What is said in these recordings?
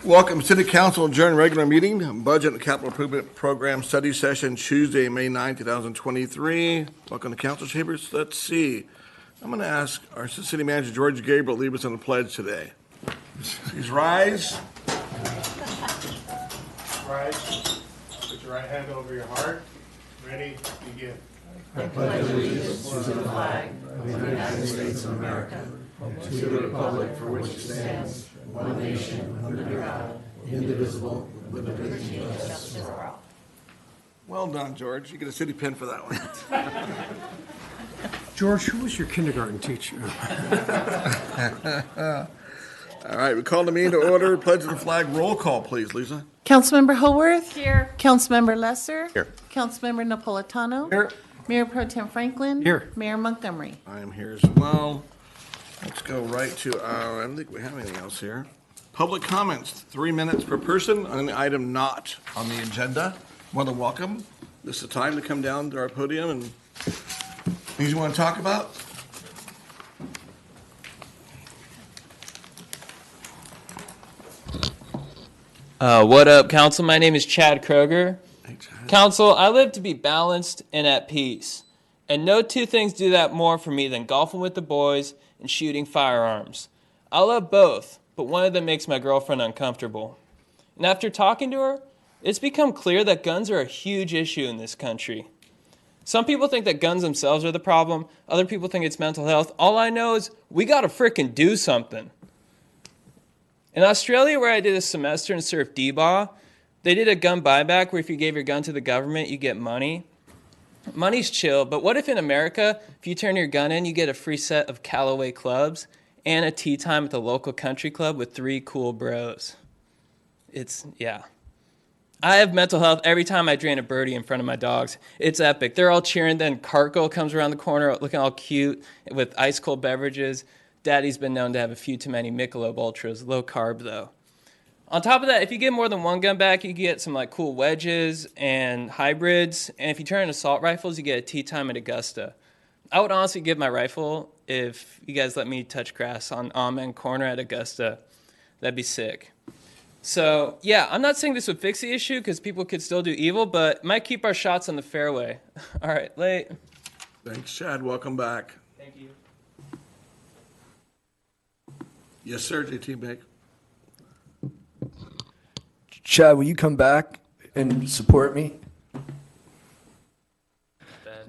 Welcome, City Council adjourned regular meeting, Budget and Capital Improvement Program Study Session, Tuesday, May 9, 2023. Welcome to Council Chambers. Let's see. I'm going to ask our City Manager, George Gabriel, to lead us on the pledge today. Please rise. Rise. Put your right hand over your heart. Ready? Begin. I pledge allegiance to the flag of the United States of America, and to the republic for which it stands, one nation, under God, indivisible, with liberty and justice for all. Well done, George. You get a city pin for that one. George, who was your kindergarten teacher? All right, we call the meeting to order. Pledge of the flag. Roll call, please, Lisa. Councilmember Haworth? Here. Councilmember Lesser? Here. Councilmember Napolitano? Here. Mayor Pro Tem Franklin? Here. Mayor Montgomery? I am here as well. Let's go right to our, I don't think we have anything else here. Public comments, 3 minutes per person on an item not on the agenda. Want to welcome. This is the time to come down to our podium and things you want to talk about. What up, Council? My name is Chad Kroger. Hey, Chad. Council, I live to be balanced and at peace. And no two things do that more for me than golfing with the boys and shooting firearms. I love both, but one of them makes my girlfriend uncomfortable. And after talking to her, it's become clear that guns are a huge issue in this country. Some people think that guns themselves are the problem. Other people think it's mental health. All I know is we gotta frickin' do something. In Australia, where I did a semester and served D-Baw, they did a gun buyback where if you gave your gun to the government, you get money. Money's chill, but what if in America, if you turn your gun in, you get a free set of Callaway clubs and a tea time at the local country club with 3 cool bros? Yeah. I have mental health every time I drain a birdie in front of my dogs. It's epic. They're all cheering, then Cartgo comes around the corner looking all cute with ice cold beverages. Daddy's been known to have a few too many Michelob Ultras, low carb though. On top of that, if you get more than one gun back, you get some like cool wedges and hybrids. And if you turn in assault rifles, you get a tea time at Augusta. I would honestly give my rifle if you guys let me touch grass on Amen Corner at Augusta. That'd be sick. So, yeah, I'm not saying this would fix the issue because people could still do evil, but it might keep our shots on the fairway. All right, late. Thanks, Chad. Welcome back. Thank you. Yes, sir, JT Bake. Chad, will you come back and support me?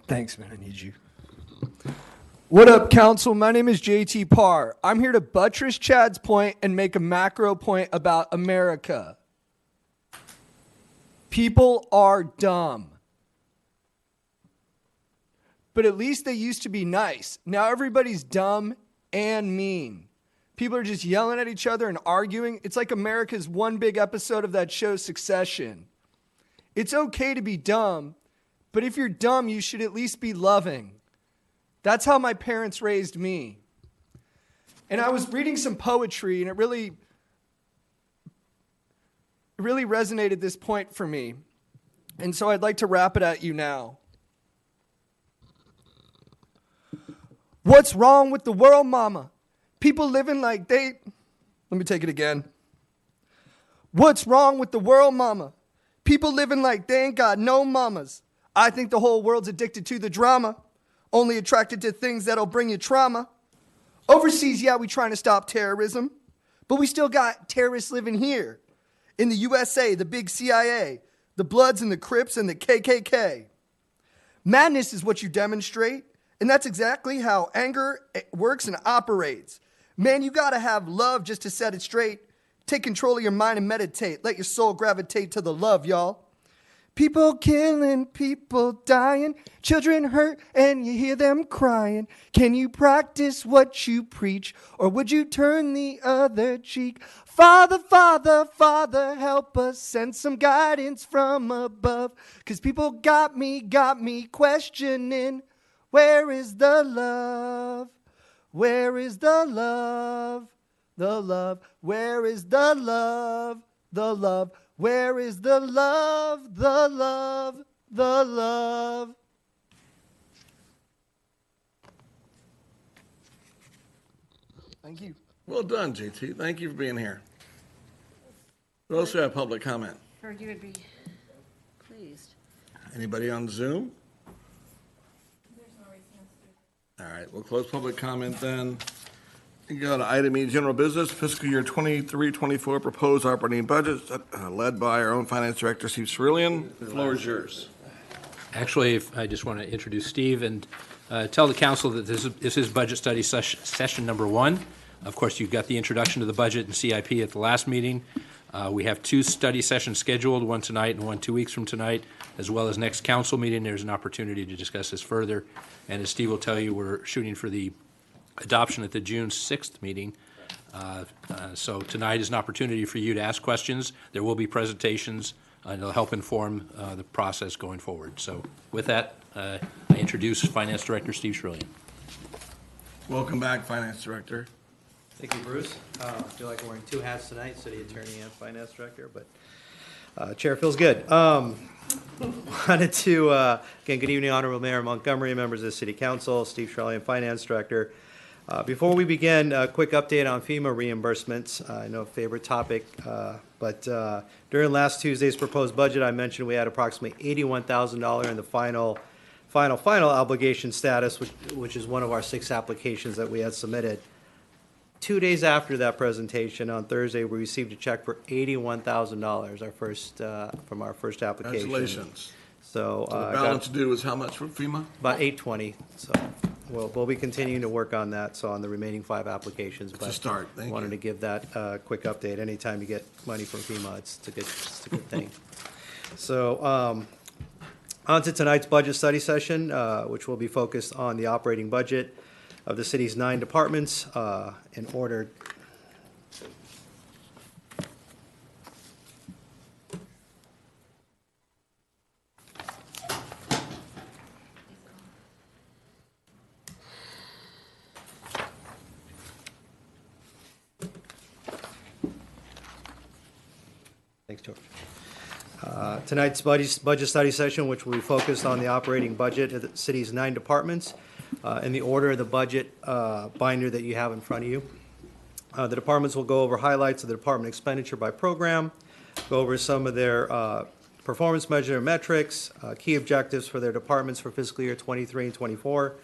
Thanks, man. I need you. What up, Council? My name is JT Parr. I'm here to buttress Chad's point and make a macro point about America. People are dumb. But at least they used to be nice. Now everybody's dumb and mean. People are just yelling at each other and arguing. It's like America's one big episode of that show, Succession. It's okay to be dumb, but if you're dumb, you should at least be loving. That's how my parents raised me. And I was reading some poetry, and it really resonated this point for me. And so I'd like to rap it at you now. What's wrong with the world, mama? People living like they... Let me take it again. What's wrong with the world, mama? People living like they ain't got no mamas. I think the whole world's addicted to the drama. Only attracted to things that'll bring you trauma. Overseas, yeah, we trying to stop terrorism. But we still got terrorists living here. In the USA, the big CIA. The Bloods and the Crips and the KKK. Madness is what you demonstrate. And that's exactly how anger works and operates. Man, you gotta have love just to set it straight. Take control of your mind and meditate. Let your soul gravitate to the love, y'all. People killing, people dying, children hurt and you hear them crying. Can you practice what you preach, or would you turn the other cheek? Father, Father, Father, help us, send some guidance from above. 'Cause people got me questioning, where is the love? Where is the love? The love. Where is the love? The love. Where is the love? The love. The love. Thank you. Well done, JT. Thank you for being here. We also have public comment. Heard you would be pleased. Anybody on Zoom? All right, we'll close public comment then. You go to item E, general business, fiscal year 23-24 proposed operating budget, led by our own finance director, Steve Cerulean. The floor is yours. Actually, I just want to introduce Steve and tell the council that this is budget study session number 1. Of course, you've got the introduction to the budget and CIP at the last meeting. We have 2 study sessions scheduled, one tonight and one 2 weeks from tonight, as well as next council meeting. There's an opportunity to discuss this further. And as Steve will tell you, we're shooting for the adoption at the June 6th meeting. So tonight is an opportunity for you to ask questions. There will be presentations, and it'll help inform the process going forward. So with that, I introduce Finance Director Steve Cerulean. Welcome back, Finance Director. Thank you, Bruce. I feel like I'm wearing 2 hats tonight, City Attorney and Finance Director, but Chair feels good. Wanted to, again, good evening, Honorable Mayor Montgomery, members of the City Council, Steve Cerulean, Finance Director. Before we begin, a quick update on FEMA reimbursements. I know a favorite topic, but during last Tuesday's proposed budget, I mentioned we had approximately $81,000 in the final obligation status, which is one of our 6 applications that we had submitted. 2 days after that presentation, on Thursday, we received a check for $81,000, our first from our first application. Congratulations. So The balance due is how much from FEMA? about $820. So we'll be continuing to work on that. So on the remaining 5 applications. It's a start. Thank wanted you. to give that quick update. Anytime you get money from FEMA, it's a good thing. So on to tonight's budget study session, which will be focused on the operating budget of the city's 9 departments in order. Thanks, George. Tonight's budget study session, which will be focused on the operating budget of the city's 9 departments, in the order of the budget binder that you have in front of you. The departments will go over highlights of the department expenditure by program, go over some of their performance measure metrics, key objectives for their departments for fiscal year 23 and 24,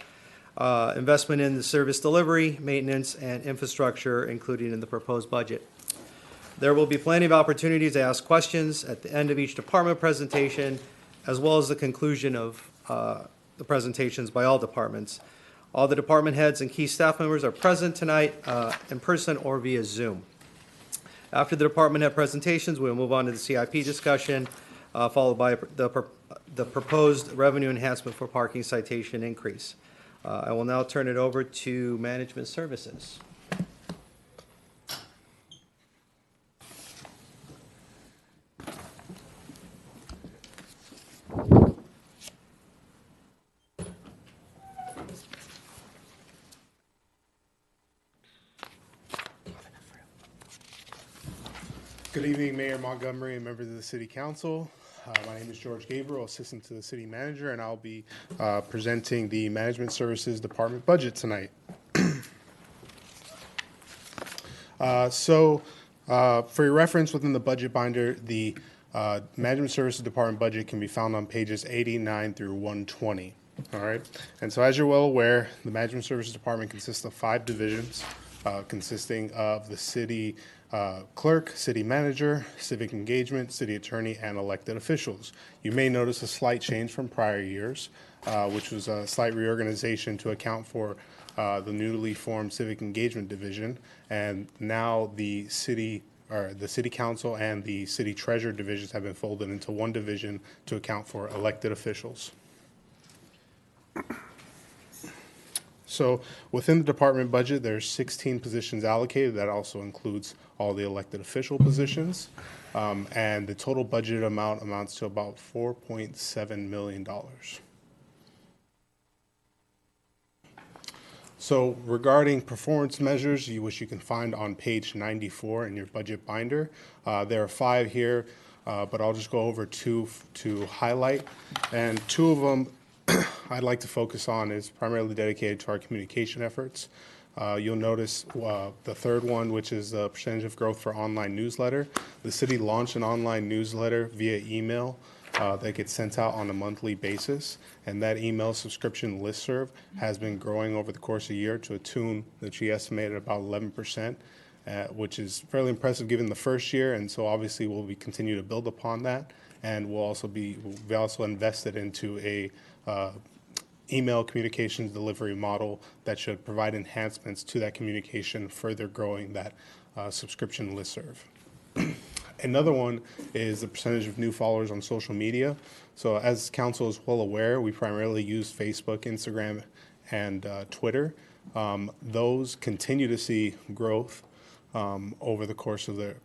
investment in the service delivery, maintenance, and infrastructure, including in the proposed budget. There will be plenty of opportunities to ask questions at the end of each department presentation, as well as the conclusion of the presentations by all departments. All the department heads and key staff members are present tonight in person or via Zoom. After the department head presentations, we'll move on to the CIP discussion, followed by the proposed revenue enhancement for parking citation increase. I will now turn it over to Management Services. Good evening, Mayor Montgomery and members of the City Council. My name is George Gabriel, Assistant to the City Manager, and I'll be presenting the Management Services Department budget tonight. For your reference within the budget binder, the Management Services Department budget can be found on pages 89 through 120. All right, and so as you're well aware, the Management Services Department consists of 5 divisions, consisting of the city clerk, city manager, civic engagement, city attorney, and elected officials. You may notice a slight change from prior years, which was a slight reorganization to account for the newly formed civic engagement division, and now the city council and the city treasurer divisions have been folded into one division to account for elected officials. So within the department budget, there's 16 positions allocated. That also includes all the elected official positions. And the total budget amount amounts to about $4.7 million. So regarding performance measures, which you can find on page 94 in your budget binder, there are 5 here, but I'll just go over 2 to highlight. And 2 of them I'd like to focus on is primarily dedicated to our communication efforts. You'll notice the third one, which is the percentage of growth for online newsletter. The city launched an online newsletter via email that gets sent out on a monthly basis, and that email subscription listserv has been growing over the course of a year to a tune that she estimated about 11%, which is fairly impressive given the first year, and so obviously we'll be continue to build upon that, and we also invested into a email communications delivery model that should provide enhancements to that communication, further growing that subscription listserv. Another one is the percentage of new followers on social media. So as council is well aware, we primarily use Facebook, Instagram, and Twitter. Those continue to see growth over the course of the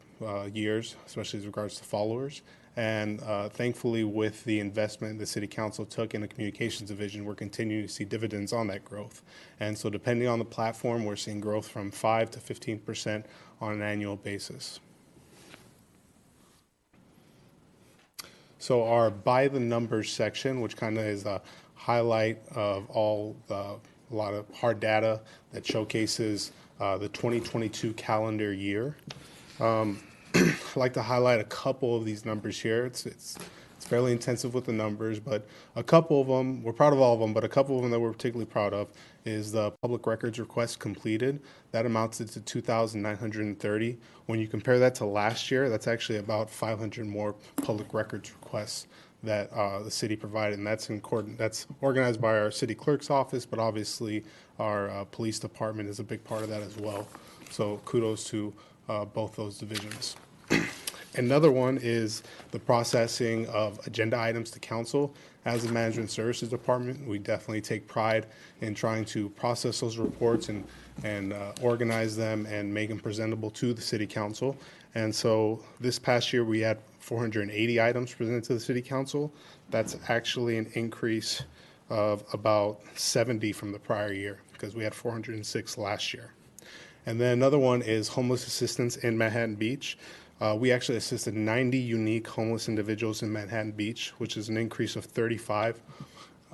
years, especially as regards to followers. And thankfully, with the investment the city council took in the communications division, we're continuing to see dividends on that growth. And so depending on the platform, we're seeing growth from 5 to 15% on an annual basis. So our by the numbers section, which kind of is a highlight of a lot of hard data that showcases the 2022 calendar year. I'd like to highlight a couple of these numbers here. It's fairly intensive with the numbers, but a couple of them, we're proud of all of them, but a couple of them that we're particularly proud of is the public records requests completed. That amounted to 2,930. When you compare that to last year, that's actually about 500 more public records requests that the city provided, and that's organized by our city clerk's office, but obviously our police department is a big part of that as well. So kudos to both those divisions. Another one is the processing of agenda items to council. As the Management Services Department, we definitely take pride in trying to process those reports and organize them and make them presentable to the City Council. And so this past year, we had 480 items presented to the City Council. That's actually an increase of about 70 from the prior year, because we had 406 last year. And then another one is homeless assistance in Manhattan Beach. We actually assisted 90 unique homeless individuals in Manhattan Beach, which is an increase of 35.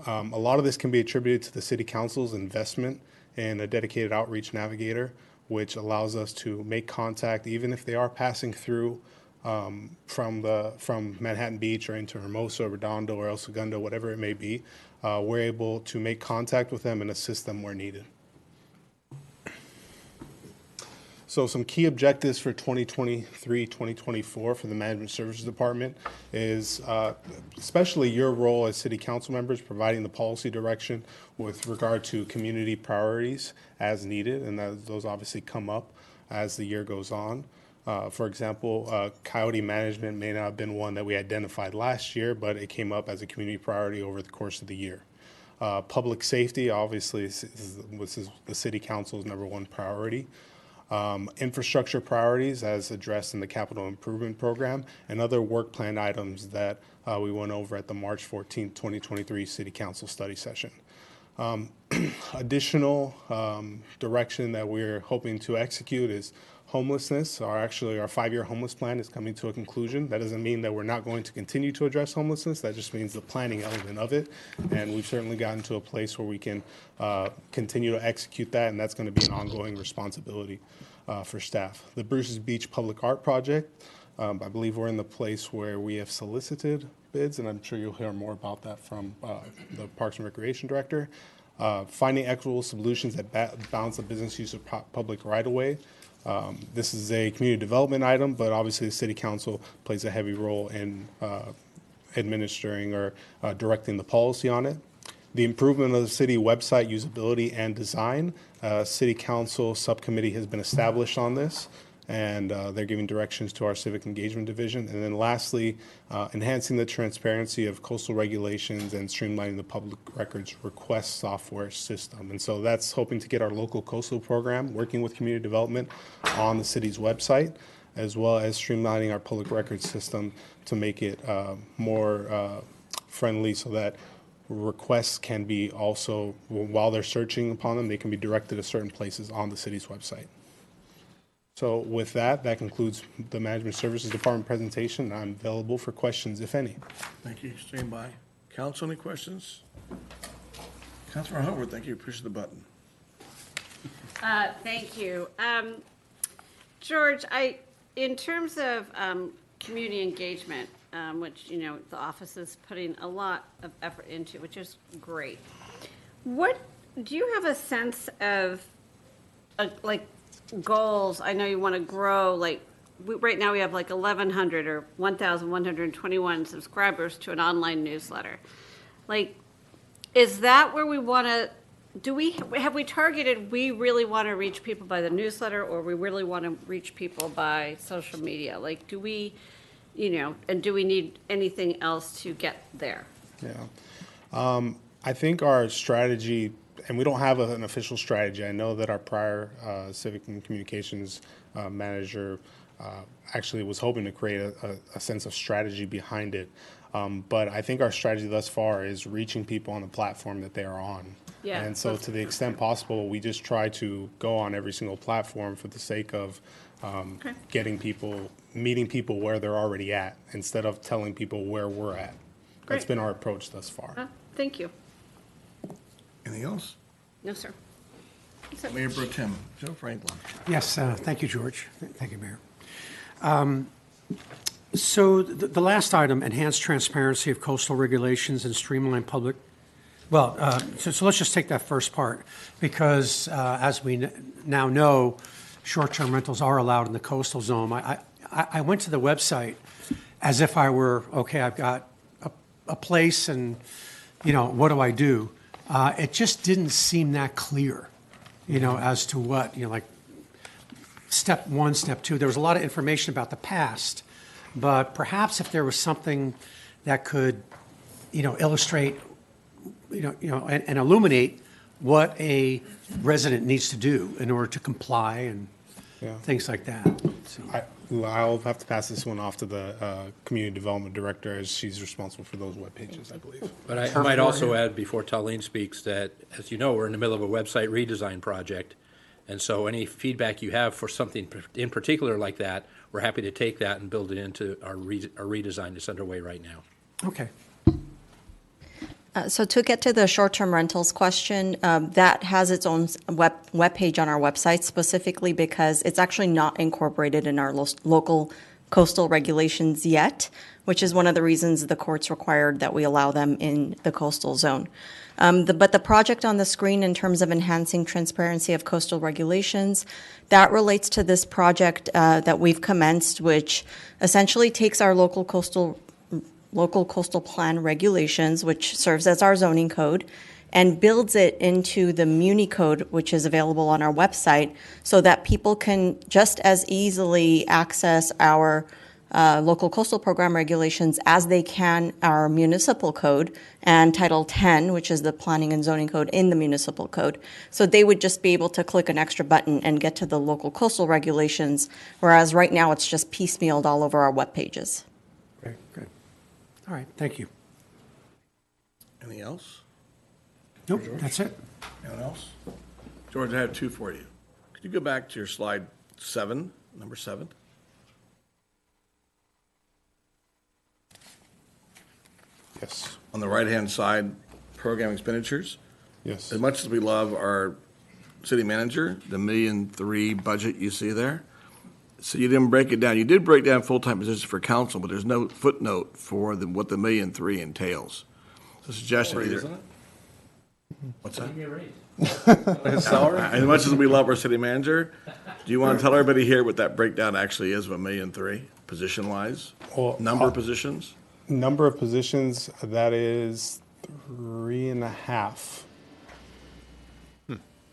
A lot of this can be attributed to the City Council's investment in a dedicated outreach navigator, which allows us to make contact even if they are passing through from Manhattan Beach or into Hermosa, Redondo, or El Segundo, whatever it may be. We're able to make contact with them and assist them where needed. So some key objectives for 2023-2024 for the Management Services Department is especially your role as City Council members providing the policy direction with regard to community priorities as needed, and those obviously come up as the year goes on. For example, coyote management may not have been one that we identified last year, but it came up as a community priority over the course of the year. Public safety, obviously, this is the City Council's #1 priority. Infrastructure priorities as addressed in the capital improvement program, and other work plan items that we went over at the March 14, 2023 City Council study session. Additional direction that we're hoping to execute is homelessness. Our 5-year homeless plan is coming to a conclusion. That doesn't mean that we're not going to continue to address homelessness. That just means the planning element of it. And we've certainly gotten to a place where we can continue to execute that, and that's going to be an ongoing responsibility for staff. The Bruce's Beach Public Art Project, I believe we're in the place where we have solicited bids, and I'm sure you'll hear more about that from the Parks and Recreation Director. Finding equitable solutions that balance the business use of public right-of-way. This is a community development item, but obviously the City Council plays a heavy role in administering or directing the policy on it. The improvement of the city website usability and design. City Council subcommittee has been established on this, and they're giving directions to our Civic Engagement Division. And then lastly, enhancing the transparency of coastal regulations and streamlining the public records request software system. And so that's hoping to get our local coastal program, working with community development, on the city's website, as well as streamlining our public records system to make it more friendly so that requests can be also, while they're searching upon them, they can be directed to certain places on the city's website. So with that concludes the Management Services Department presentation. I'm available for questions, if any. Thank you. Stand by. Council, any questions? Councilor Howard, thank you. Push the button. Thank you. George, in terms of community engagement, which, you know, the office is putting a lot of effort into, which is great. What, do you have a sense of, like, goals? I know you want to grow, like, right now we have like 1,100 or 1,121 subscribers to an online newsletter. Like, is that where we want to, have we targeted, we really want to reach people by the newsletter, or we really want to reach people by social media? Like, do we, you know, and do we need anything else to get there? Yeah. I think our strategy, and we don't have an official strategy. I know that our prior civic and communications manager actually was hoping to create a sense of strategy behind it. But I think our strategy thus far is reaching people on the platform that they are on. Yeah, And so to the extent possible, we just try to go on every single platform for the sake of getting people, meeting people where they're already at, instead of telling people where we're at. That's Great. been our approach thus far. Thank you. Anything else? No, sir. Mayor Pro Tem Joe Franklin. Yes, thank you, George. Thank you, Mayor. So the last item, enhanced transparency of coastal regulations and streamlined public. Well, so let's just take that first part, because as we now know, short-term rentals are allowed in the coastal zone. I went to the website as if I were, okay, I've got a place and, you know, what do I do? It just didn't seem that clear, you know, as to what, you know, like step one, step two. There was a lot of information about the past, but perhaps if there was something that could, you know, illustrate, and illuminate what a resident needs to do in order to comply and things like that. So. I'll have to pass this one off to the community development director, as she's responsible for those web pages, I believe. But I might also add, before Talene speaks, that, as you know, we're in the middle of a website redesign project. And so any feedback you have for something in particular like that, we're happy to take that and build it into our redesign that's underway right now. Okay. So to get to the short-term rentals question, that has its own web page on our website, specifically because it's actually not incorporated in our local coastal regulations yet, which is one of the reasons the courts required that we allow them in the coastal zone. But the project on the screen, in terms of enhancing transparency of coastal regulations, that relates to this project that we've commenced, which essentially takes our local coastal plan regulations, which serves as our zoning code, and builds it into the Muni code, which is available on our website, so that people can just as easily access our local coastal program regulations as they can our municipal code and Title 10, which is the planning and zoning code in the municipal code. So they would just be able to click an extra button and get to the local coastal regulations, whereas right now it's just piecemealed all over our web pages. Great, good. All right, thank you. Anything else? Nope, that's it. Anyone else? George, I have two for you. Could you go back to your slide 7, number 7? Yes. On the right-hand side, program expenditures. Yes. As much as we love our city manager, the $1.3 million budget you see there, so you didn't break it down. You did break down full-time positions for council, but there's no footnote for what the $1.3 million entails. So suggestion either. Isn't it? What's that? His salary? As much as we love our city manager, do you want to tell everybody here what that breakdown actually is of $1.3 million, position-wise? Well, Number of positions? Number of positions, that is 3.5.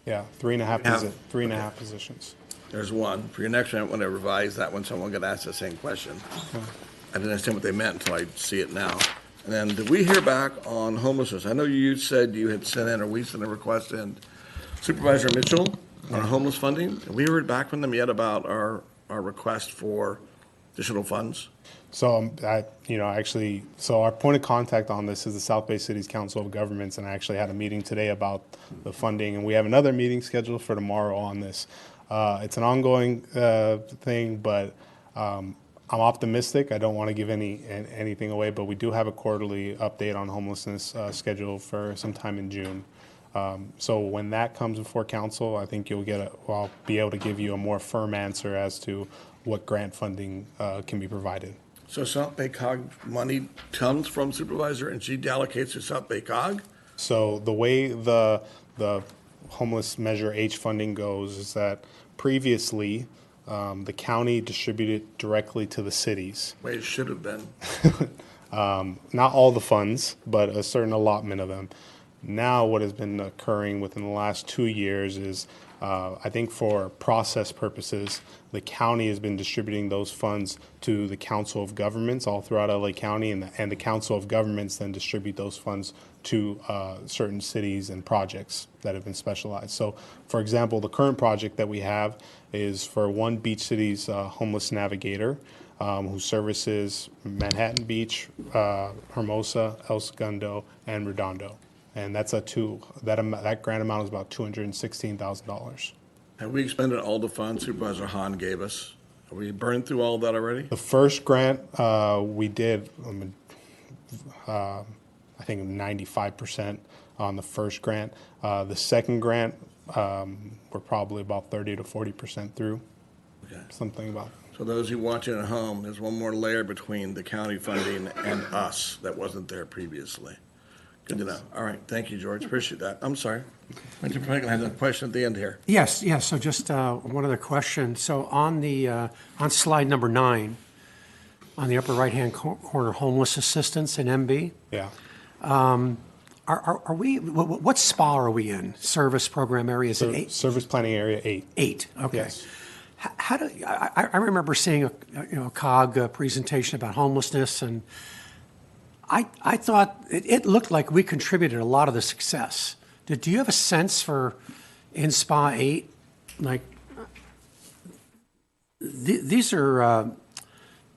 Yeah, 3.5 positions. There's one. For your next one, I want to revise that one, someone could ask the same question. I didn't understand what they meant until I see it now. And then, did we hear back on homelessness? I know you said you had sent in, or we sent a request in, Supervisor Mitchell, on homeless funding. Have we heard back from them yet about our request for additional funds? So, so our point of contact on this is the South Bay Cities Council of Governments, and I actually had a meeting today about the funding, and we have another meeting scheduled for tomorrow on this. It's an ongoing thing, but I'm optimistic. I don't want to give anything away, but we do have a quarterly update on homelessness scheduled for sometime in June. So when that comes before council, I think I'll be able to give you a more firm answer as to what grant funding can be provided. So South Bay Cog money comes from supervisor and she allocates to South Bay Cog? So the way the homeless Measure H funding goes is that previously the county distributed directly to the cities. Way it should have been. Not all the funds, but a certain allotment of them. Now what has been occurring within the last 2 years is, I think for process purposes, the county has been distributing those funds to the Council of Governments all throughout LA County, and the Council of Governments then distribute those funds to certain cities and projects that have been specialized. So, for example, the current project that we have is for one beach city's homeless navigator, who services Manhattan Beach, Hermosa, El Segundo, and Redondo. And that's that grant amount is about $216,000. Have we expended all the funds Supervisor Hahn gave us? Have we burned through all that already? The first grant we did, I think 95% on the first grant. The second grant, we're probably about 30 to 40% through. Okay. Something about. So those who watching at home, there's one more layer between the county funding and us that wasn't there previously. Good to know. All right, thank you, George. Appreciate that. I'm sorry. Mr. Franklin has a question at the end here. Yes, yes. So just one other question. So on on slide number 9, on the upper right-hand corner, homeless assistance in MB. Yeah. Are we? What SPA are we in? Service program area is it 8? Service planning area 8. 8. Okay. Yes. How do I remember seeing a COG presentation about homelessness, and I thought it looked like we contributed a lot of the success. Do you have a sense for in SPA 8? Like these are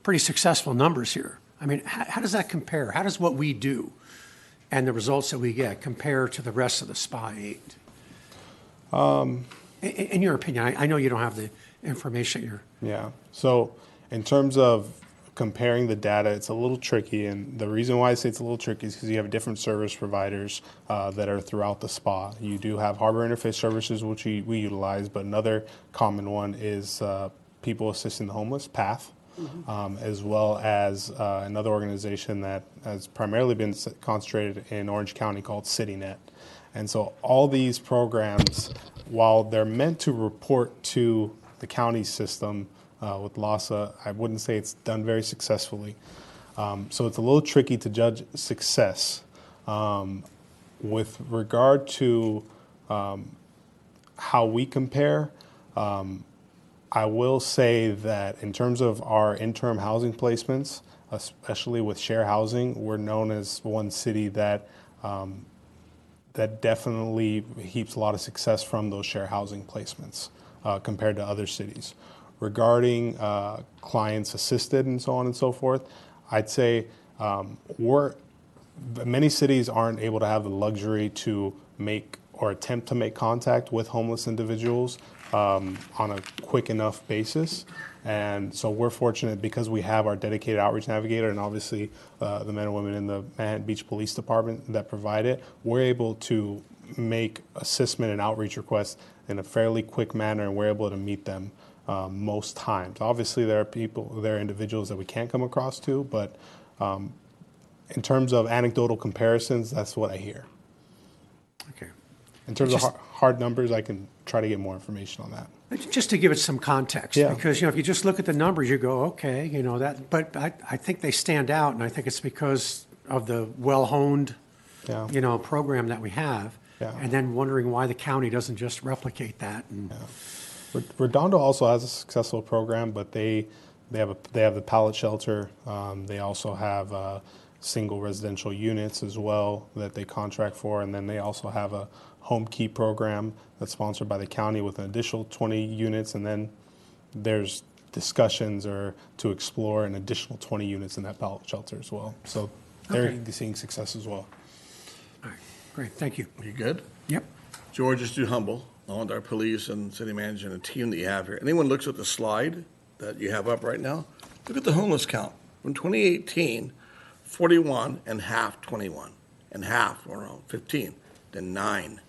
pretty successful numbers here. I mean, how does that compare? How does what we do and the results that we get compare to the rest of the SPA 8? In your opinion, I know you don't have the information here. Yeah. So in terms of comparing the data, it's a little tricky. And the reason why I say it's a little tricky is because you have different service providers that are throughout the SPA. You do have harbor interface services, which we utilize, but another common one is People Assisting the Homeless, PATH, as well as another organization that has primarily been concentrated in Orange County called CityNet. And so all these programs, while they're meant to report to the county system with LASA, I wouldn't say it's done very successfully. So it's a little tricky to judge success. With regard to how we compare, I will say that in terms of our interim housing placements, especially with share housing, we're known as one city that that definitely heaps a lot of success from those share housing placements compared to other cities. Regarding clients assisted and so on and so forth, I'd say many cities aren't able to have the luxury to make or attempt to make contact with homeless individuals on a quick enough basis. And so we're fortunate because we have our dedicated outreach navigator and obviously the men and women in the Manhattan Beach Police Department that provide it, we're able to make assessment and outreach requests in a fairly quick manner, and we're able to meet them most times. Obviously there are individuals that we can't come across to, but in terms of anecdotal comparisons, that's what I hear. Okay. In terms of hard numbers, I can try to get more information on that. Just to give it some context, Yeah. because if you just look at the numbers, you go, okay, that. But I think they stand out, and I think it's because of the well-honed, Yeah. program that we have, Yeah. and then wondering why the county doesn't just replicate that. And Redondo also has a successful program, but they have the pallet shelter. They also have single residential units as well that they contract for, and then they also have a home key program that's sponsored by the county with an additional 20 units, and then there's discussions to explore an additional 20 units in that pallet shelter as well. So they're seeing success as well. all right, great, thank you. You good? Yep. George is too humble, along with our police and city manager and the team that you have here. Anyone looks at the slide that you have up right now, look at the homeless count. From 2018, 41 and half 21, and half, or 15, then 9.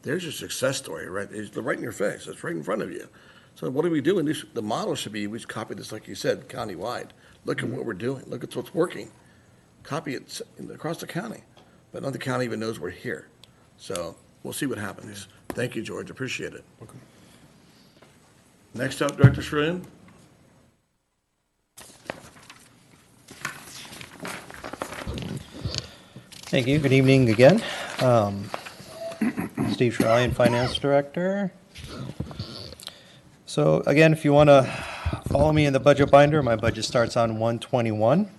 There's your success story, right? It's right in your face. It's right in front of you. So what are we doing? The model should be, we should copy this, like you said, countywide. Look at what we're doing. Look at what's working. Copy it across the county. But not the county even knows we're here. So we'll see what happens. Thank you, George. Appreciate it. Welcome. Next up, Director Schroon. Thank you. Good evening again. Steve Shirley, Finance Director. So again, if you want to follow me in the budget binder, my budget starts on 121.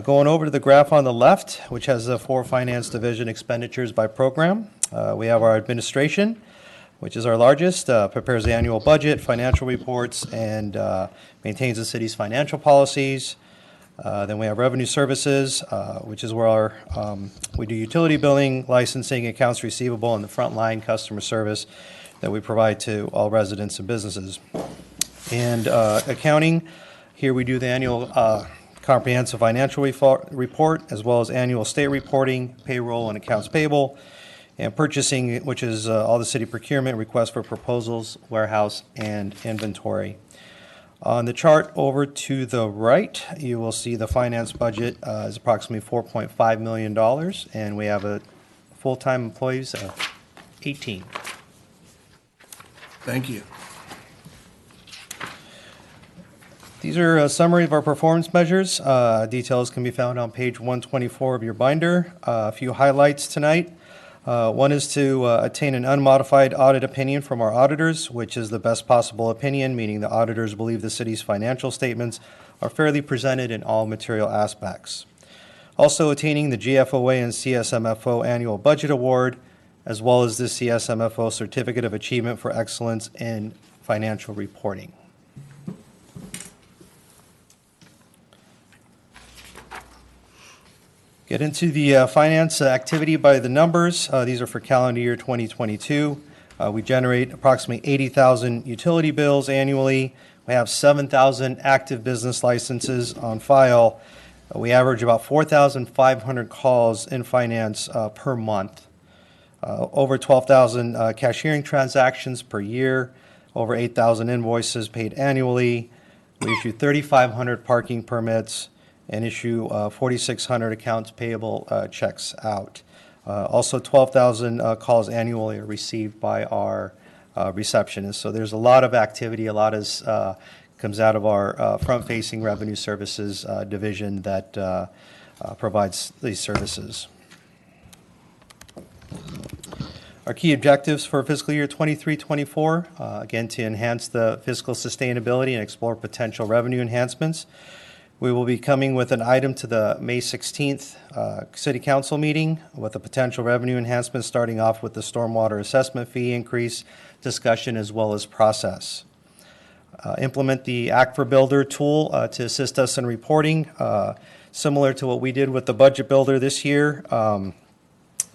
Going over to the graph on the left, which has the 4 finance division expenditures by program. We have our administration, which is our largest, prepares the annual budget, financial reports, and maintains the city's financial policies. Then we have revenue services, which is where we do utility billing, licensing, accounts receivable, and the frontline customer service that we provide to all residents and businesses. And accounting, here we do the annual comprehensive financial report, as well as annual state reporting, payroll, and accounts payable. And purchasing, which is all the city procurement, requests for proposals, warehouse, and inventory. On the chart over to the right, you will see the finance budget is approximately $4.5 million, and we have a full-time employees of 18. Thank you. These are a summary of our performance measures. Details can be found on page 124 of your binder. A few highlights tonight. One is to attain an unmodified audit opinion from our auditors, which is the best possible opinion, meaning the auditors believe the city's financial statements are fairly presented in all material aspects. Also attaining the GFOA and CSMFO Annual Budget Award, as well as the CSMFO Certificate of Achievement for Excellence in Financial Reporting. Get into the finance activity by the numbers. These are for calendar year 2022. We generate approximately 80,000 utility bills annually. We have 7,000 active business licenses on file. We average about 4,500 calls in finance per month. Over 12,000 cashiering transactions per year. Over 8,000 invoices paid annually. We issue 3,500 parking permits and issue 4,600 accounts payable checks out. Also, 12,000 calls annually are received by our receptionists. So there's a lot of activity, a lot comes out of our front-facing revenue services division that provides these services. Our key objectives for fiscal year 23-24, again, to enhance the fiscal sustainability and explore potential revenue enhancements. We will be coming with an item to the May 16th City Council meeting with a potential revenue enhancement, starting off with the stormwater assessment fee increase discussion as well as process. Implement the Act for Builder tool to assist us in reporting, similar to what we did with the Budget Builder this year.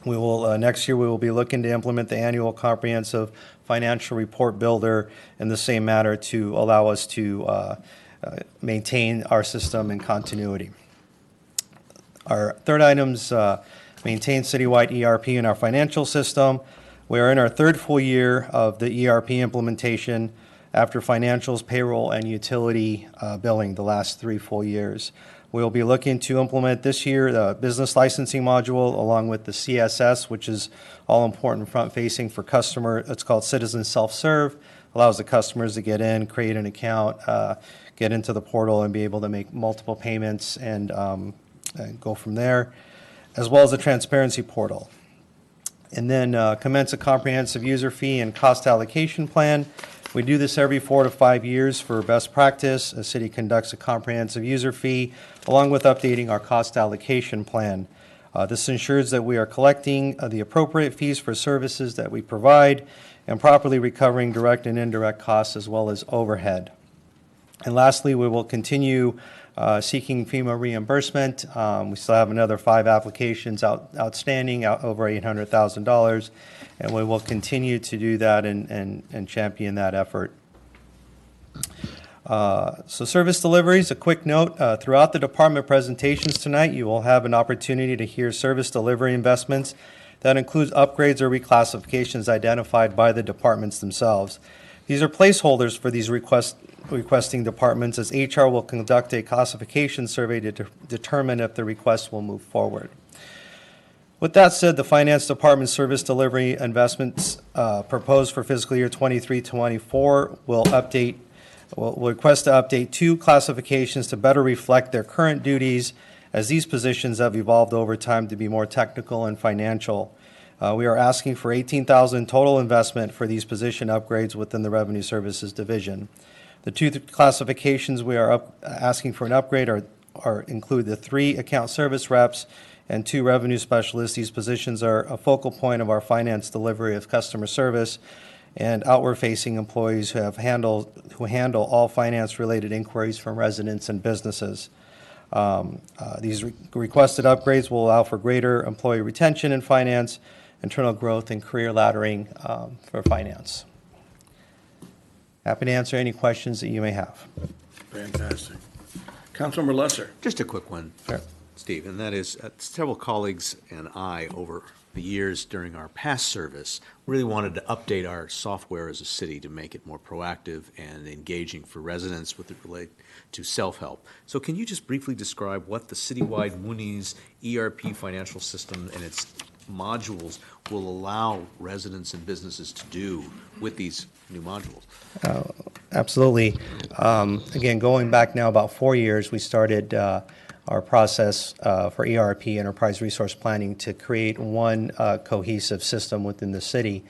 We will next year we will be looking to implement the annual comprehensive financial report builder in the same manner to allow us to maintain our system and continuity. Our third item's maintain citywide ERP in our financial system. We are in our third full year of the ERP implementation after financials, payroll, and utility billing the last 3 full years. We'll be looking to implement this year the business licensing module along with the CSS, which is all important front-facing for customer. It's called Citizen Self-Serve. Allows the customers to get in, create an account, get into the portal, and be able to make multiple payments and go from there, as well as the transparency portal. And then commence a comprehensive user fee and cost allocation plan. We do this every 4 to 5 years for best practice. The city conducts a comprehensive user fee along with updating our cost allocation plan. This ensures that we are collecting the appropriate fees for services that we provide and properly recovering direct and indirect costs as well as overhead. And lastly, we will continue seeking FEMA reimbursement. We still have another 5 applications outstanding, over $800,000, and we will continue to do that and champion that effort. So service deliveries, a quick note, throughout the department presentations tonight, you will have an opportunity to hear service delivery investments That includes upgrades or reclassifications identified by the departments themselves. These are placeholders for these requesting departments, as HR will conduct a classification survey to determine if the request will move forward. With that said, the Finance Department service delivery investments proposed for fiscal year 23-24 will request to update 2 classifications to better reflect their current duties, as these positions have evolved over time to be more technical and financial. We are asking for $18,000 total investment for these position upgrades within the Revenue Services Division. The 2 classifications we are asking for an upgrade include the 3 account service reps and 2 revenue specialists. These positions are a focal point of our finance delivery of customer service and outward-facing employees who handle all finance-related inquiries from residents and businesses. These requested upgrades will allow for greater employee retention in finance, internal growth, and career laddering for finance. Happy to answer any questions that you may have. Fantastic. Councilmember Lesser. Just a quick one, Sure. Steve, and that is several colleagues and I, over the years during our past service, really wanted to update our software as a city to make it more proactive and engaging for residents with it relate to self-help. So can you just briefly describe what the citywide Mooney's ERP financial system and its modules will allow residents and businesses to do with these new modules? Absolutely. Again, going back now about 4 years, we started our process for ERP, Enterprise Resource Planning, to create one cohesive system within the city.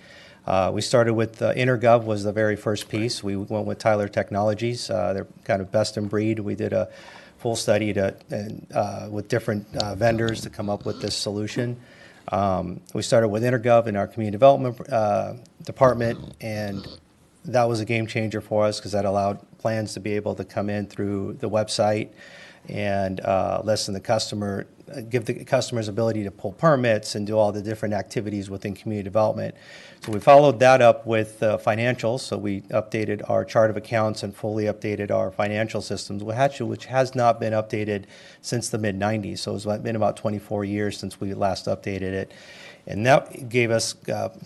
We started with InterGov was the very first piece. We went with Tyler Technologies. They're kind of best in breed. We did a full study with different vendors to come up with this solution. We started with InterGov in our community development department, and that was a game changer for us because that allowed plans to be able to come in through the website and listen the customer, give the customers ability to pull permits and do all the different activities within community development. So we followed that up with financials. So we updated our chart of accounts and fully updated our financial systems, which has not been updated since the mid-90s. So it's been about 24 years since we last updated it. And that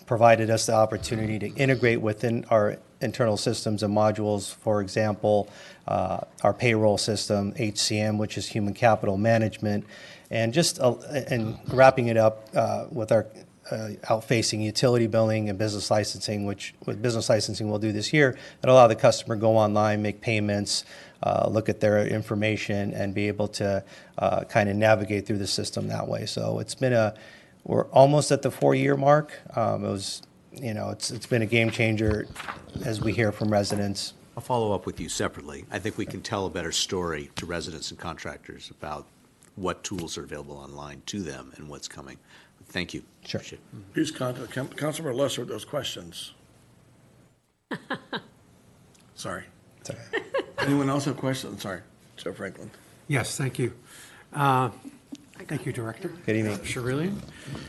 provided us the opportunity to integrate within our internal systems and modules, for example, our payroll system, HCM, which is human capital management, and wrapping it up with our out-facing utility billing and business licensing, which with business licensing we'll do this year, that allow the customer to go online, make payments, look at their information, and be able to kind of navigate through the system that way. So we're almost at the 4-year mark. It's been a game changer, as we hear from residents. I'll follow up with you separately. I think we can tell a better story to residents and contractors about what tools are available online to them and what's coming. Thank you. Sure. Please contact Councilmember Lesser with those questions. Sorry. Anyone else have questions? Sorry, Chair Franklin. Yes, thank you. Thank you, Director. Good evening. Sharillian.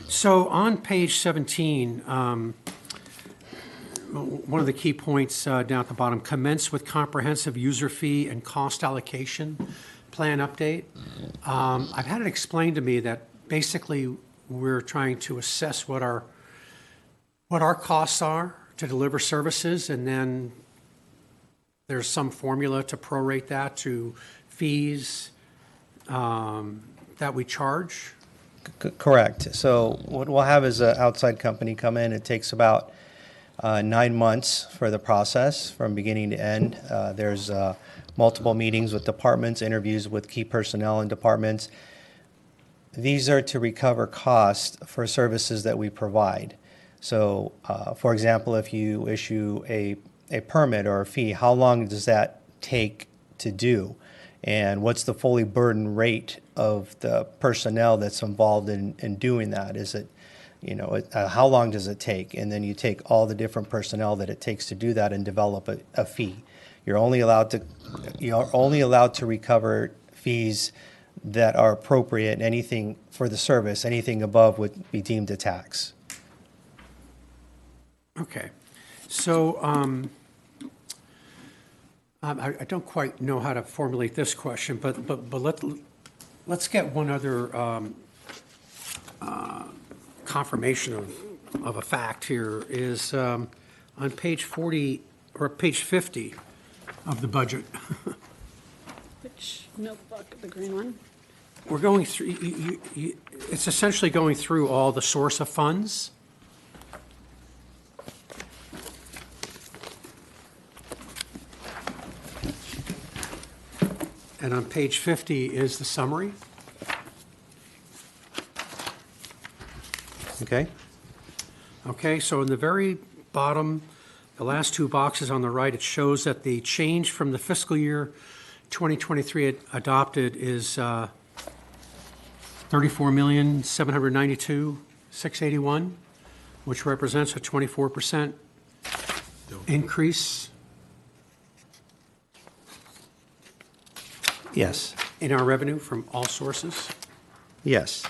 So on page 17, one of the key points down at the bottom, commence with comprehensive user fee and cost allocation plan update. I've had it explained to me that basically we're trying to assess what our costs are to deliver services, and then there's some formula to prorate that to fees that we charge. Correct. So what we'll have is an outside company come in. It takes about 9 months for the process from beginning to end. There's multiple meetings with departments, interviews with key personnel in departments. These are to recover costs for services that we provide. So, for example, if you issue a permit or a fee, how long does that take to do? And what's the fully burdened rate of the personnel that's involved in doing that? Is it, how long does it take? And then you take all the different personnel that it takes to do that and develop a fee. You're only allowed to recover fees that are appropriate, and anything for the service, anything above would be deemed a tax. Okay. So I don't quite know how to formulate this question, but let's get one other confirmation of a fact here is on page 40, or page 50 of the budget. Which notebook, the green one? We're going through, it's essentially going through all the source of funds. And on page 50 is the summary. Okay? Okay, so in the very bottom, the last two boxes on the right, it shows that the change from the fiscal year 2023 adopted is 34,792,681, which represents a 24% increase Yes. in our revenue from all sources. Yes.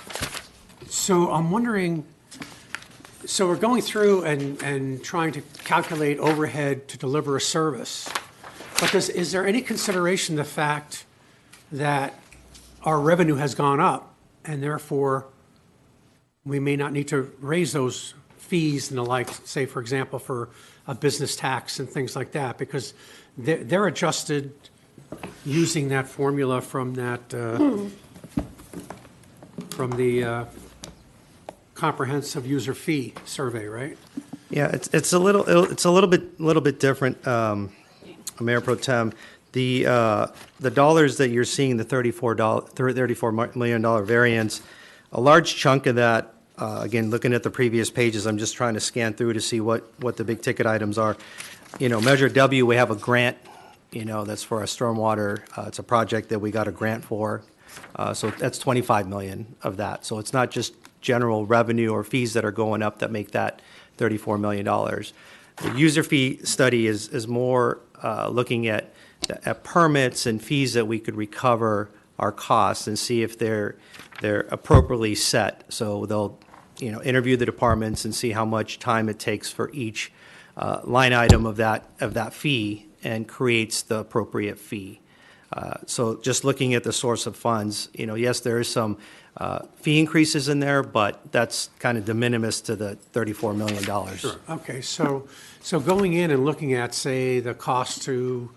So I'm wondering, so we're going through and trying to calculate overhead to deliver a service, but is there any consideration the fact that our revenue has gone up and therefore we may not need to raise those fees and the like, say, for example, for a business tax and things like that, because they're adjusted using that formula from that, from the comprehensive user fee survey, right? Yeah, it's a little bit different, Mayor Pro Tem. The dollars that you're seeing, the $34 million variance, a large chunk of that, again, looking at the previous pages, I'm just trying to scan through to see what the big ticket items are. You know, Measure W, we have a grant, you know, that's for our stormwater. It's a project that we got a grant for. So that's 25 million of that. So it's not just general revenue or fees that are going up that make that $34 million. The user fee study is more looking at permits and fees that we could recover our costs and see if they're appropriately set. So they'll, you know, interview the departments and see how much time it takes for each line item of that fee and creates the appropriate fee. So just looking at the source of funds, you know, yes, there is some fee increases in there, but that's kind of de minimis to the $34 million. Sure. Okay, so going in and looking at, say, the cost to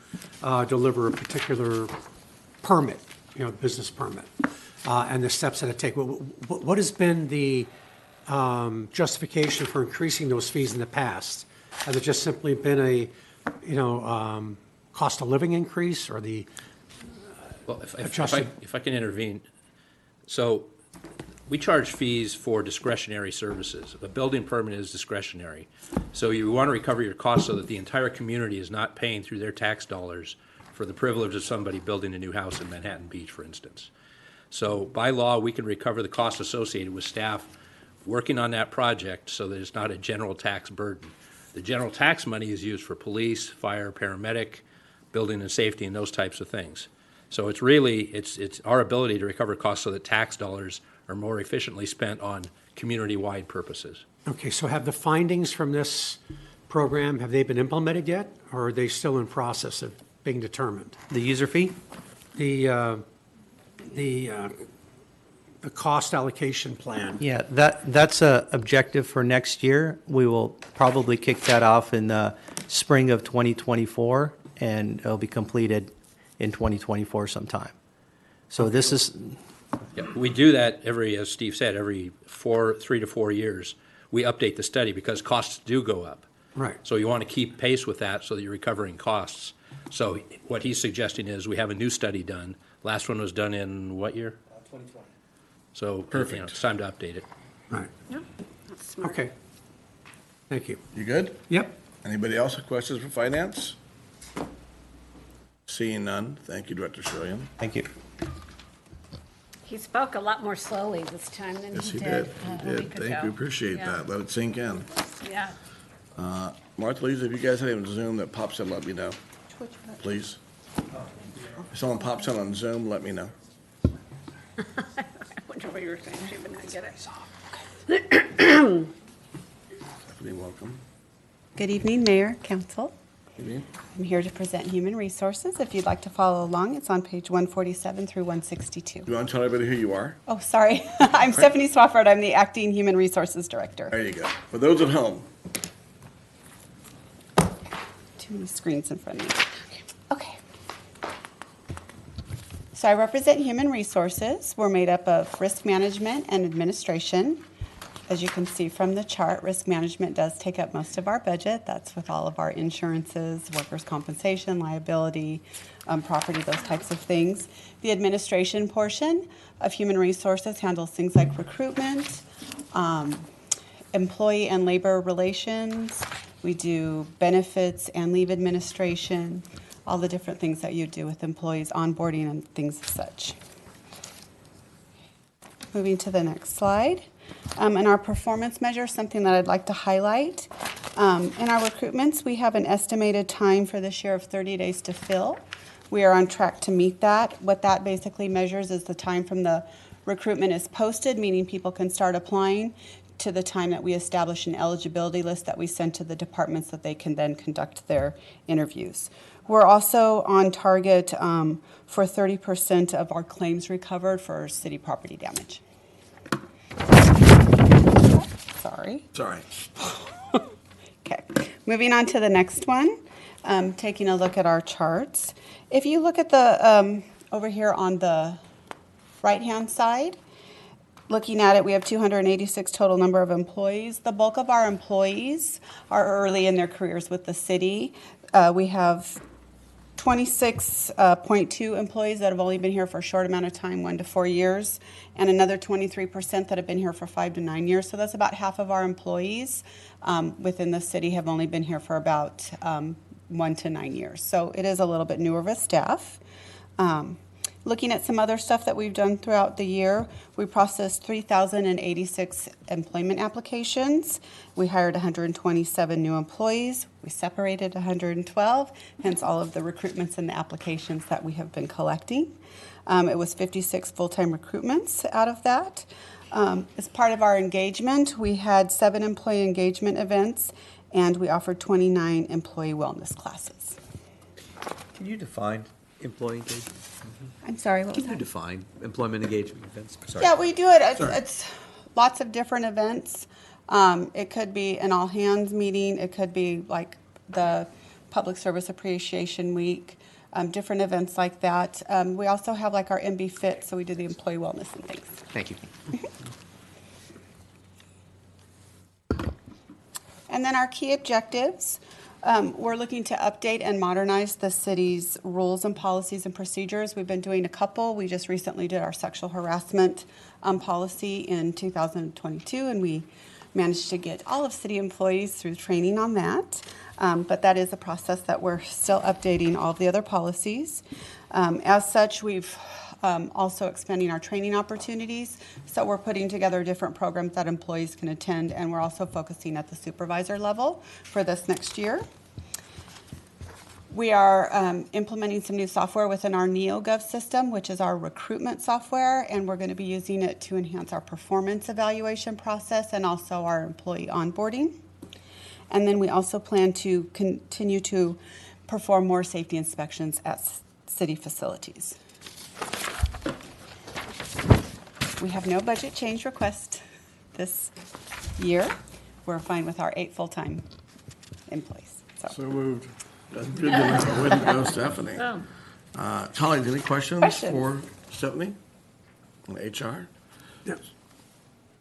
deliver a particular permit, you know, business permit, and the steps that it take, what has been the justification for increasing those fees in the past? Has it just simply been a, you know, cost of living increase or the Well, adjusted? if I can intervene, so we charge fees for discretionary services. A building permit is discretionary. So you want to recover your costs so that the entire community is not paying through their tax dollars for the privilege of somebody building a new house in Manhattan Beach, for instance. So by law, we can recover the costs associated with staff working on that project so that it's not a general tax burden. The general tax money is used for police, fire, paramedic, building and safety, and those types of things. So it's really, it's our ability to recover costs so that tax dollars are more efficiently spent on community-wide purposes. Okay, so have the findings from this program, have they been implemented yet, or are they still in process of being determined? The user fee? The cost allocation plan. Yeah, that's a objective for next year. We will probably kick that off in the spring of 2024, and it'll be completed in 2024 sometime. So this is, Yeah, we do that every, as Steve said, every 3 to 4 years. We update the study because costs do go up. Right. So you want to keep pace with that so that you're recovering costs. So what he's suggesting is we have a new study done. Last one was done in what year? 2020. So Perfect. you know, it's time to update it. Right, Yep, that's smart. okay. Thank you. You good? Yep. Anybody else have questions for finance? Seeing none, thank you, Director Schillian. Thank you. He spoke a lot more slowly this time than Yes, he he did did. a He did. week ago. Thank you, appreciate Yeah. that. Let it sink in. Yeah. Martha, Lisa, if you guys have any Zoom that pops in, let me know, please. If someone pops in on Zoom, let me know. I wonder what you were saying, she would not get it. Stephanie, welcome. Good evening, Mayor, Council. I'm here to present Human Resources. If you'd like to follow along, it's on page 147 through 162. Do you want to tell everybody who you are? Oh, sorry. I'm Stephanie Swafford. I'm the Acting Human Resources Director. There you go. For those at home, Too many screens in front of me. Okay. So I represent Human Resources. We're made up of risk management and administration. As you can see from the chart, risk management does take up most of our budget. That's with all of our insurances, workers' compensation, liability, property, those types of things. The administration portion of Human Resources handles things like recruitment, employee and labor relations. We do benefits and leave administration, all the different things that you do with employees, onboarding and things as such. Moving to the next slide. In our performance measure, something that I'd like to highlight. In our recruitments, we have an estimated time for this year of 30 days to fill. We are on track to meet that. What that basically measures is the time from the recruitment is posted, meaning people can start applying, to the time that we establish an eligibility list that we send to the departments that they can then conduct their interviews. We're also on target for 30% of our claims recovered for city property damage. Sorry. Okay, moving on to the next one, taking a look at our charts. If you look at the, over here on the right-hand side, looking at it, we have 286 total number of employees. The bulk of our employees are early in their careers with the city. We have 26.2 employees that have only been here for a short amount of time, 1 to 4 years, and another 23% that have been here for 5 to 9 years. So that's about half of our employees within the city have only been here for about 1 to 9 years. So it is a little bit newer of a staff. Looking at some other stuff that we've done throughout the year, we processed 3,086 employment applications. We hired 127 new employees. We separated 112, hence all of the recruitments and the applications that we have been collecting. It was 56 full-time recruitments out of that. As part of our engagement, we had 7 employee engagement events, and we offered 29 employee wellness classes. Can you define employee engagement? I'm sorry, what was Can you that? define employment engagement events? Sorry. Yeah, we do it. It's lots of different events. It could be an all-hands meeting. It could be like the Public Service Appreciation Week, different events like that. We also have like our MB Fit, so we do the employee wellness and things. Thank you. And then our key objectives. We're looking to update and modernize the city's rules and policies and procedures. We've been doing a couple. We just recently did our sexual harassment policy in 2022, and we managed to get all of city employees through training on that. But that is a process that we're still updating all of the other policies. As such, we've also expanding our training opportunities. So we're putting together different programs that employees can attend, and we're also focusing at the supervisor level for this next year. We are implementing some new software within our NeoGov system, which is our recruitment software, and we're going to be using it to enhance our performance evaluation process and also our employee onboarding. And then we also plan to continue to perform more safety inspections at city facilities. We have no budget change request this year. We're fine with our 8 full-time employees. So moved. That's good to know. Way to go, Stephanie. Colleagues, any questions for Stephanie on HR? Yes.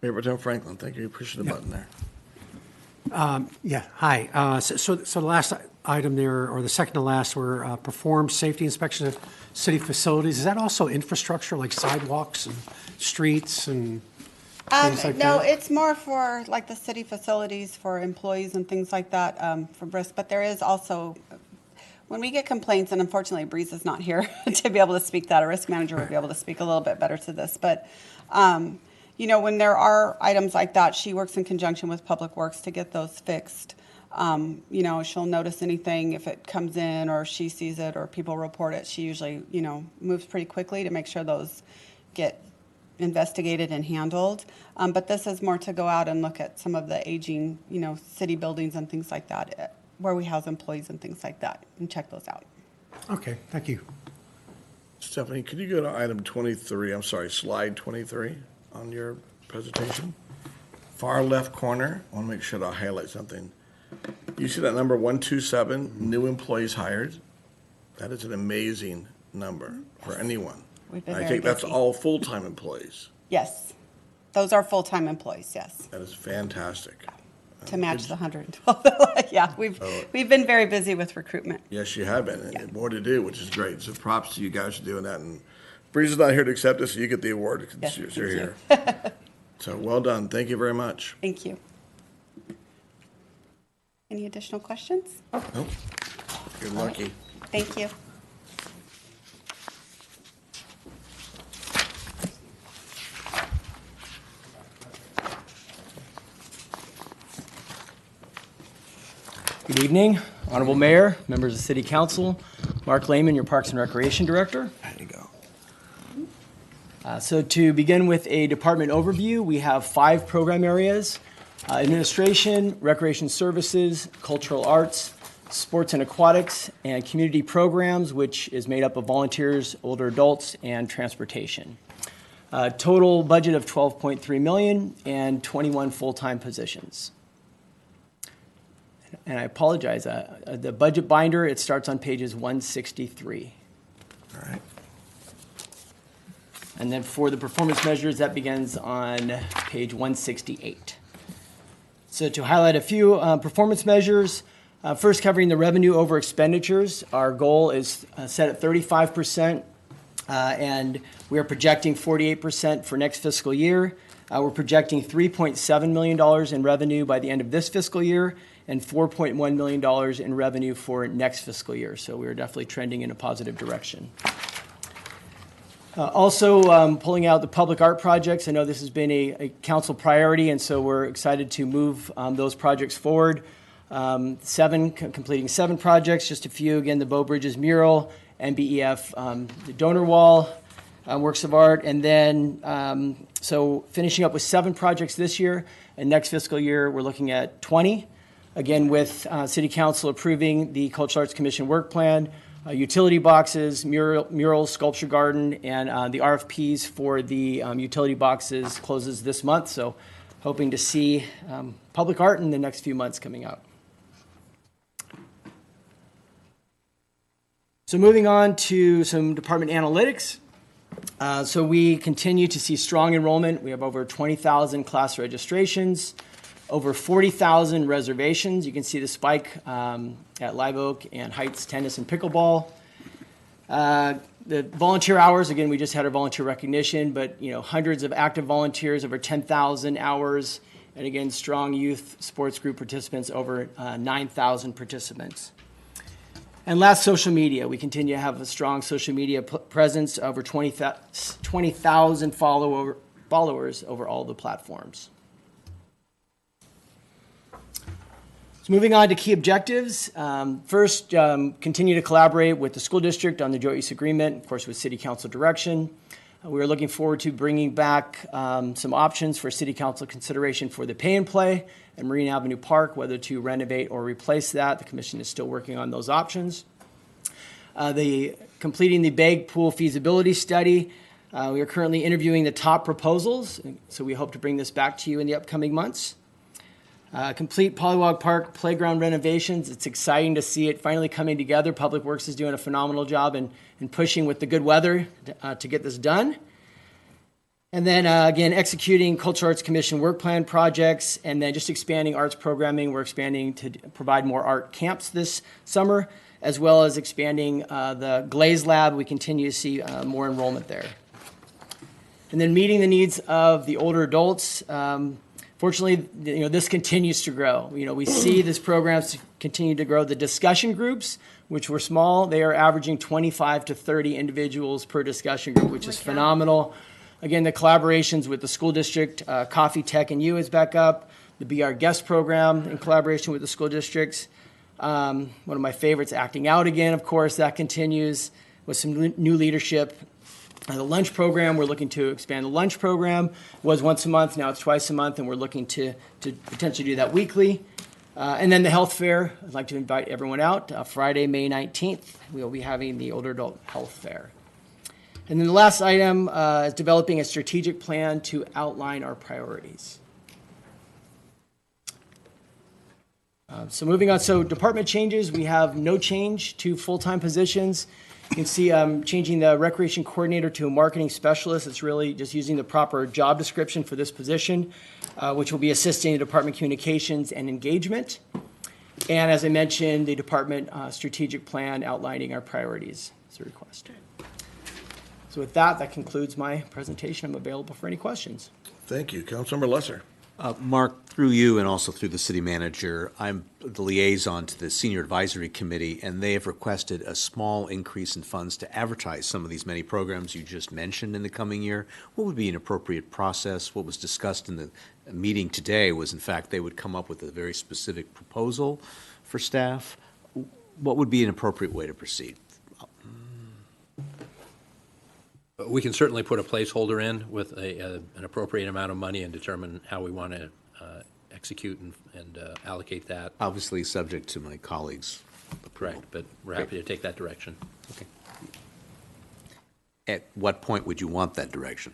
Mayor Pro Tem Franklin, thank you for pushing the button there. Yeah, hi. So the last item there, or the second to last, were perform safety inspection of city facilities. Is that also infrastructure, like sidewalks and streets and things like No, that? it's more for like the city facilities for employees and things like that for risk. But there is also, when we get complaints, and unfortunately Breeze is not here to be able to speak that, a risk manager would be able to speak a little bit better to this. But you know, when there are items like that, she works in conjunction with Public Works to get those fixed. You know, she'll notice anything if it comes in or she sees it or people report it. She usually, you know, moves pretty quickly to make sure those get investigated and handled. But this is more to go out and look at some of the aging, you know, city buildings and things like that where we house employees and things like that, and check those out. Okay, thank you. Stephanie, could you go to item 23, I'm sorry, slide 23 on your presentation? Far left corner, I want to make sure that I highlight something. You see that number 127, new employees hired? That is an amazing number for anyone. We've been I very think that's busy. all full-time employees. Yes, those are full-time employees, yes, That is fantastic. to match the 112. Yeah, we've been very busy with recruitment. Yes, you have been, and more to do, which is great. So props to you guys for doing that. And Bree's not here to accept it, so you get the award Yes, because you're here. thank So well done. Thank you very much. Thank you. Any additional questions? Nope. You're lucky. Thank you. Good evening, Honorable Mayor, members of City Council, Mark Lehman, your Parks and Recreation Director. There you go. So to begin with a department overview, we have 5 program areas: administration, recreation services, cultural arts, sports and aquatics, and community programs, which is made up of volunteers, older adults, and transportation. Total budget of $12.3 million and 21 full-time positions. And I apologize, the budget binder, it starts on pages 163. All right. And then for the performance measures, that begins on page 168. So to highlight a few performance measures, first covering the revenue over expenditures, our goal is set at 35%, and we are projecting 48% for next fiscal year. We're projecting $3.7 million in revenue by the end of this fiscal year, and $4.1 million in revenue for next fiscal year. So we're definitely trending in a positive direction. Also, pulling out the public art projects. I know this has been a council priority, and so we're excited to move those projects forward. Completing 7 projects, just a few. Again, the Bow Bridges mural, NBEF, the donor wall, works of art, and then so finishing up with 7 projects this year, and next fiscal year we're looking at 20. Again, with City Council approving the Cultural Arts Commission work plan, utility boxes, murals, sculpture garden, and the RFPs for the utility boxes closes this month. So hoping to see public art in the next few months coming out. So moving on to some department analytics. So we continue to see strong enrollment. We have over 20,000 class registrations, over 40,000 reservations. You can see the spike at Live Oak and Heights Tennis and Pickleball. The volunteer hours, again, we just had our volunteer recognition, but hundreds of active volunteers, over 10,000 hours, and again, strong youth sports group participants, over 9,000 participants. And last, social media. We continue to have a strong social media presence, over 20,000 followers over all the platforms. So moving on to key objectives. First, continue to collaborate with the school district on the joint use agreement, of course, with City Council direction. We are looking forward to bringing back some options for City Council consideration for the pay and play at Marine Avenue Park, whether to renovate or replace that. The commission is still working on those options. Completing the Bag Pool feasibility study. We are currently interviewing the top proposals, so we hope to bring this back to you in the upcoming months. Complete Pollywog Park playground renovations. It's exciting to see it finally coming together. Public Works is doing a phenomenal job in pushing with the good weather to get this done. And then, again, executing Cultural Arts Commission work plan projects, and then just expanding arts programming. We're expanding to provide more art camps this summer, as well as expanding the Glaze Lab. We continue to see more enrollment there. And then meeting the needs of the older adults. Fortunately, this continues to grow. We see this program continue to grow. The discussion groups, which were small, they are averaging 25 to 30 individuals per discussion group, which is phenomenal. Again, the collaborations with the school district, Coffee, Tech, and You is back up. The Be Our Guest program in collaboration with the school districts. One of my favorites, Acting Out Again, of course, that continues with some new leadership. The lunch program, we're looking to expand the lunch program. It was once a month, now it's twice a month, and we're looking to potentially do that weekly. And then the health fair, I'd like to invite everyone out. Friday, May 19th, we will be having the older adult health fair. And then the last item is developing a strategic plan to outline our priorities. So moving on, so department changes, we have no change to full-time positions. You can see changing the recreation coordinator to a marketing specialist. It's really just using the proper job description for this position, which will be assisting the department communications and engagement. And as I mentioned, the department strategic plan outlining our priorities is a request. So with that, that concludes my presentation. I'm available for any questions. Thank you. Councilmember Lesser. Mark, through you and also through the city manager, I'm the liaison to the Senior Advisory Committee, and they have requested a small increase in funds to advertise some of these many programs you just mentioned in the coming year. What would be an appropriate process? What was discussed in the meeting today was, in fact, they would come up with a very specific proposal for staff. What would be an appropriate way to proceed? We can certainly put a placeholder in with an appropriate amount of money and determine how we want to execute and allocate that. Obviously, subject to my colleagues' approval. Correct, but we're happy to take that direction. Okay. At what point would you want that direction?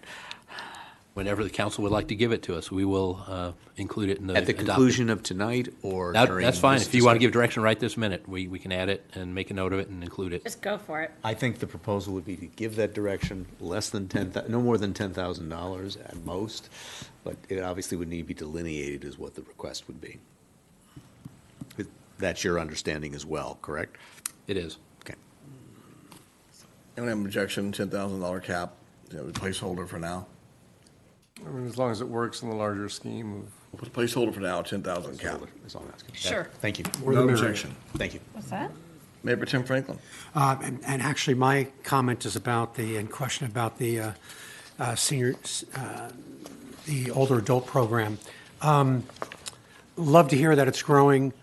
Whenever the council would like to give it to us, we will include it in the At the conclusion of tonight or during That's fine. this If you want to discussion? give direction right this minute, we can add it and make a note of it and include it. Just go for it. I think the proposal would be to give that direction less than no more than $10,000 at most, but it obviously would need to be delineated as what the request would be. That's your understanding as well, correct? It is. Okay. Anyone have an objection, $10,000 cap, placeholder for now? I mean, as long as it works in the larger scheme of. We'll put a placeholder for now, 10,000 cap. That's all I'm asking. Sure. Thank you. No objection. Thank you. What's that? Mayor Tim Franklin. And actually, my comment is about and question about the the older adult program. Love to hear that it's growing.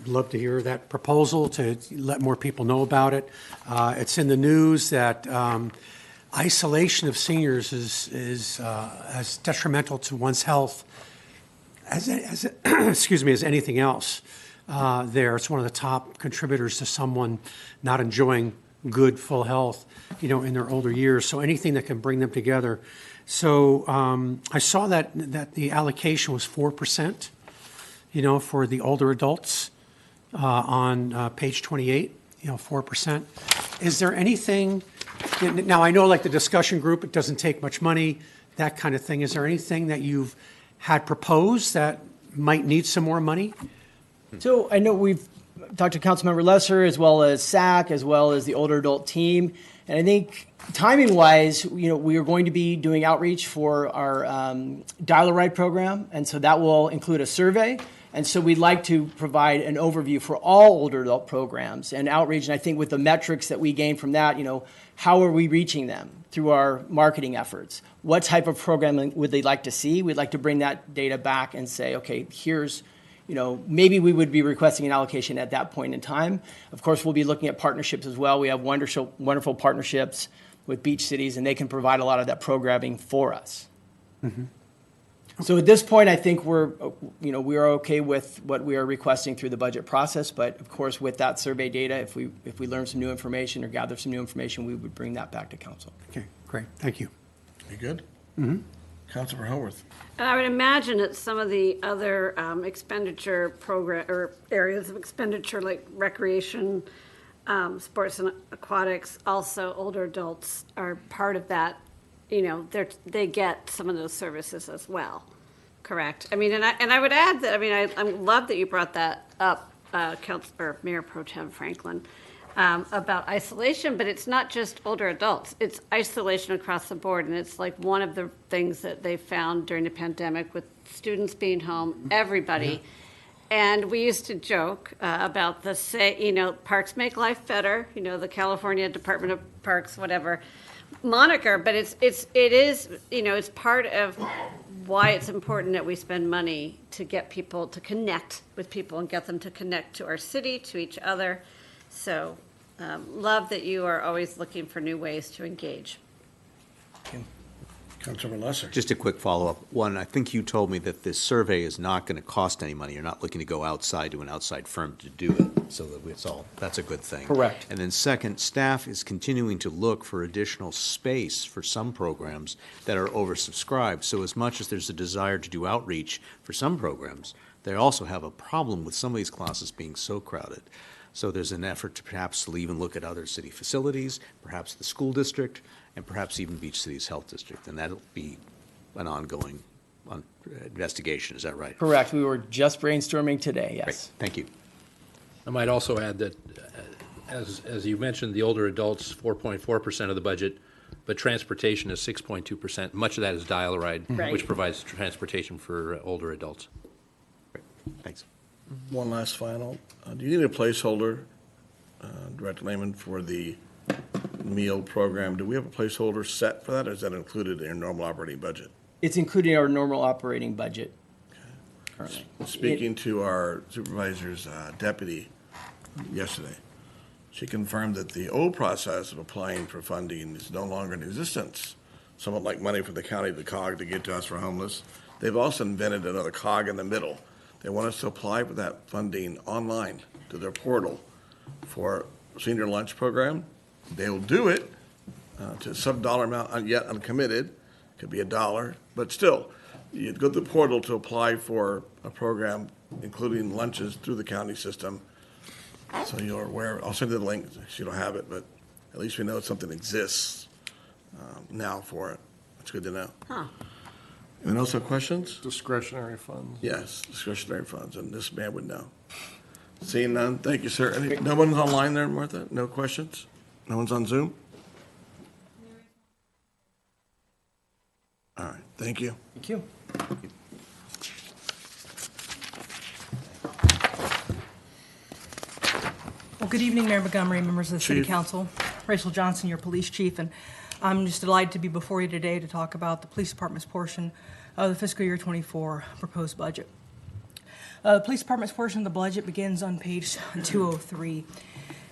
Love to hear that proposal to let more people know about it. It's in the news that isolation of seniors is as detrimental to one's health as excuse me, as anything else. It's one of the top contributors to someone not enjoying good, full health, in their older years. So anything that can bring them together. So I saw that the allocation was 4%, for the older adults on page 28, 4%. Is there anything, now I know like the discussion group, it doesn't take much money, that kind of thing. Is there anything that you've had proposed that might need some more money? So I know we've talked to Councilmember Lesser as well as SAC, as well as the older adult team. And I think timing-wise, we are going to be doing outreach for our Dial-A-Ride program. And so that will include a survey. And so we'd like to provide an overview for all older adult programs and outreach. And I think with the metrics that we gain from that, how are we reaching them through our marketing efforts? What type of programming would they like to see? We'd like to bring that data back and say, okay, here's, maybe we would be requesting an allocation at that point in time. Of course, we'll be looking at partnerships as well. We have wonderful partnerships with beach cities, and they can provide a lot of that programming for us. Mm-hmm. So at this point, I think we are okay with what we are requesting through the budget process. But of course, with that survey data, if we learn some new information or gather some new information, we would bring that back to council. Okay, great. Thank you. You good? Mm-hmm. Councilor Haworth. And I would imagine that some of the other expenditure program or areas of expenditure like recreation, sports and aquatics, also older adults are part of that. They get some of those services as well, correct? I mean, and I would add that, I love that you brought that up, Mayor Pro Tem Franklin, about isolation, but it's not just older adults. It's isolation across the board, and it's like one of the things that they found during the pandemic with students being home, everybody. Yeah. And we used to joke about parks make life better, the California Department of Parks, whatever moniker, but it is it's part of why it's important that we spend money to get people to connect with people and get them to connect to our city, to each other. So love that you are always looking for new ways to engage. Councilman Lesser. Just a quick follow-up. One, I think you told me that this survey is not going to cost any money. You're not looking to go outside to an outside firm to do it, so that it's all, that's a good thing. Correct. And then second, staff is continuing to look for additional space for some programs that are oversubscribed. So as much as there's a desire to do outreach for some programs, they also have a problem with some of these classes being so crowded. So there's an effort to perhaps even look at other city facilities, perhaps the school district, and perhaps even Beach City's health district. And that'll be an ongoing investigation. Is that right? Correct. We were just brainstorming today, yes. Great. Thank you. I might also add that, as you mentioned, the older adults, 4.4% of the budget, but transportation is 6.2%. Much of that is dial-a-ride, Right. which provides transportation for older adults. Great. Thanks. One last final. Do you need a placeholder, Director Lehman, for the meal program? Do we have a placeholder set for that, or is that included in your normal operating budget? It's included in our normal operating budget currently. Speaking to our supervisor's deputy yesterday, she confirmed that the old process of applying for funding is no longer in existence. Somewhat like money from the county, the COG, to get to us for homeless. They've also invented another COG in the middle. They want us to apply for that funding online to their portal for senior lunch program. They'll do it to some dollar amount yet uncommitted. Could be $1, but still, you'd go to the portal to apply for a program, including lunches through the county system. So you're aware. I'll send you the link if you don't have it, but at least we know something exists now for it. That's good to know. Huh. Anyone else have questions? Discretionary funds. Yes, discretionary funds, and this man would know. Seeing none, thank you, sir. No one's online there, Martha? No questions? No one's on Zoom? All right, thank you. Thank you. Well, good evening, Mayor Montgomery, members of the City Chief. Council. Rachel Johnson, your police chief, and I'm just delighted to be before you today to talk about the police department's portion of the fiscal year 24 proposed budget. The police department's portion of the budget begins on page 203,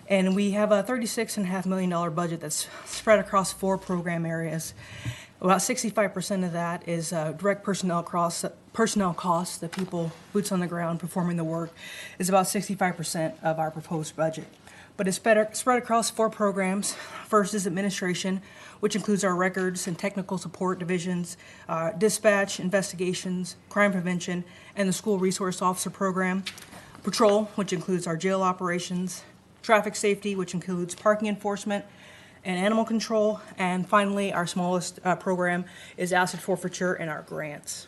and we have a $36.5 million budget that's spread across 4 program areas. About 65% of that is direct personnel costs, the people, boots on the ground, performing the work, is about 65% of our proposed budget. But it's spread across 4 programs. First is administration, which includes our records and technical support divisions, dispatch, investigations, crime prevention, and the school resource officer program. Patrol, which includes our jail operations, traffic safety, which includes parking enforcement, and animal control. And finally, our smallest program is asset forfeiture and our grants.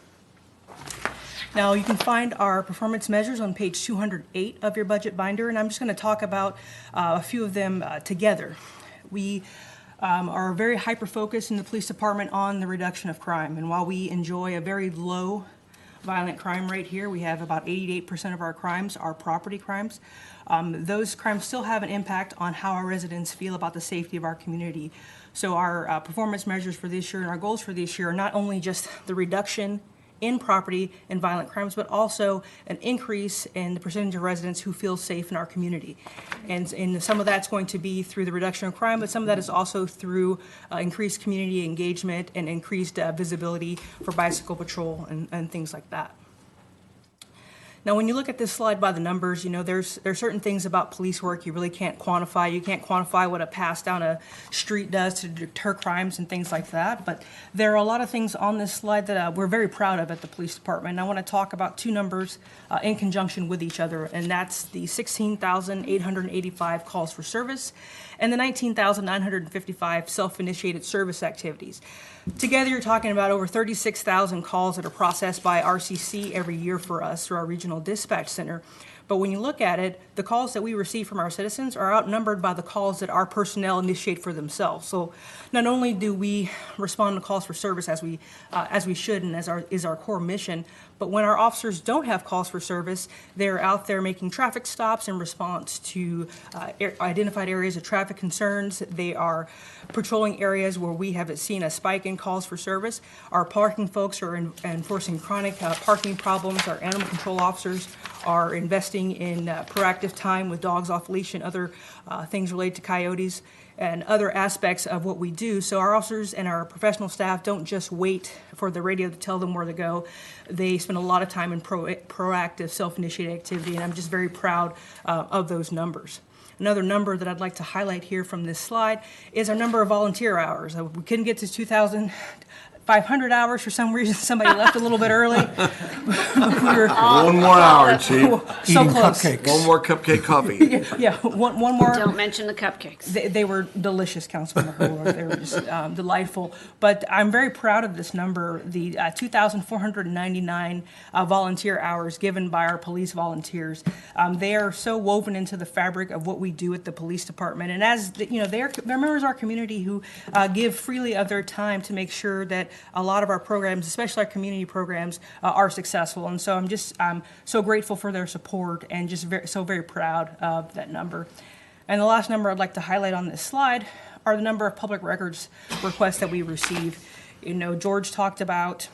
Now, you can find our performance measures on page 208 of your budget binder, and I'm just going to talk about a few of them together. We are very hyper-focused in the police department on the reduction of crime, and while we enjoy a very low violent crime rate here, we have about 88% of our crimes are property crimes. Those crimes still have an impact on how our residents feel about the safety of our community. So our performance measures for this year and our goals for this year are not only just the reduction in property and violent crimes, but also an increase in the percentage of residents who feel safe in our community. And some of that's going to be through the reduction of crime, but some of that is also through increased community engagement and increased visibility for bicycle patrol and things like that. Now, when you look at this slide by the numbers, you know, there's certain things about police work you really can't quantify. You can't quantify what a pass down a street does to deter crimes and things like that. But there are a lot of things on this slide that we're very proud of at the police department. And I want to talk about 2 numbers in conjunction with each other, and that's the 16,885 calls for service and the 19,955 self-initiated service activities. Together, you're talking about over 36,000 calls that are processed by RCC every year for us through our regional dispatch center. But when you look at it, the calls that we receive from our citizens are outnumbered by the calls that our personnel initiate for themselves. So not only do we respond to calls for service as we should and as is our core mission, but when our officers don't have calls for service, they're out there making traffic stops in response to identified areas of traffic concerns. They are patrolling areas where we have seen a spike in calls for service. Our parking folks are enforcing chronic parking problems. Our animal control officers are investing in proactive time with dogs off leash and other things related to coyotes and other aspects of what we do. So our officers and our professional staff don't just wait for the radio to tell them where to go. They spend a lot of time in proactive, self-initiated activity, and I'm just very proud of those numbers. Another number that I'd like to highlight here from this slide is our number of volunteer hours. We couldn't get to 2,500 hours for some reason. Somebody left a little bit early. One more hour, Chief. So Eating close. cupcakes. One more cupcake coffee. Yeah, one more. Don't mention the cupcakes. They were delicious, Councilman Hurley. They were just delightful. But I'm very proud of this number, the 2,499 volunteer hours given by our police volunteers. They are so woven into the fabric of what we do at the police department. And as they're members of our community who give freely of their time to make sure that a lot of our programs, especially our community programs, are successful. And so I'm so grateful for their support and just very proud of that number. And the last number I'd like to highlight on this slide are the number of public records requests that we receive. George talked about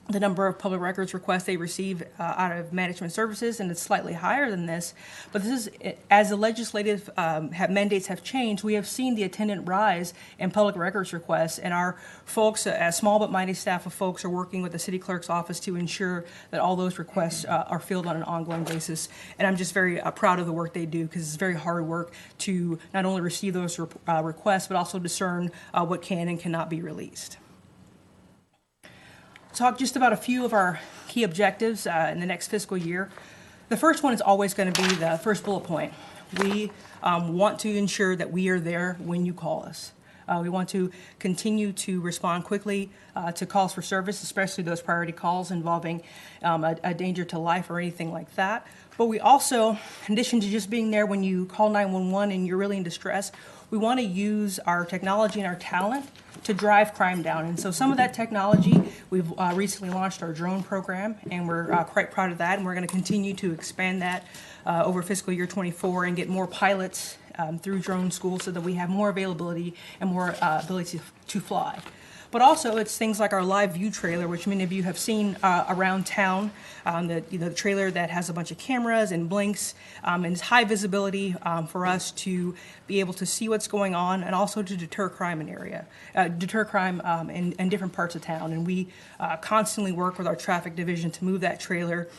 the number of public records requests they receive out of management services, and it's slightly higher than this. But this is, as the legislative mandates have changed, we have seen the attendant rise in public records requests, and our folks, a small but mighty staff of folks, are working with the city clerk's office to ensure that all those requests are filled on an ongoing basis. And I'm just very proud of the work they do, because it's very hard work to not only receive those requests, but also discern what can and cannot be released. Talk just about a few of our key objectives in the next fiscal year. The first one is always going to be the first bullet point. We want to ensure that we are there when you call us. We want to continue to respond quickly to calls for service, especially those priority calls involving a danger to life or anything like that. But we also, in addition to just being there when you call 911 and you're really in distress, we want to use our technology and our talent to drive crime down. And so some of that technology, we've recently launched our drone program, and we're quite proud of that, and we're going to continue to expand that over fiscal year 24 and get more pilots through drone school so that we have more availability and more ability to fly. But also, it's things like our live view trailer, which many of you have seen around town. The trailer that has a bunch of cameras and blinks, and it's high visibility for us to be able to see what's going on, and also to deter crime in different parts of town. And we constantly work with our traffic division to move that trailer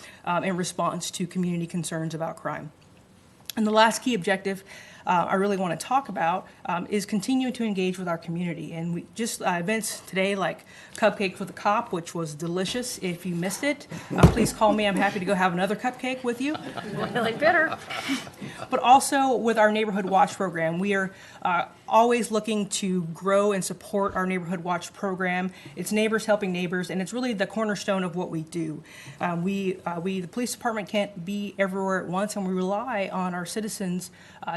in response to community concerns about crime. And the last key objective I really want to talk about is continuing to engage with our community. And we just events today like Cupcake with a Cop, which was delicious. If you missed it, please call me. I'm happy to go have another cupcake with you. Really bitter. But also with our Neighborhood Watch program, we are always looking to grow and support our Neighborhood Watch program. It's neighbors helping neighbors, and it's really the cornerstone of what we do. The police department can't be everywhere at once, and we rely on our citizens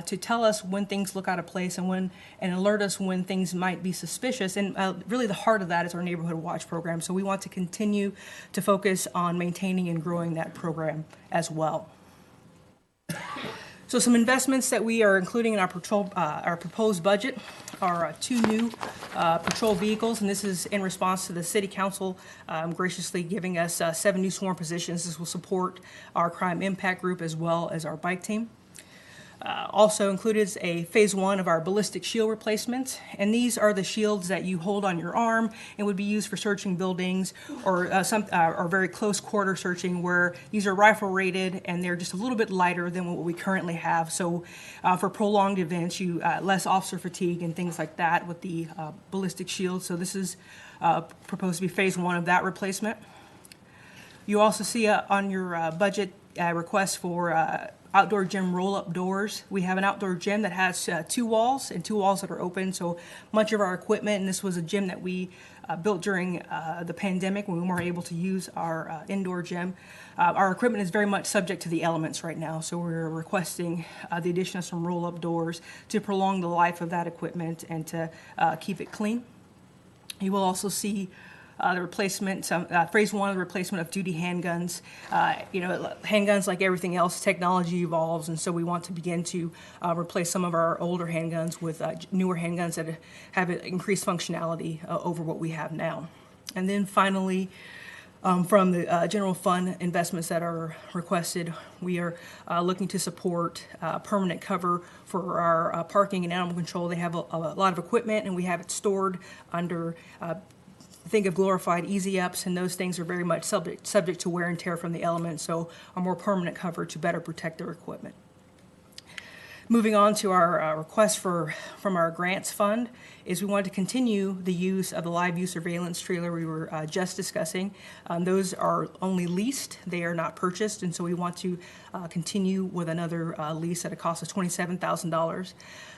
to tell us when things look out of place and alert us when things might be suspicious. And really the heart of that is our Neighborhood Watch program. So we want to continue to focus on maintaining and growing that program as well. So some investments that we are including in our proposed budget are 2 new patrol vehicles, and this is in response to the City Council graciously giving us 7 new sworn positions. This will support our crime impact group as well as our bike team. Also included is a phase 1 of our ballistic shield replacement, and these are the shields that you hold on your arm and would be used for searching buildings or very close quarter searching, where these are rifle rated and they're just a little bit lighter than what we currently have. So for prolonged events, you less officer fatigue and things like that with the ballistic shield. So this is proposed to be phase 1 of that replacement. You also see on your budget request for outdoor gym roll-up doors. We have an outdoor gym that has 2 walls and 2 walls that are open. So much of our equipment, and this was a gym that we built during the pandemic when we weren't able to use our indoor gym. Our equipment is very much subject to the elements right now, so we're requesting the addition of some roll-up doors to prolong the life of that equipment and to keep it clean. You will also see the replacement, phase 1 of the replacement of duty handguns. Handguns, like everything else, technology evolves, and so we want to begin to replace some of our older handguns with newer handguns that have increased functionality over what we have now. And then finally, From the general fund investments that are requested, we are looking to support permanent cover for our parking and animal control. They have a lot of equipment, and we have it stored under, think of glorified easy-ups, and those things are very much subject to wear and tear from the elements, so a more permanent cover to better protect their equipment. Moving on to our request from our grants fund is we want to continue the use of the live view surveillance trailer we were just discussing. Those are only leased, they are not purchased, and so we want to continue with another lease at a cost of $27,000.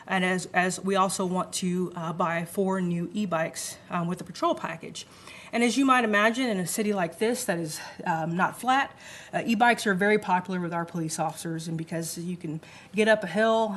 And as we also want to buy 4 new e-bikes with the patrol package. And as you might imagine, in a city like this that is not flat, e-bikes are very popular with our police officers, and because you can get up a hill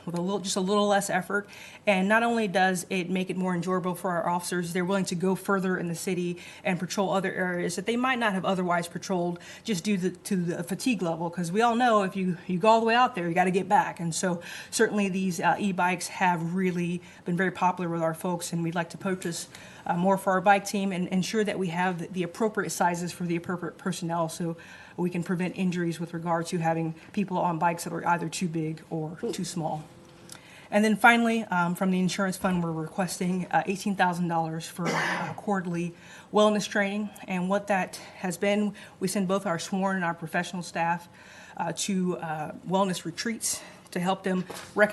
with just a little less effort, and not only does it make it more enjoyable for our officers, they're willing to go further in the city and patrol other areas that they might not have otherwise patrolled just due to the fatigue level, because we all know if you go all the way out there, you got to get back. And so certainly these e-bikes have really been very popular with our folks, and we'd like to purchase more for our bike team and ensure that we have the appropriate sizes for the appropriate personnel so we can prevent injuries with regard to having people on bikes that are either too big or too small. And then finally, from the insurance fund, we're requesting $18,000 for quarterly wellness training. And what that has been, we send both our sworn and our professional staff to wellness retreats to help them learn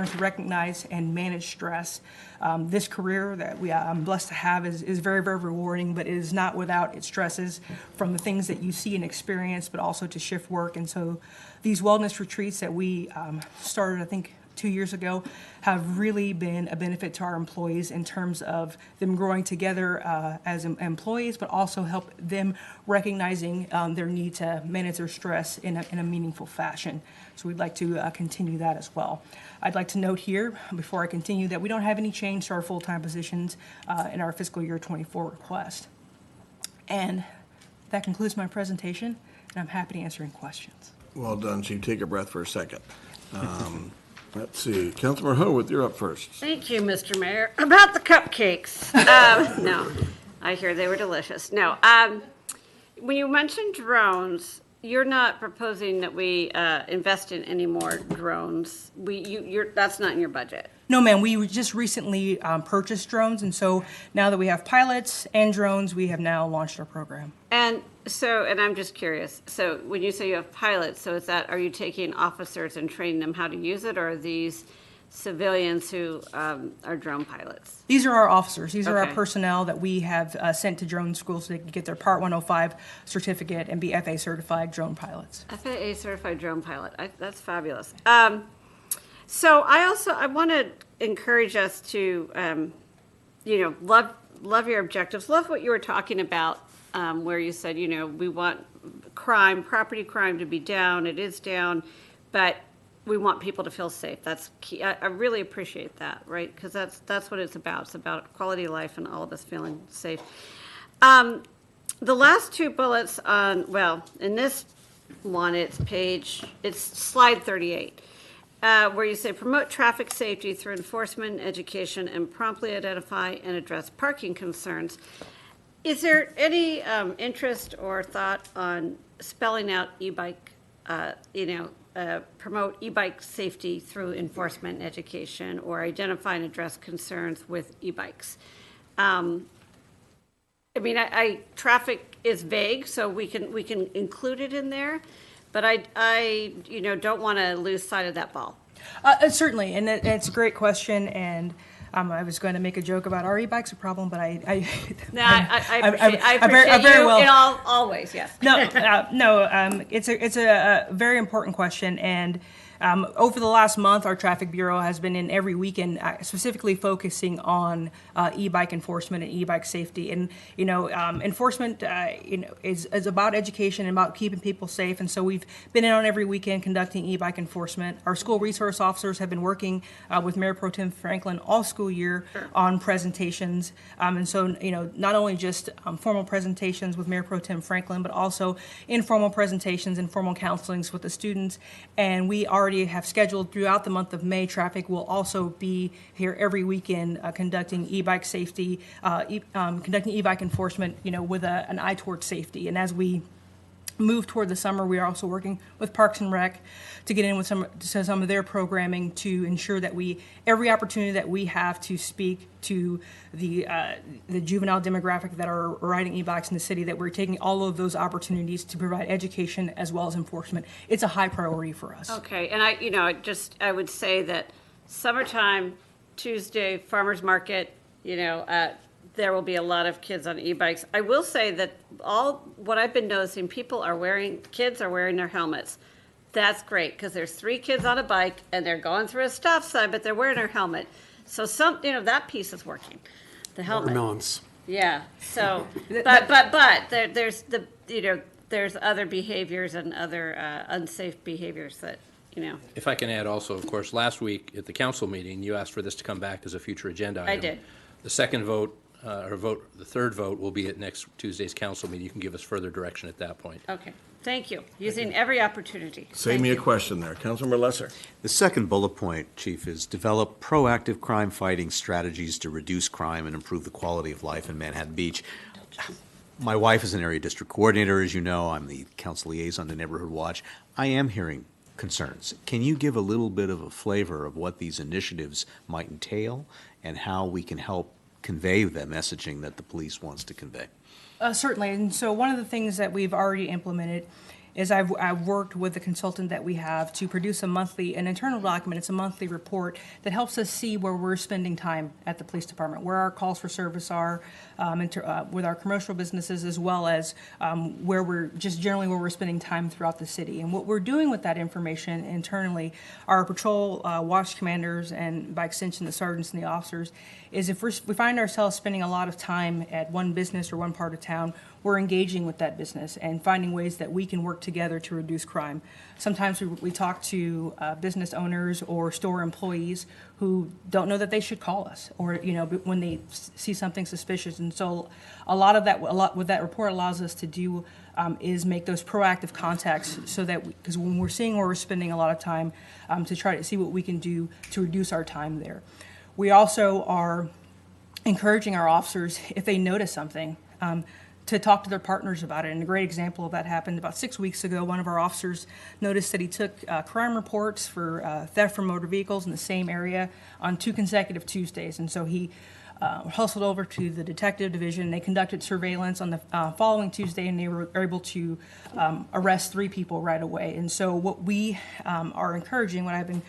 to recognize and manage stress. This career that I'm blessed to have is very, very rewarding, but it is not without its stresses from the things that you see and experience, but also to shift work. And so these wellness retreats that we started, I think, 2 years ago, have really been a benefit to our employees in terms of them growing together as employees, but also help them recognizing their need to manage their stress in a meaningful fashion. So we'd like to continue that as well. I'd like to note here, before I continue, that we don't have any change to our full-time positions in our fiscal year 24 request. And that concludes my presentation, and I'm happy to answer any questions. Well done, Chief. Take a breath for a second. Let's see. Councilmember Howarth, you're up first. Thank you, Mr. Mayor. About the cupcakes. No, I hear they were delicious. No, when you mentioned drones, you're not proposing that we invest in any more drones. That's not in your budget. No, ma'am. We just recently purchased drones, and so now that we have pilots and drones, we have now launched our program. And I'm just curious. So when you say you have pilots, so are you taking officers and training them how to use it, or are these civilians who are drone pilots? These are our officers. These are our Okay. personnel that we have sent to drone schools so they can get their Part 105 certificate and be FAA certified drone pilots. FAA certified drone pilot. That's fabulous. So I want to encourage us to, love your objectives. Love what you were talking about, where you said, we want property crime to be down. It is down, but we want people to feel safe. That's key. I really appreciate that, right? Because that's what it's about. It's about quality of life and all of us feeling safe. The last 2 bullets in this one, it's slide 38. Where you say promote traffic safety through enforcement, education, and promptly identify and address parking concerns. Is there any interest or thought on spelling out e-bike, promote e-bike safety through enforcement and education, or identify and address concerns with e-bikes? Traffic is vague, so we can include it in there. But I don't want to lose sight of that ball. Certainly, and it's a great question. And I was going to make a joke about are e-bikes a problem, but I appreciate very you well. in all ways. Yes. It's a very important question, and over the last month, our traffic bureau has been in every weekend, specifically focusing on e-bike enforcement and e-bike safety. And enforcement, is about education and about keeping people safe. And so we've been in on every weekend conducting e-bike enforcement. Our school resource officers have been working with Mayor Pro Tem Franklin all school year on presentations. And so not only just formal presentations with Mayor Pro Tem Franklin, but also informal presentations, informal counselings with the students. And we already already have scheduled throughout the month of May, traffic will also be here every weekend conducting e-bike safety, conducting e-bike enforcement, with an eye towards safety. And as we move toward the summer, we are also working with Parks and Rec to get in with some of their programming to ensure that every opportunity that we have to speak to the juvenile demographic that are riding e-bikes in the city, that we're taking all of those opportunities to provide education as well as enforcement. It's a high priority for us. Okay, and I would say that summertime, Tuesday, farmer's market, there will be a lot of kids on e-bikes. I will say that what I've been noticing, kids are wearing their helmets. That's great, because there's 3 kids on a bike and they're going through a stop sign, but they're wearing their helmet. So that piece is working. The helmet. Watermelons. Yeah. So, but there's other behaviors and other unsafe behaviors that. If I can add also, of course, last week at the council meeting, you asked for this to come back as a future agenda item. I did. The second vote, the third vote will be at next Tuesday's council meeting. You can give us further direction at that point. Okay. Thank you. Using every opportunity. Save me a question there. Councilmember Lesser. The second bullet point, Chief, is develop proactive crime-fighting strategies to reduce crime and improve the quality of life in Manhattan Beach. My wife is an area district coordinator, as you know. I'm the council liaison to Neighborhood Watch. I am hearing concerns. Can you give a little bit of a flavor of what these initiatives might entail and how we can help convey the messaging that the police wants to convey? Certainly, and so one of the things that we've already implemented is I've worked with the consultant that we have to produce an internal document. It's a monthly report that helps us see where we're spending time at the police department, where our calls for service are, with our commercial businesses, as well as where we're spending time throughout the city. And what we're doing with that information internally, our patrol watch commanders and by extension the sergeants and the officers, is if we find ourselves spending a lot of time at one business or one part of town, we're engaging with that business and finding ways that we can work together to reduce crime. Sometimes we talk to business owners or store employees who don't know that they should call us, or when they see something suspicious. And so what that report allows us to do is make those proactive contacts, so that because when we're seeing where we're spending a lot of time, to try to see what we can do to reduce our time there. We also are encouraging our officers, if they notice something, to talk to their partners about it. And a great example of that happened about 6 weeks ago. One of our officers noticed that he took crime reports for theft from motor vehicles in the same area on 2 consecutive Tuesdays. And so he hustled over to the detective division. They conducted surveillance on the following Tuesday, and they were able to arrest 3 people right away. And so what we are encouraging, what I've been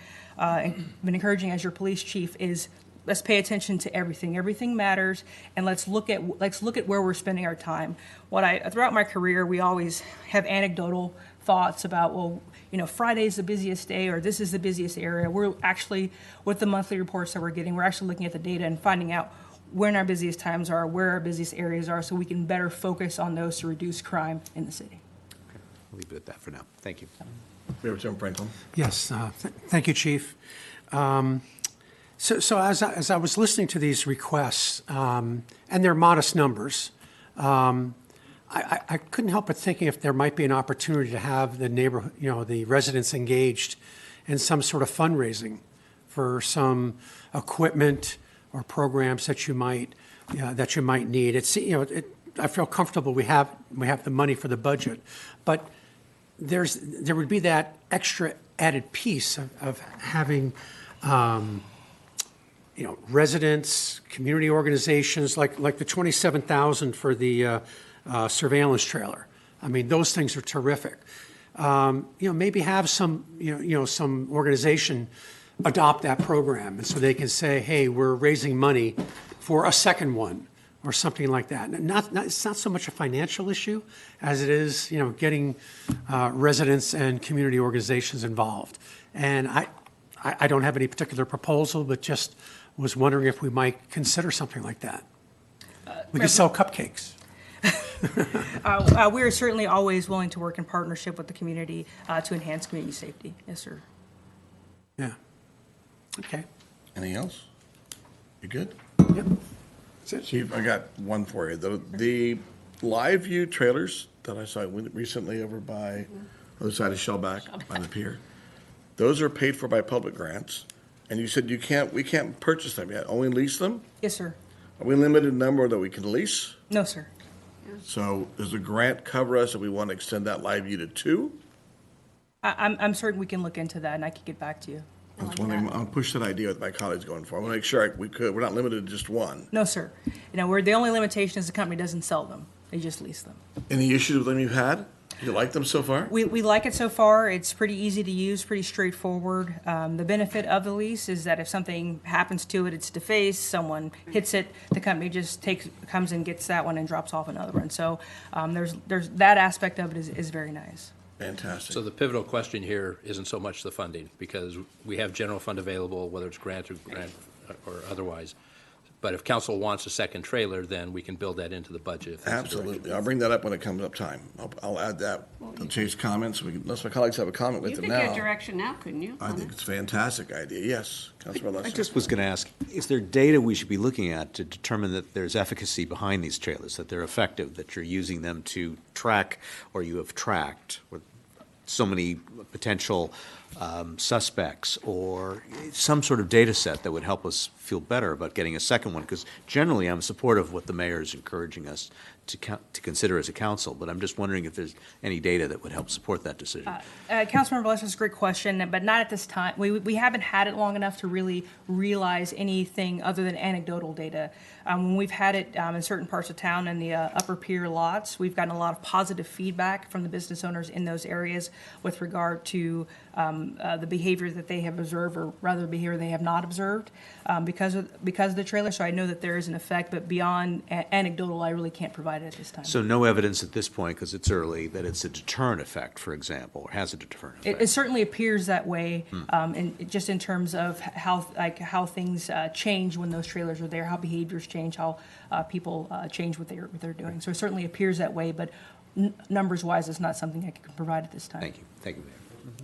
encouraging as your police chief, is let's pay attention to everything. Everything matters, and let's look at where we're spending our time. Throughout my career, we always have anecdotal thoughts about, Friday's the busiest day, or this is the busiest area. We're actually, with the monthly reports that we're getting, we're actually looking at the data and finding out when our busiest times are, where our busiest areas are, so we can better focus on those to reduce crime in the city. Okay. I'll leave it at that for now. Thank you. Mayor Tim Franklin. Yes, thank you, Chief. So as I was listening to these requests, and they're modest numbers, I couldn't help but thinking if there might be an opportunity to have the neighborhood, the residents engaged in some sort of fundraising for some equipment or programs that you might need. I feel comfortable we have the money for the budget, but there would be that extra added piece of having residents, community organizations, like the $27,000 for the surveillance trailer. I mean, those things are terrific. Maybe have some organization adopt that program, and so they can say, hey, we're raising money for a second one or something like that. It's not so much a financial issue as it is, getting residents and community organizations involved. And I don't have any particular proposal, but just was wondering if we might consider something like that. We could sell cupcakes. We are certainly always willing to work in partnership with the community to enhance community safety. Yes, sir. Yeah. Okay. Anything else? You good? Yep. That's it. Chief, I got one for you. The live view trailers that I saw recently over by the other side of Shellback by the pier, Those are paid for by public grants. And you said we can't purchase them yet, only lease them? Yes, sir. Are we limited number that we can lease? No, sir. So does the grant cover us if we want to extend that live unit to 2? I'm certain we can look into that, and I can get back to you. That's one thing, I'll push that idea with my colleagues going forward. I want to make sure we're not limited to just one. No, sir. We're, the only limitation is the company doesn't sell them. They just lease them. Any issues with them you've had? You like them so far? We like it so far. It's pretty easy to use, pretty straightforward. The benefit of the lease is that if something happens to it, it's defaced, someone hits it, the company just comes and gets that one and drops off another one. So there's that aspect of it is very nice. Fantastic. So the pivotal question here isn't so much the funding, because we have general fund available, whether it's grant or otherwise. But if council wants a second trailer, then we can build that into the budget. If that's the direction. Absolutely. I'll bring that up when it comes up time. I'll add that to Chase comments. Unless my colleagues have a comment with You it could now. get direction now, couldn't you? I think it's a fantastic idea. Yes, Councilor Lesser. I just was going to ask, is there data we should be looking at to determine that there's efficacy behind these trailers, that they're effective, that you're using them to track, or you have tracked with so many potential suspects, or some sort of data set that would help us feel better about getting a second one? Because generally I'm supportive of what the mayor is encouraging us to consider as a council, but I'm just wondering if there's any data that would help support that decision. Councilmember Lesser's a great question, but not at this time. We haven't had it long enough to really realize anything other than anecdotal data. When we've had it in certain parts of town in the upper pier lots, we've gotten a lot of positive feedback from the business owners in those areas with regard to the behavior that they have observed, or rather the behavior they have not observed because of the trailer. So I know that there is an effect, but beyond anecdotal, I really can't provide it at this time. So no evidence at this point, because it's early, that it's a deterrent effect, for example, or has a deterrent effect? It certainly appears that way, and just in terms of how things change when those trailers are there, how behaviors change, how people change what they're doing. So it certainly appears that way, but numbers-wise, it's not something I can provide at this time. Thank you. Thank you, Mayor.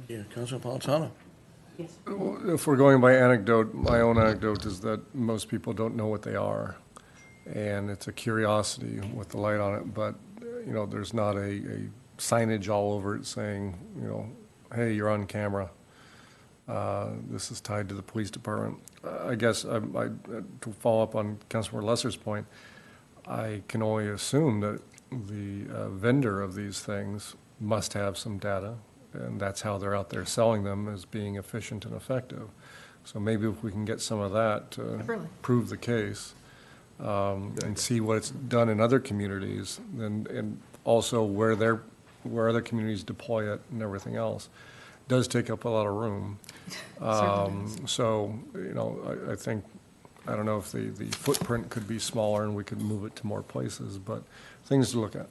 Yeah, Councilor Napolitano. If we're going by anecdote, my own anecdote is that most people don't know what they are. And it's a curiosity with the light on it, but, there's not a signage all over it saying, hey, you're on camera. This is tied to the police department. I guess to follow up on Councilmember Lesser's point, I can only assume that the vendor of these things must have some data, and that's how they're out there selling them, as being efficient and effective. So maybe if we can get some of that to prove the case, and see what it's done in other communities, and also where other communities deploy it and everything else, does take up a lot of room. So, I think, I don't know if the footprint could be smaller and we could move it to more places, but things to look at.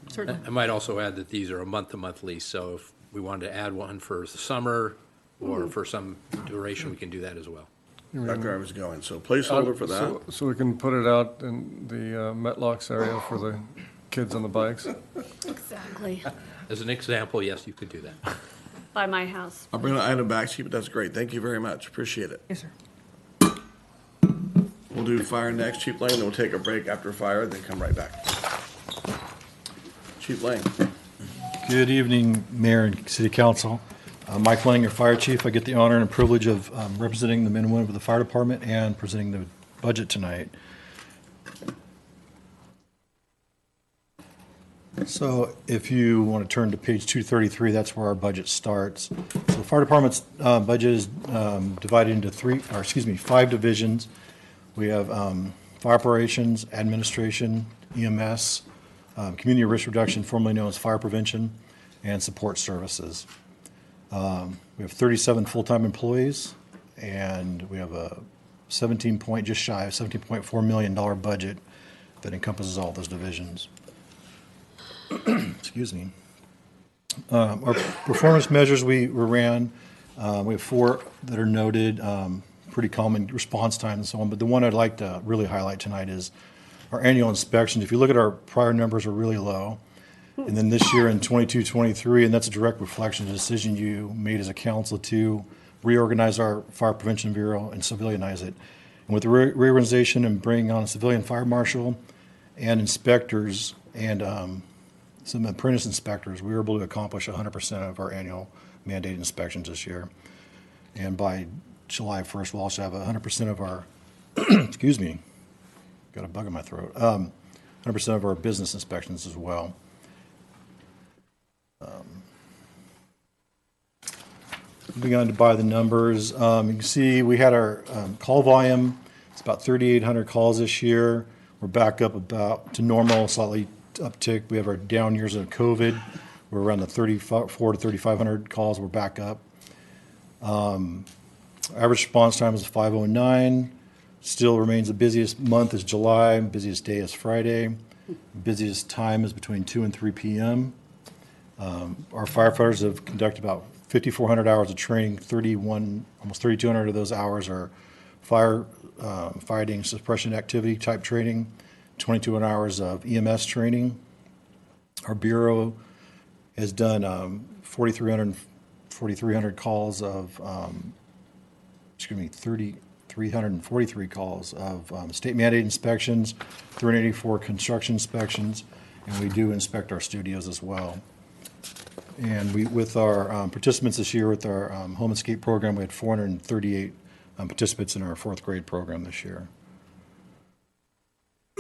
Certainly. I might also add that these are a month-to-month lease, so if we wanted to add one for the summer or for some duration, we can do that as well. That's where I was going. So placeholder for that. So we can put it out in the Metlocks area for the kids on the bikes. Exactly. As an example, yes, you could do that. By my house. I'll bring the item back to you, but that's great. Thank you very much. Appreciate it. Yes, sir. We'll do fire next, Chief Lane, then we'll take a break after fire, then come right back. Chief Lane. Good evening, Mayor and City Council. Mike Lang, your Fire Chief. I get the honor and privilege of representing the men and women of the Fire Department and presenting the budget tonight. So if you want to turn to page 233, that's where our budget starts. So the Fire Department's budget is divided into 5 divisions. We have fire operations, administration, EMS, community risk reduction, formerly known as fire prevention, and support services. We have 37 full-time employees, and we have a just shy of $17.4 million budget that encompasses all those divisions. Excuse me. Our performance measures we ran, we have 4 that are noted, pretty common response time and so on, but the one I'd like to really highlight tonight is our annual inspections. If you look at our prior numbers, are really low. And then this year in 22-23, and that's a direct reflection of the decision you made as a council to reorganize our Fire Prevention Bureau and civilianize it. And with the reorganization and bringing on a civilian fire marshal and inspectors and some apprentice inspectors, we were able to accomplish 100% of our annual mandated inspections this year. And by July 1st, we'll also have 100% of our, excuse me, got a bug in my throat, 100% of our business inspections as well. Moving on to by the numbers, you can see we had our call volume. It's about 3,800 calls this year. We're back up about to normal, slightly uptick. We have our down years of COVID. We're around the 3,400 to 3,500 calls. We're back up. Average response time is 5:09. Still remains the busiest month is July. Busiest day is Friday. Busiest time is between 2 and 3 p.m. Our firefighters have conducted about 5,400 hours of training. Almost 3,200 of those hours are fighting suppression activity type training. 2,200 hours of EMS training. Our bureau has done 4,300 calls of, 343 calls of state mandated inspections, 384 construction inspections, and we do inspect our studios as well. And with our participants this year with our home escape program, we had 438 participants in our 4th grade program this year.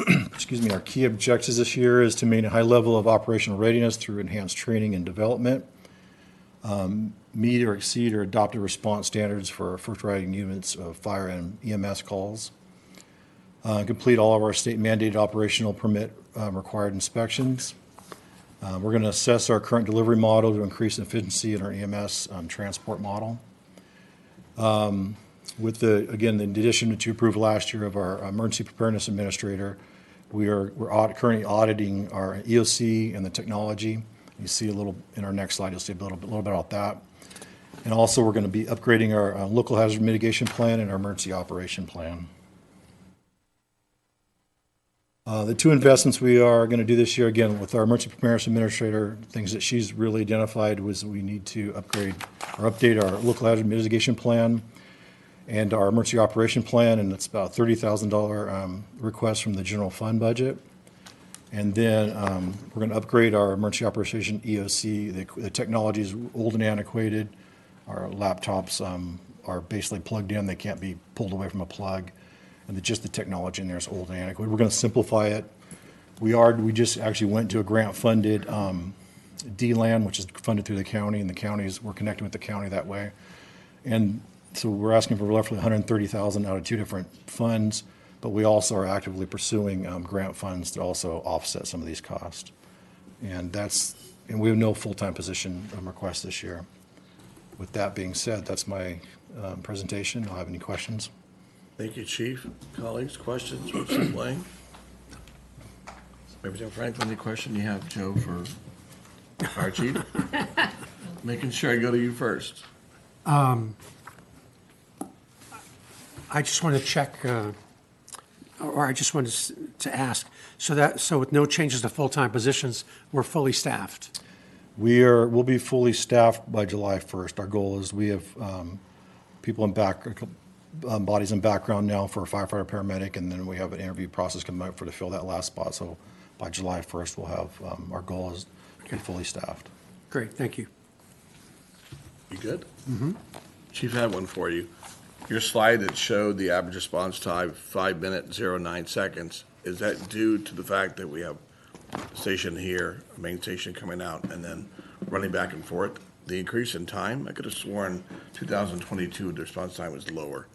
Excuse me, our key objectives this year is to maintain a high level of operational readiness through enhanced training and development, meet or exceed or adopted response standards for first riding units of fire and EMS calls, complete all of our state mandated operational permit required inspections. We're going to assess our current delivery model to increase efficiency in our EMS transport model. With in addition to approved last year of our emergency preparedness administrator, we're currently auditing our EOC and the technology. You see a little in our next slide. You'll see a little bit about that. And also, we're going to be upgrading our local hazard mitigation plan and our emergency operation plan. The 2 investments we are going to do this year, again, with our emergency preparedness administrator, things that she's really identified was we need to upgrade or update our local hazard mitigation plan and our emergency operation plan, and it's about $30,000 request from the general fund budget. And then we're going to upgrade our emergency operation EOC. The technology is old and antiquated. Our laptops are basically plugged in. They can't be pulled away from a plug. And just the technology in there is old and antiquated. We're going to simplify it. We just actually went to a grant-funded D-LAN, which is funded through the county, and we're connecting with the county that way. And so we're asking for roughly $130,000 out of 2 different funds, but we also are actively pursuing grant funds to also offset some of these costs. And we have no full-time position request this year. With that being said, that's my presentation. I'll have any questions. Thank you, Chief. Colleagues, questions for Chief Lang? Representative Franklin, any question you have, Joe, for our Chief? Making sure I go to you first. I just want to check, or I just wanted to ask, so with no changes to full-time positions, we're fully staffed? We'll be fully staffed by July 1st. Our goal is we have people bodies in background now for a firefighter paramedic, and then we have an interview process coming up to fill that last spot. So by July 1st, we'll have our goal is to be fully staffed. Great, thank you. You good? Mm-hmm. Chief, I have one for you. Your slide that showed the average response time, 5 minutes, 09 seconds, is that due to the fact that we have a station here, a main station coming out, and then running back and forth? The increase in time? I could have sworn 2022, the response time was lower.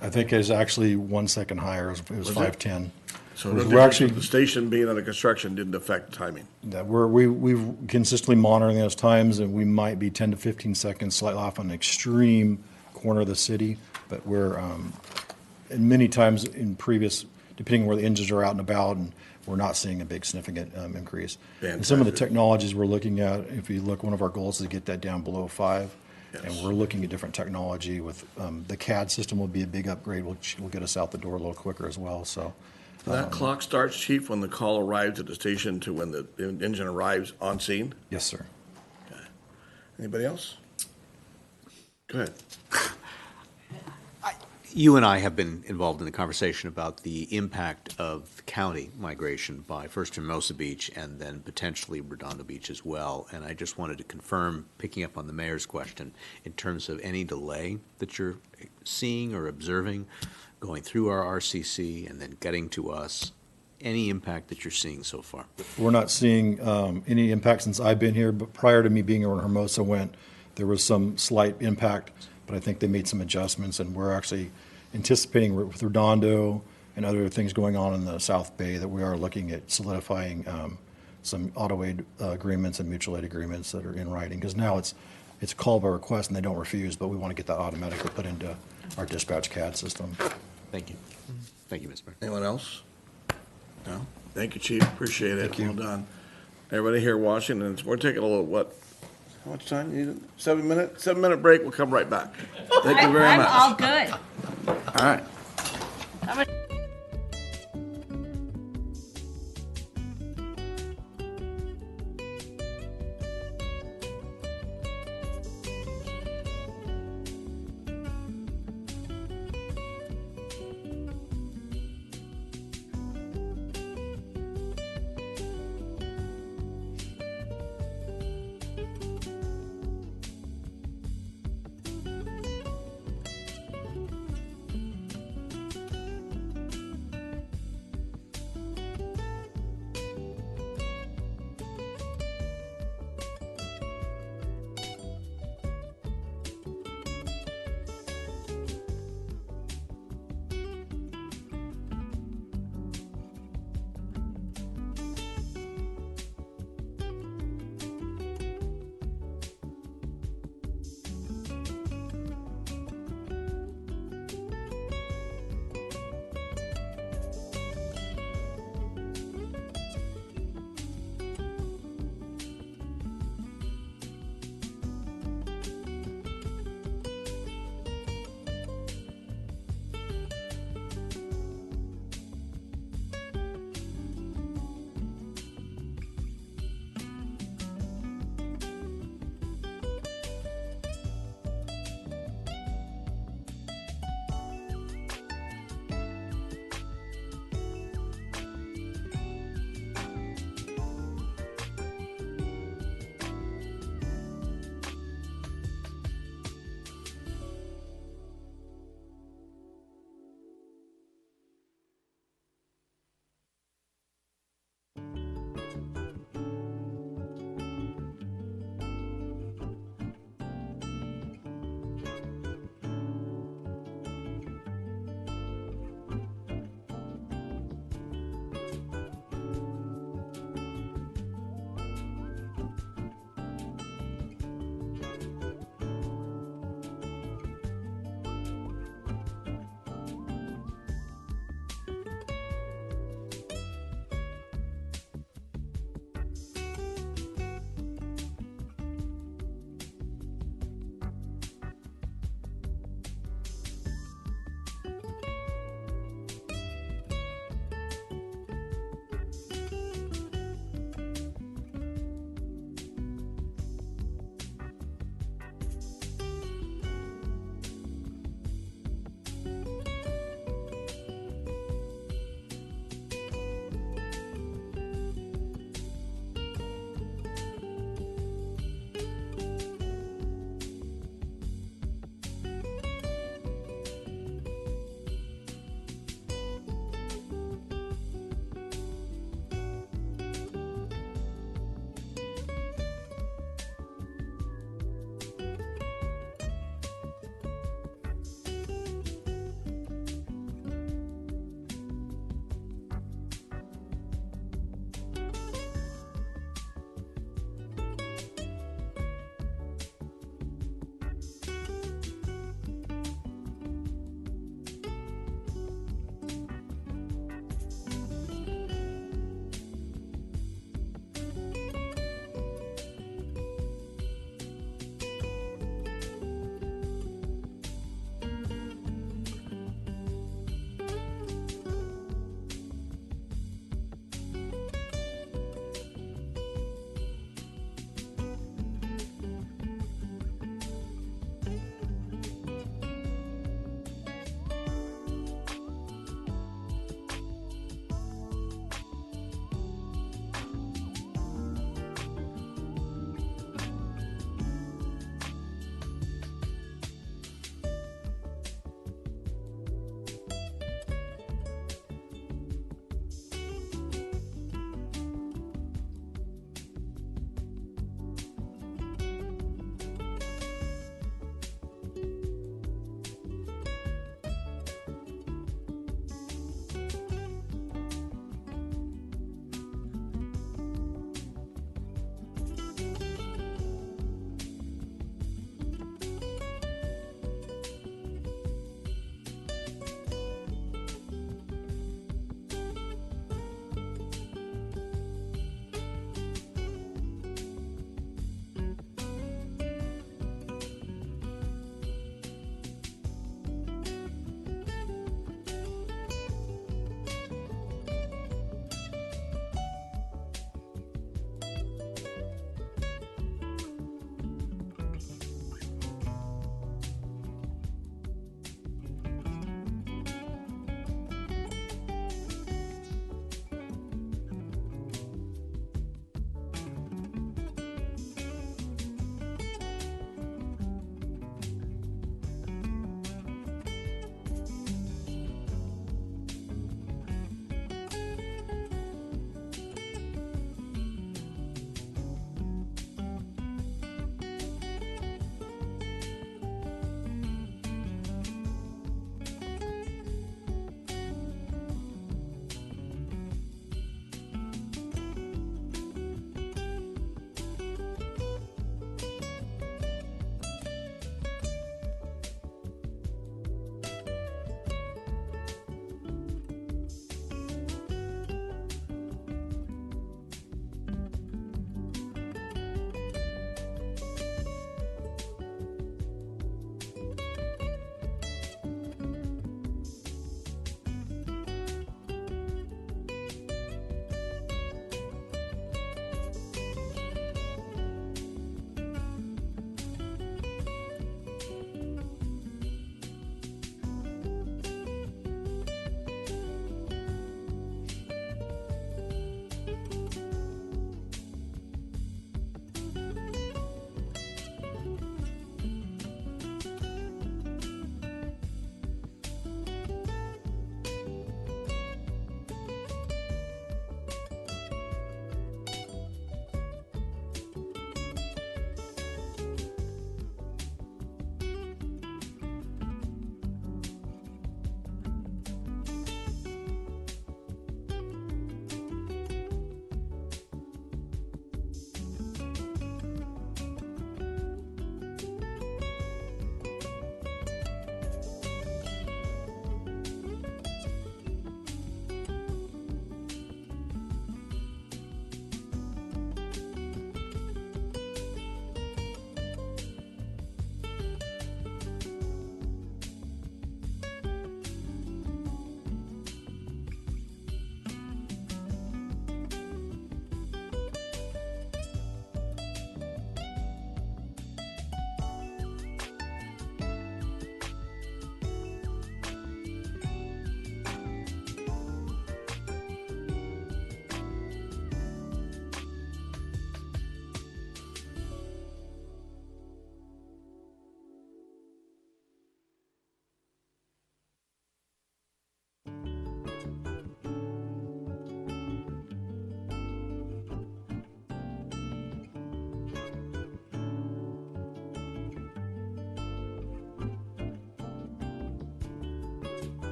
I think it's actually 1 second higher. It was 5:10. So we're actually, the station being under construction didn't affect timing? Yeah, we've consistently monitoring those times, and we might be 10 to 15 seconds slightly off on an extreme corner of the city, but we're, and many times in previous, depending where the engines are out and about, and we're not seeing a big significant increase. And some of the technologies we're looking at, if you look, one of our goals is to get that down below 5. Yes. And we're looking at different technology with the CAD system will be a big upgrade. Will get us out the door a little quicker as well. So that clock starts, Chief, when the call arrives at the station to when the engine arrives on scene? Yes, sir. Okay. Anybody else? Go ahead. You and I have been involved in the conversation about the impact of county migration by first Hermosa Beach and then potentially Redondo Beach as well. And I just wanted to confirm, picking up on the mayor's question, in terms of any delay that you're seeing or observing going through our RCC and then getting to us, any impact that you're seeing so far? We're not seeing any impact since I've been here, but prior to me being here when Hermosa went, there was some slight impact, but I think they made some adjustments, and we're actually anticipating with Redondo and other things going on in the South Bay that we are looking at solidifying some auto aid agreements and mutual aid agreements that are in writing, because now it's a call by request and they don't refuse, but we want to get that automatically put into our dispatch CAD system. Thank you. Thank you, Ms. Mayor. Anyone else? No? Thank you, Chief. Appreciate it. Well done. Everybody here watching, and we're taking a little, what, how much time? You need 7 minutes? 7-minute break. We'll come right back. Thank you very much. I'm all good. All right.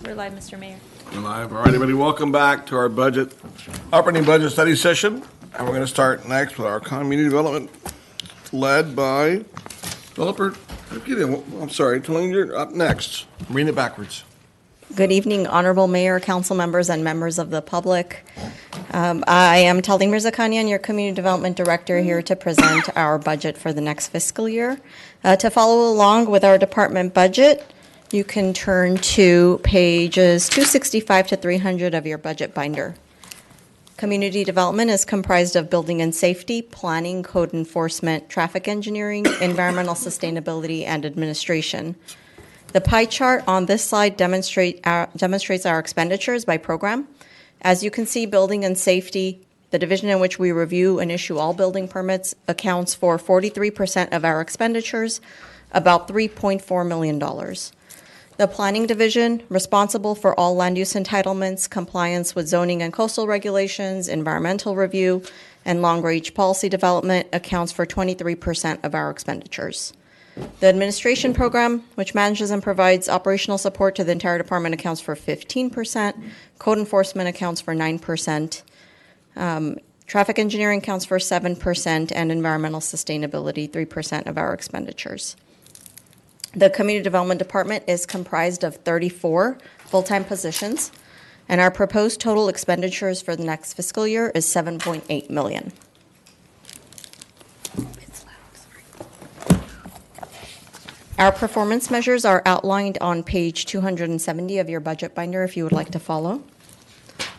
We're live, Mr. Mayor. We're live. All right, everybody, welcome back to our operating budget study session. And we're going to start next with our community development led by developer. I'm sorry, telling you're up next. I'm reading it backwards. Good evening, Honorable Mayor, council members, and members of the public. I am Taldin Mirzakhanian, your Community Development Director, here to present our budget for the next fiscal year. To follow along with our department budget, you can turn to pages 265 to 300 of your budget binder. Community development is comprised of building and safety, planning, code enforcement, traffic engineering, environmental sustainability, and administration. The pie chart on this slide demonstrates our expenditures by program. As you can see, building and safety, the division in which we review and issue all building permits, accounts for 43% of our expenditures, about $3.4 million. The planning division, responsible for all land use entitlements, compliance with zoning and coastal regulations, environmental review, and long-range policy development, accounts for 23% of our expenditures. The administration program, which manages and provides operational support to the entire department, accounts for 15%. Code enforcement accounts for 9%. Traffic engineering accounts for 7%, and environmental sustainability, 3% of our expenditures. The Community Development Department is comprised of 34 full-time positions, and our proposed total expenditures for the next fiscal year is $7.8 million. Our performance measures are outlined on page 270 of your budget binder if you would like to follow.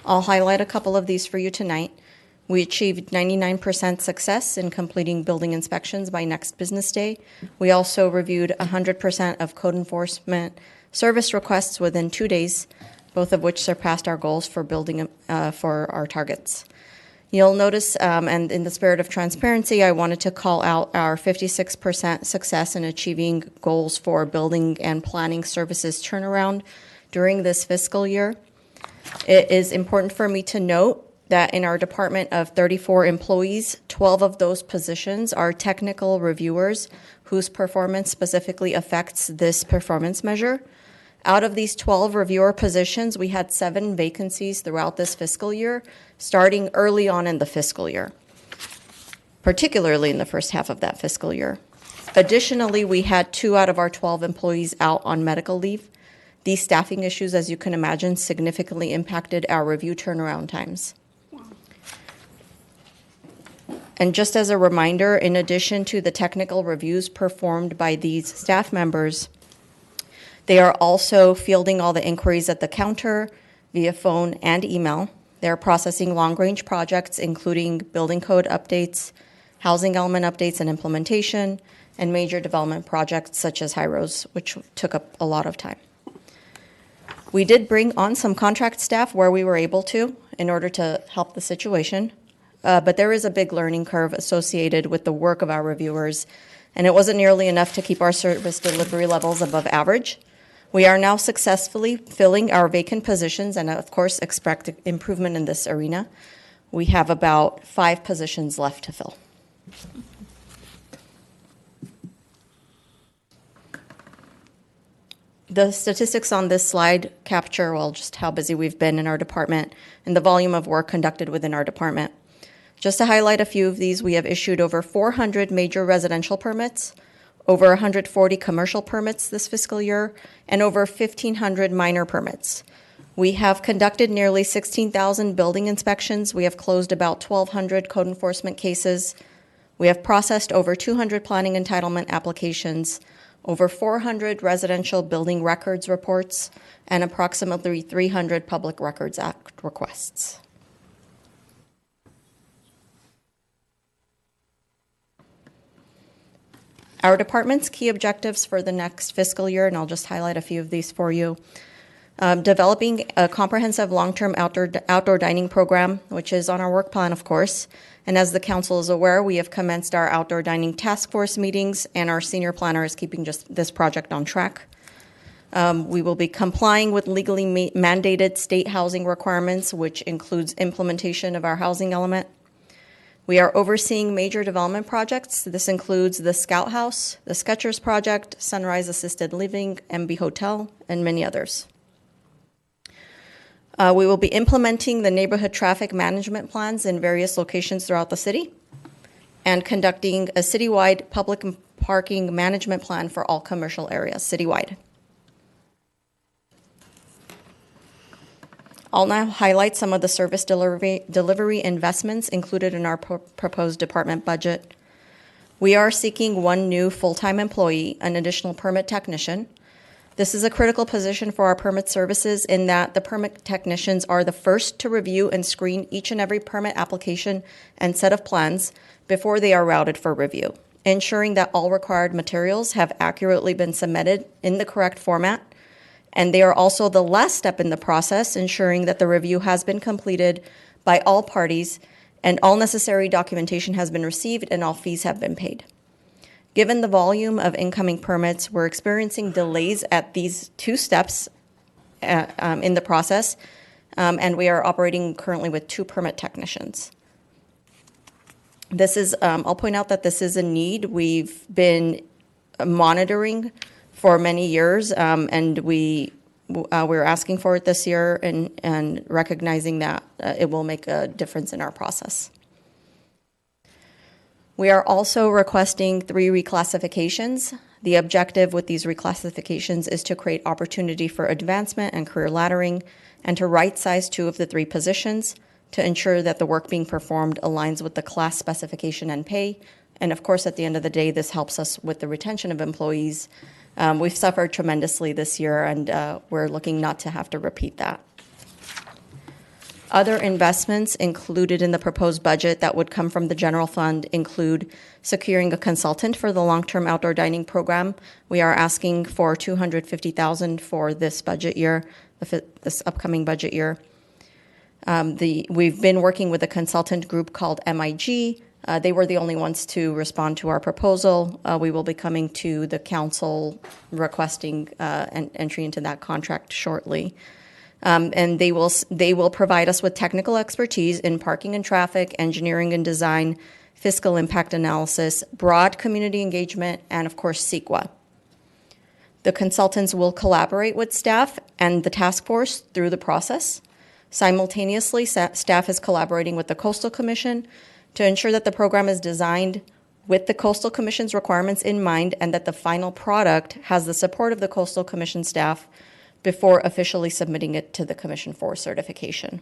I'll highlight a couple of these for you tonight. We achieved 99% success in completing building inspections by next business day. We also reviewed 100% of code enforcement service requests within 2 days, both of which surpassed our goals for building for our targets. You'll notice, and in the spirit of transparency, I wanted to call out our 56% success in achieving goals for building and planning services turnaround during this fiscal year. It is important for me to note that in our department of 34 employees, 12 of those positions are technical reviewers whose performance specifically affects this performance measure. Out of these 12 reviewer positions, we had 7 vacancies throughout this fiscal year, starting early on in the fiscal year, particularly in the first half of that fiscal year. Additionally, we had 2 out of our 12 employees out on medical leave. These staffing issues, as you can imagine, significantly impacted our review turnaround times. And just as a reminder, in addition to the technical reviews performed by these staff members, they are also fielding all the inquiries at the counter via phone and email. They're processing long-range projects, including building code updates, housing element updates and implementation, and major development projects such as High Rose, which took up a lot of time. We did bring on some contract staff where we were able to in order to help the situation. But there is a big learning curve associated with the work of our reviewers, and it wasn't nearly enough to keep our service delivery levels above average. We are now successfully filling our vacant positions and, of course, expect improvement in this arena. We have about 5 positions left to fill. The statistics on this slide capture, well, just how busy we've been in our department and the volume of work conducted within our department. Just to highlight a few of these, we have issued over 400 major residential permits, over 140 commercial permits this fiscal year, and over 1,500 minor permits. We have conducted nearly 16,000 building inspections. We have closed about 1,200 code enforcement cases. We have processed over 200 planning entitlement applications, over 400 residential building records reports, and approximately 300 Public Records Act requests. Our department's key objectives for the next fiscal year, and I'll just highlight a few of these for you. Developing a comprehensive long-term outdoor dining program, which is on our work plan, of course. And as the council is aware, we have commenced our outdoor dining task force meetings, and our senior planner is keeping just this project on track. We will be complying with legally mandated state housing requirements, which includes implementation of our housing element. We are overseeing major development projects. This includes the Scout House, the Skechers Project, Sunrise Assisted Living, MB Hotel, and many others. We will be implementing the neighborhood traffic management plans in various locations throughout the city and conducting a citywide public parking management plan for all commercial areas citywide. I'll now highlight some of the service delivery investments included in our proposed department budget. We are seeking one new full-time employee, an additional permit technician. This is a critical position for our permit services in that the permit technicians are the first to review and screen each and every permit application and set of plans before they are routed for review, ensuring that all required materials have accurately been submitted in the correct format. And they are also the last step in the process, ensuring that the review has been completed by all parties and all necessary documentation has been received and all fees have been paid. Given the volume of incoming permits, we're experiencing delays at these two steps in the process, and we are operating currently with 2 permit technicians. This is, I'll point out that this is a need we've been monitoring for many years, and we're asking for it this year and recognizing that it will make a difference in our process. We are also requesting 3 reclassifications. The objective with these reclassifications is to create opportunity for advancement and career laddering and to right-size 2 of the 3 positions to ensure that the work being performed aligns with the class specification and pay. And of course, at the end of the day, this helps us with the retention of employees. We've suffered tremendously this year, and we're looking not to have to repeat that. Other investments included in the proposed budget that would come from the general fund include securing a consultant for the long-term outdoor dining program. We are asking for $250,000 for this budget year, this upcoming budget year. We've been working with a consultant group called MIG. They were the only ones to respond to our proposal. We will be coming to the council requesting an entry into that contract shortly. And they will provide us with technical expertise in parking and traffic, engineering and design, fiscal impact analysis, broad community engagement, and of course, CEQA. The consultants will collaborate with staff and the task force through the process. Simultaneously, staff is collaborating with the Coastal Commission to ensure that the program is designed with the Coastal Commission's requirements in mind and that the final product has the support of the Coastal Commission staff before officially submitting it to the Commission for certification.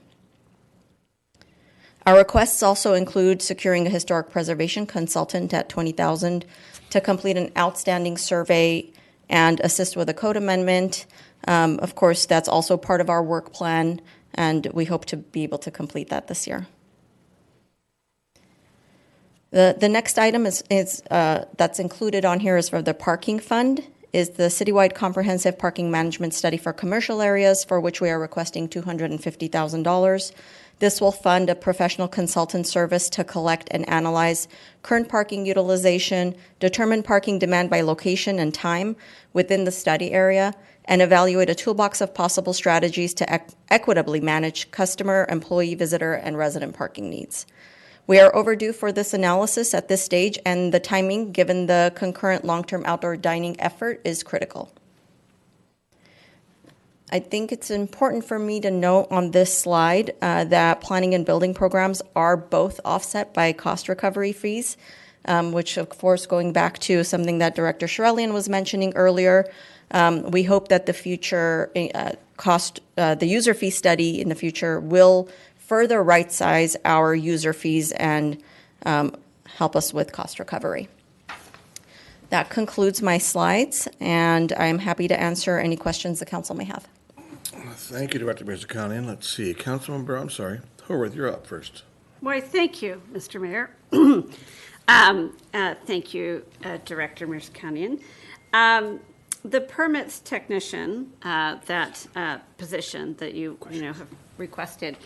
Our requests also include securing a historic preservation consultant at $20,000 to complete an outstanding survey and assist with a code amendment. Of course, that's also part of our work plan, and we hope to be able to complete that this year. The next item is that's included on here is for the parking fund, is the citywide comprehensive parking management study for commercial areas, for which we are requesting $250,000. This will fund a professional consultant service to collect and analyze current parking utilization, determine parking demand by location and time within the study area, and evaluate a toolbox of possible strategies to equitably manage customer, employee, visitor, and resident parking needs. We are overdue for this analysis at this stage, and the timing, given the concurrent long-term outdoor dining effort, is critical. I think it's important for me to note on this slide that planning and building programs are both offset by cost recovery fees, which, of course, going back to something that Director Sherelian was mentioning earlier, we hope that the future the user fee study in the future will further right-size our user fees and help us with cost recovery. That concludes my slides, and I'm happy to answer any questions the council may have. Thank you, Director Mirzakanian. Let's see, Councilmember, I'm sorry, Horwath, you're up first. Why, thank you, Mr. Mayor. Thank you, Director Mirzakanian. The permits technician, that position that you have requested,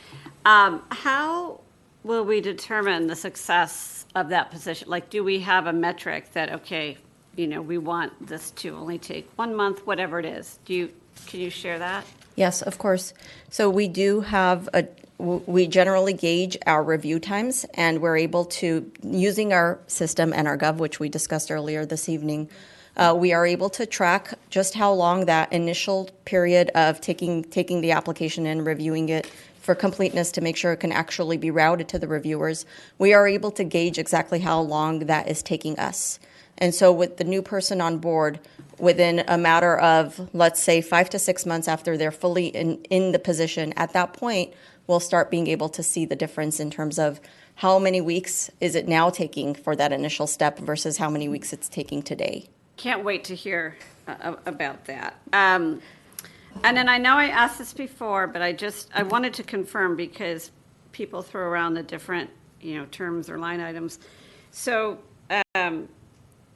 how will we determine the success of that position? Like, do we have a metric that, okay, we want this to only take 1 month, whatever it is? Can you share that? Yes, of course. So we do have we generally gauge our review times, and we're able to, using our system and our Gov, which we discussed earlier this evening, we are able to track just how long that initial period of taking the application and reviewing it for completeness to make sure it can actually be routed to the reviewers. We are able to gauge exactly how long that is taking us. And so with the new person on board, within a matter of, let's say, 5 to 6 months after they're fully in the position, at that point, we'll start being able to see the difference in terms of how many weeks is it now taking for that initial step versus how many weeks it's taking today. Can't wait to hear about that. And then I know I asked this before, but I wanted to confirm because people throw around the different, terms or line items. So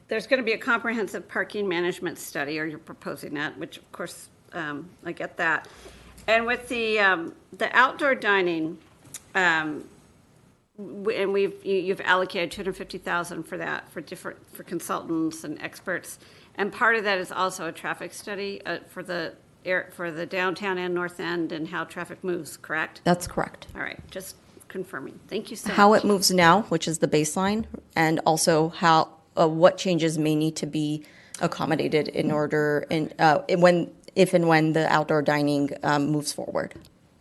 there's going to be a comprehensive parking management study, or you're proposing that, which of course I get that. And with the outdoor dining, and you've allocated $250,000 for that for consultants and experts, and part of that is also a traffic study for the downtown and north end and how traffic moves. Correct? That's correct. All right, just confirming. Thank you so much. How it moves now, which is the baseline, and also how what changes may need to be accommodated in order if and when the outdoor dining moves forward.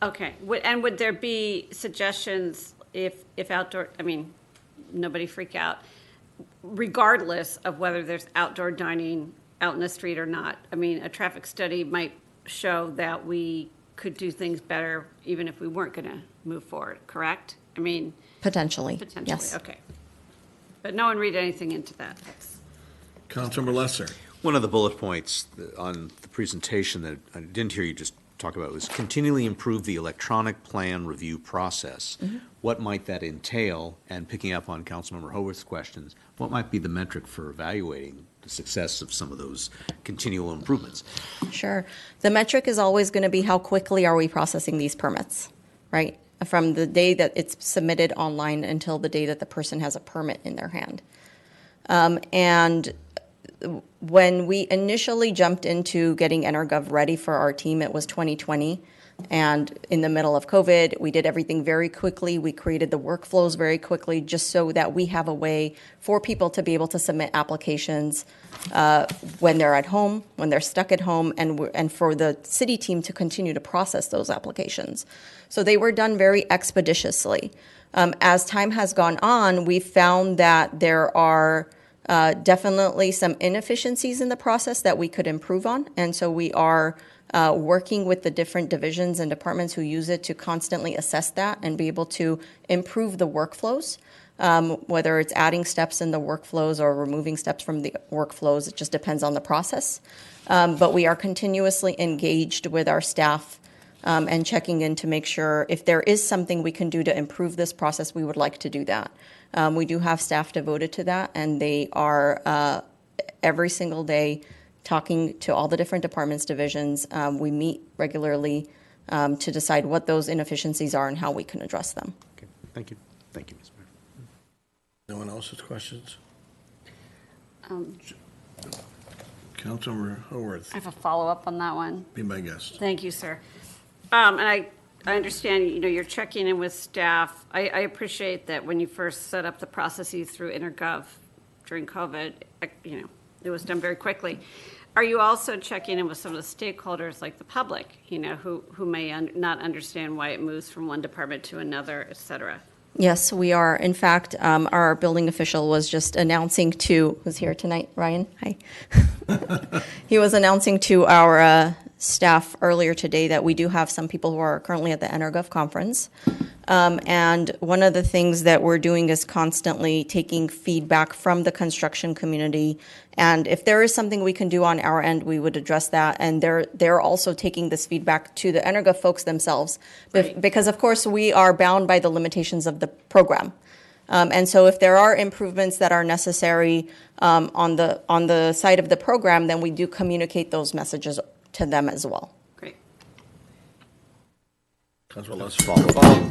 Okay, and would there be suggestions if outdoor, nobody freak out, regardless of whether there's outdoor dining out in the street or not? A traffic study might show that we could do things better even if we weren't going to move forward, correct? Potentially, yes. Okay. But no one read anything into that. Councilmember Lesser. One of the bullet points on the presentation that I didn't hear you just talk about was continually improve the electronic plan review process. Mm-hmm. What might that entail? And picking up on Councilmember Haworth's questions, what might be the metric for evaluating the success of some of those continual improvements? Sure. The metric is always going to be how quickly are we processing these permits, right? From the day that it's submitted online until the day that the person has a permit in their hand. And when we initially jumped into getting EnerGov ready for our team, it was 2020. And in the middle of COVID, we did everything very quickly. We created the workflows very quickly just so that we have a way for people to be able to submit applications when they're at home, when they're stuck at home, and for the city team to continue to process those applications. So they were done very expeditiously. As time has gone on, we've found that there are definitely some inefficiencies in the process that we could improve on. And so we are working with the different divisions and departments who use it to constantly assess that and be able to improve the workflows, whether it's adding steps in the workflows or removing steps from the workflows. It just depends on the process. But we are continuously engaged with our staff and checking in to make sure if there is something we can do to improve this process, we would like to do that. We do have staff devoted to that, and they are every single day talking to all the different departments, divisions. We meet regularly to decide what those inefficiencies are and how we can address them. Okay. Thank you. Thank you, Ms. Mayor. No one else has questions? Councilmember Haworth. I have a follow-up on that one. Be my guest. Thank you, sir. And I understand, you're checking in with staff. I appreciate that when you first set up the processes through EnerGov during COVID, it was done very quickly. Are you also checking in with some of the stakeholders like the public, who may not understand why it moves from one department to another, et cetera? Yes, we are. In fact, our building official was just announcing was here tonight, Ryan? Hi. He was announcing to our staff earlier today that we do have some people who are currently at the EnerGov conference. And one of the things that we're doing is constantly taking feedback from the construction community. And if there is something we can do on our end, we would address that. And they're also taking this feedback to the EnerGov folks themselves. Right. Because, of course, we are bound by the limitations of the program. And so if there are improvements that are necessary on the side of the program, then we do communicate those messages to them as well. Great. Councilor Lesser,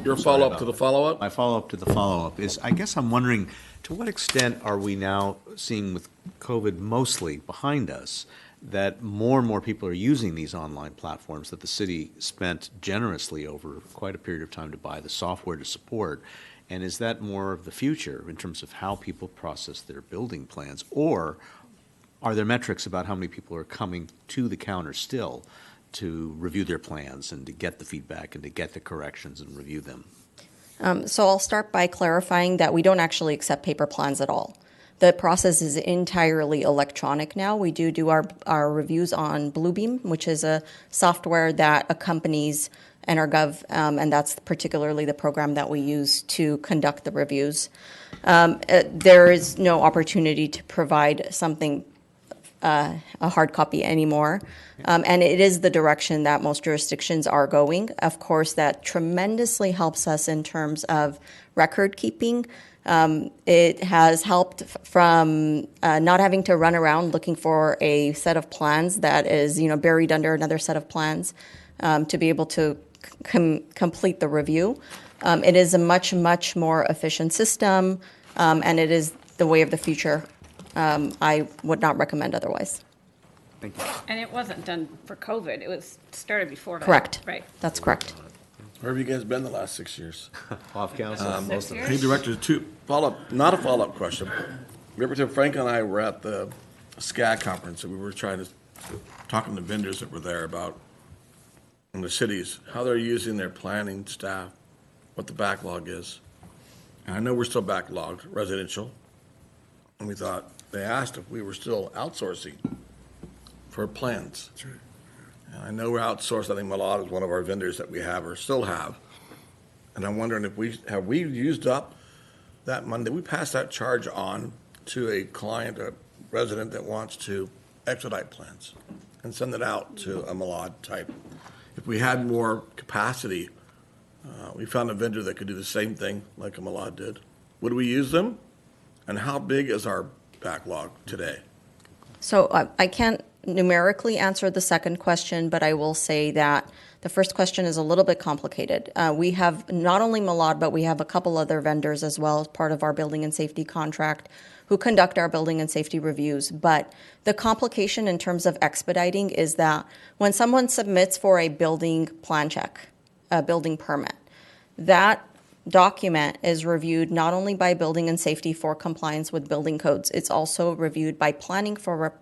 your follow-up to the follow-up? My follow-up to the follow-up is, I guess I'm wondering, to what extent are we now seeing with COVID mostly behind us, that more and more people are using these online platforms that the city spent generously over quite a period of time to buy the software to support? And is that more of the future in terms of how people process their building plans? Or Are there metrics about how many people are coming to the counter still to review their plans and to get the feedback and to get the corrections and review them? So I'll start by clarifying that we don't actually accept paper plans at all. The process is entirely electronic now. We do our reviews on Bluebeam, which is a software that accompanies NRGov, and that's particularly the program that we use to conduct the reviews. There is no opportunity to provide something, a hard copy anymore. And it is the direction that most jurisdictions are going. Of course, that tremendously helps us in terms of record keeping. It has helped from not having to run around looking for a set of plans that is, buried under another set of plans, to be able to complete the review. It is a much, much more efficient system, and it is the way of the future. I would not recommend otherwise. Thank you. And it wasn't done for COVID. It was started before that. Correct. Right. That's correct. Where have you guys been the last 6 years? Off council, most of Hey, Director, not a follow-up question. Representative Frank and I were at the SCAG conference, and we were talking to vendors that were there about in the cities, how they're using their planning staff, what the backlog is. And I know we're still backlogged, residential. And we thought, they asked if we were still outsourcing for plans. That's right. And I know we're outsourced. I think Malad is one of our vendors that we have or still have. And I'm wondering if we used up that money? Did we pass that charge on to a client, a resident that wants to expedite plans and send it out to a Malad type? If we had more capacity, we found a vendor that could do the same thing like a Malad did. Would we use them? And how big is our backlog today? So I can't numerically answer the second question, but I will say that the first question is a little bit complicated. We have not only Malad, but we have a couple other vendors as well as part of our building and safety contract who conduct our building and safety reviews. But the complication in terms of expediting is that when someone submits for a building plan check, a building permit, that document is reviewed not only by building and safety for compliance with building codes, it's also reviewed by planning for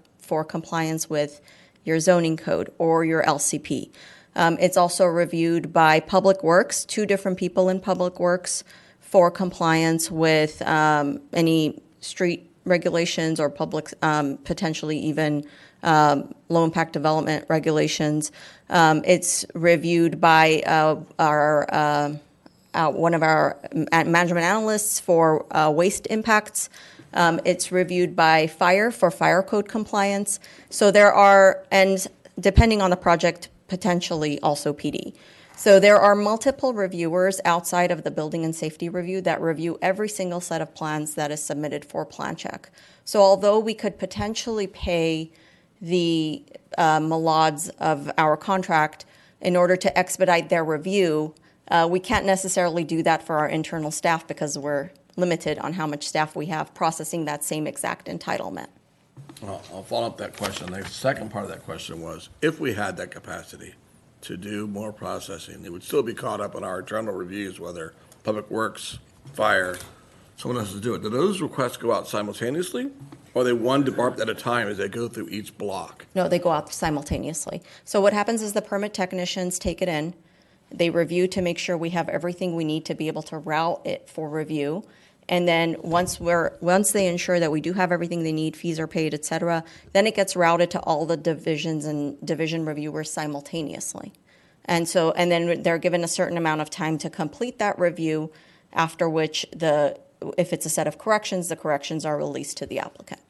compliance with your zoning code or your LCP. It's also reviewed by Public Works, 2 different people in Public Works for compliance with any street regulations or public, potentially even low impact development regulations. It's reviewed by one of our management analysts for waste impacts. It's reviewed by fire for fire code compliance. So there are, and depending on the project, potentially also PD. So there are multiple reviewers outside of the building and safety review that review every single set of plans that is submitted for plan check. So although we could potentially pay the Malads of our contract in order to expedite their review, we can't necessarily do that for our internal staff because we're limited on how much staff we have processing that same exact entitlement. Well, I'll follow up that question. The second part of that question was, if we had that capacity to do more processing, it would still be caught up in our internal reviews, whether Public Works, Fire, someone else to do it. Do those requests go out simultaneously, or are they one department at a time as they go through each block? No, they go out simultaneously. So what happens is the permit technicians take it in, they review to make sure we have everything we need to be able to route it for review. And then once they ensure that we do have everything they need, fees are paid, et cetera, then it gets routed to all the divisions and division reviewers simultaneously. And then they're given a certain amount of time to complete that review, after which if it's a set of corrections, the corrections are released to the applicant.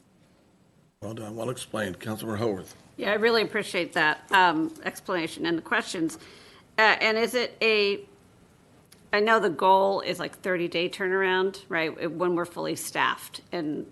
Well done, well explained. Councilmember Howarth. Yeah, I really appreciate that explanation and the questions. And is it I know the goal is like 30-day turnaround, right, when we're fully staffed. And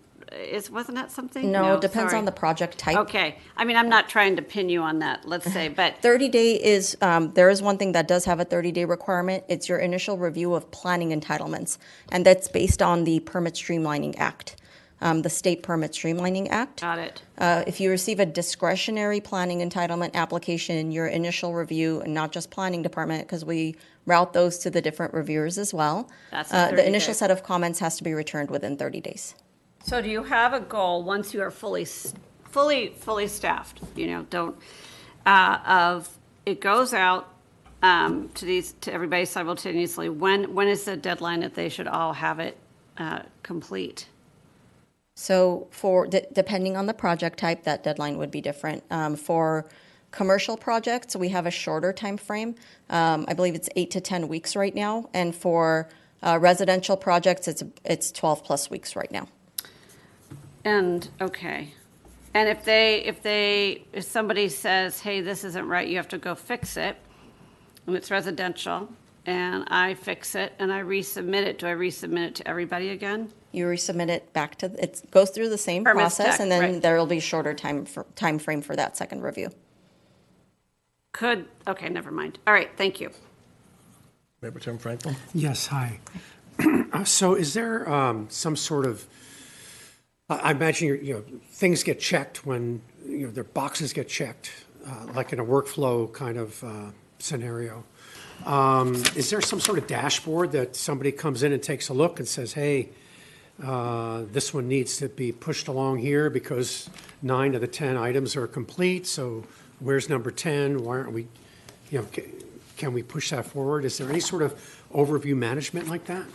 wasn't that something? No, it depends on the project type. Okay. I mean, I'm not trying to pin you on that, let's say, but 30-day is, there is one thing that does have a 30-day requirement. It's your initial review of planning entitlements, and that's based on the Permit Streamlining Act, the State Permit Streamlining Act. Got it. If you receive a discretionary planning entitlement application, your initial review, and not just planning department, because we route those to the different reviewers as well, That's the initial set of comments has to be returned within 30 days. So do you have a goal once you are fully fully staffed, don't, it goes out to everybody simultaneously. When is the deadline that they should all have it complete? So depending on the project type, that deadline would be different. For commercial projects, we have a shorter time frame. I believe it's 8 to 10 weeks right now. And for residential projects, it's 12 plus weeks right now. And, okay. And if somebody says, hey, this isn't right, you have to go fix it, and it's residential, and I fix it and I resubmit it, do I resubmit it to everybody again? You resubmit it back to, it goes through the same Permits process, tech, and then right. there will be shorter time frame for that second review. Okay, never mind. All right, thank you. Mayor Pro Tem Franklin? Yes, hi. So is there some sort of, I imagine things get checked when, their boxes get checked, like in a workflow kind of scenario. Is there some sort of dashboard that somebody comes in and takes a look and says, hey, this one needs to be pushed along here because 9 of the 10 items are complete, so where's number 10? Why aren't we, can we push that forward? Is there any sort of overview management like that?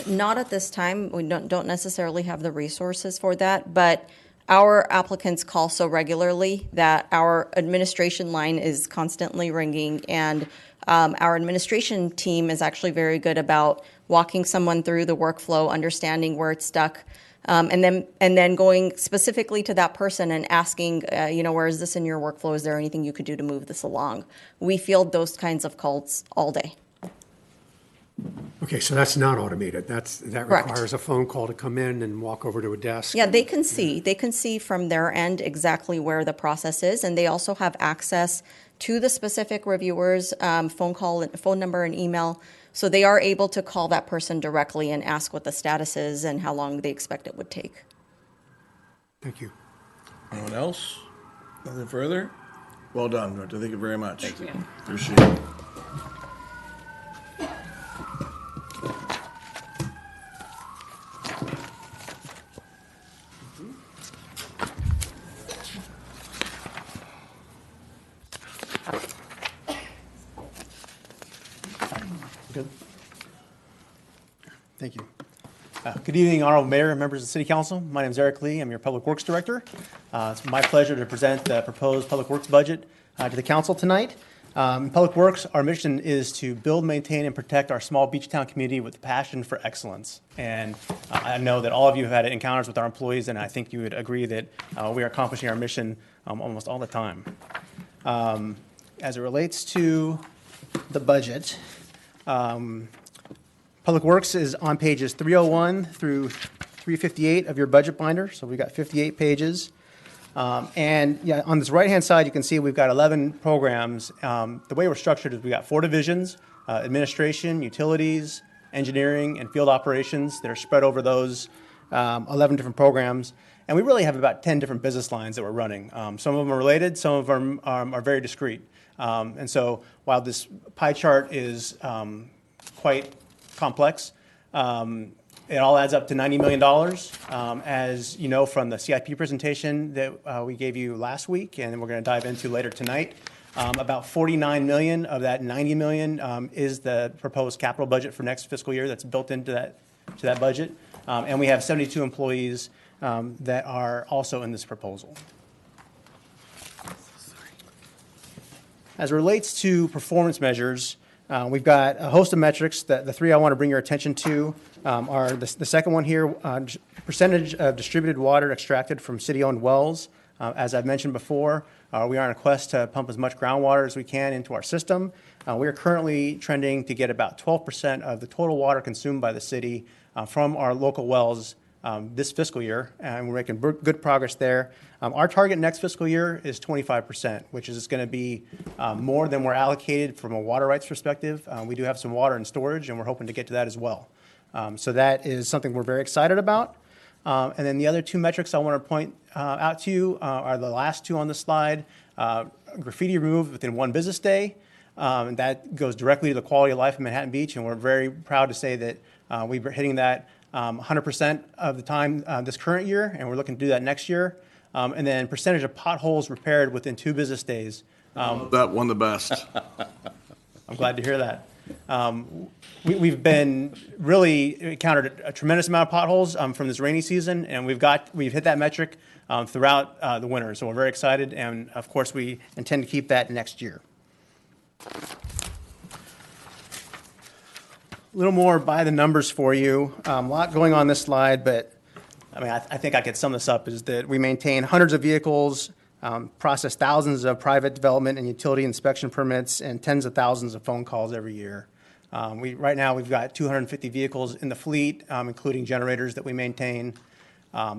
Not at this time. We don't necessarily have the resources for that, but our applicants call so regularly that our administration line is constantly ringing, and our administration team is actually very good about walking someone through the workflow, understanding where it's stuck, and then going specifically to that person and asking, where is this in your workflow? Is there anything you could do to move this along? We field those kinds of calls all day. Okay, so that's not automated. That Correct. requires a phone call to come in and walk over to a desk. Yeah, they can see from their end exactly where the process is, and they also have access to the specific reviewer's phone number and email. So they are able to call that person directly and ask what the status is and how long they expect it would take. Thank you. Anyone else? Nothing further? Well done, Director. Thank you very much. Thank you. Appreciate it. Good. Thank you. Good evening, Honorable Mayor and members of the City Council. My name is Eric Lee. I'm your Public Works Director. It's my pleasure to present the proposed Public Works budget to the Council tonight. In Public Works, our mission is to build, maintain, and protect our small beach town community with passion for excellence. And I know that all of you have had encounters with our employees, and I think you would agree that we are accomplishing our mission almost all the time. As it relates to the budget, Public Works is on pages 301 through 358 of your budget binder, so we've got 58 pages. And yeah, on this right-hand side, you can see we've got 11 programs. The way we're structured is we've got 4 divisions, administration, utilities, engineering, and field operations that are spread over those 11 different programs. And we really have about 10 different business lines that we're running. Some of them are related, some of them are very discrete. And so while this pie chart is quite complex, it all adds up to $90 million, as you know from the CIP presentation that we gave you last week, and we're going to dive into later tonight. About $49 million of that $90 million is the proposed capital budget for next fiscal year that's built into that budget. And we have 72 employees that are also in this proposal. As it relates to performance measures, we've got a host of metrics. The 3 I want to bring your attention to are the second one here, percentage of distributed water extracted from city-owned wells. As I've mentioned before, we are on a quest to pump as much groundwater as we can into our system. We are currently trending to get about 12% of the total water consumed by the city from our local wells this fiscal year, and we're making good progress there. Our target next fiscal year is 25%, which is going to be more than we're allocated from a water rights perspective. We do have some water in storage, and we're hoping to get to that as well. So that is something we're very excited about. And then the other 2 metrics I want to point out to you are the last 2 on the slide. Graffiti removed within 1 business day. And that goes directly to the quality of life in Manhattan Beach, and we're very proud to say that we're hitting that 100% of the time this current year, and we're looking to do that next year. and then percentage of potholes repaired within 2 business days. That one the best. I'm glad to hear that. We've been really encountered a tremendous amount of potholes from this rainy season, and we've hit that metric throughout the winter. So we're very excited, and of course we intend to keep that next year. A little more by the numbers for you. A lot going on this slide, but I mean, I think I could sum this up is that we maintain hundreds of vehicles, process thousands of private development and utility inspection permits, and tens of thousands of phone calls every year. Right now, we've got 250 vehicles in the fleet, including generators that we maintain.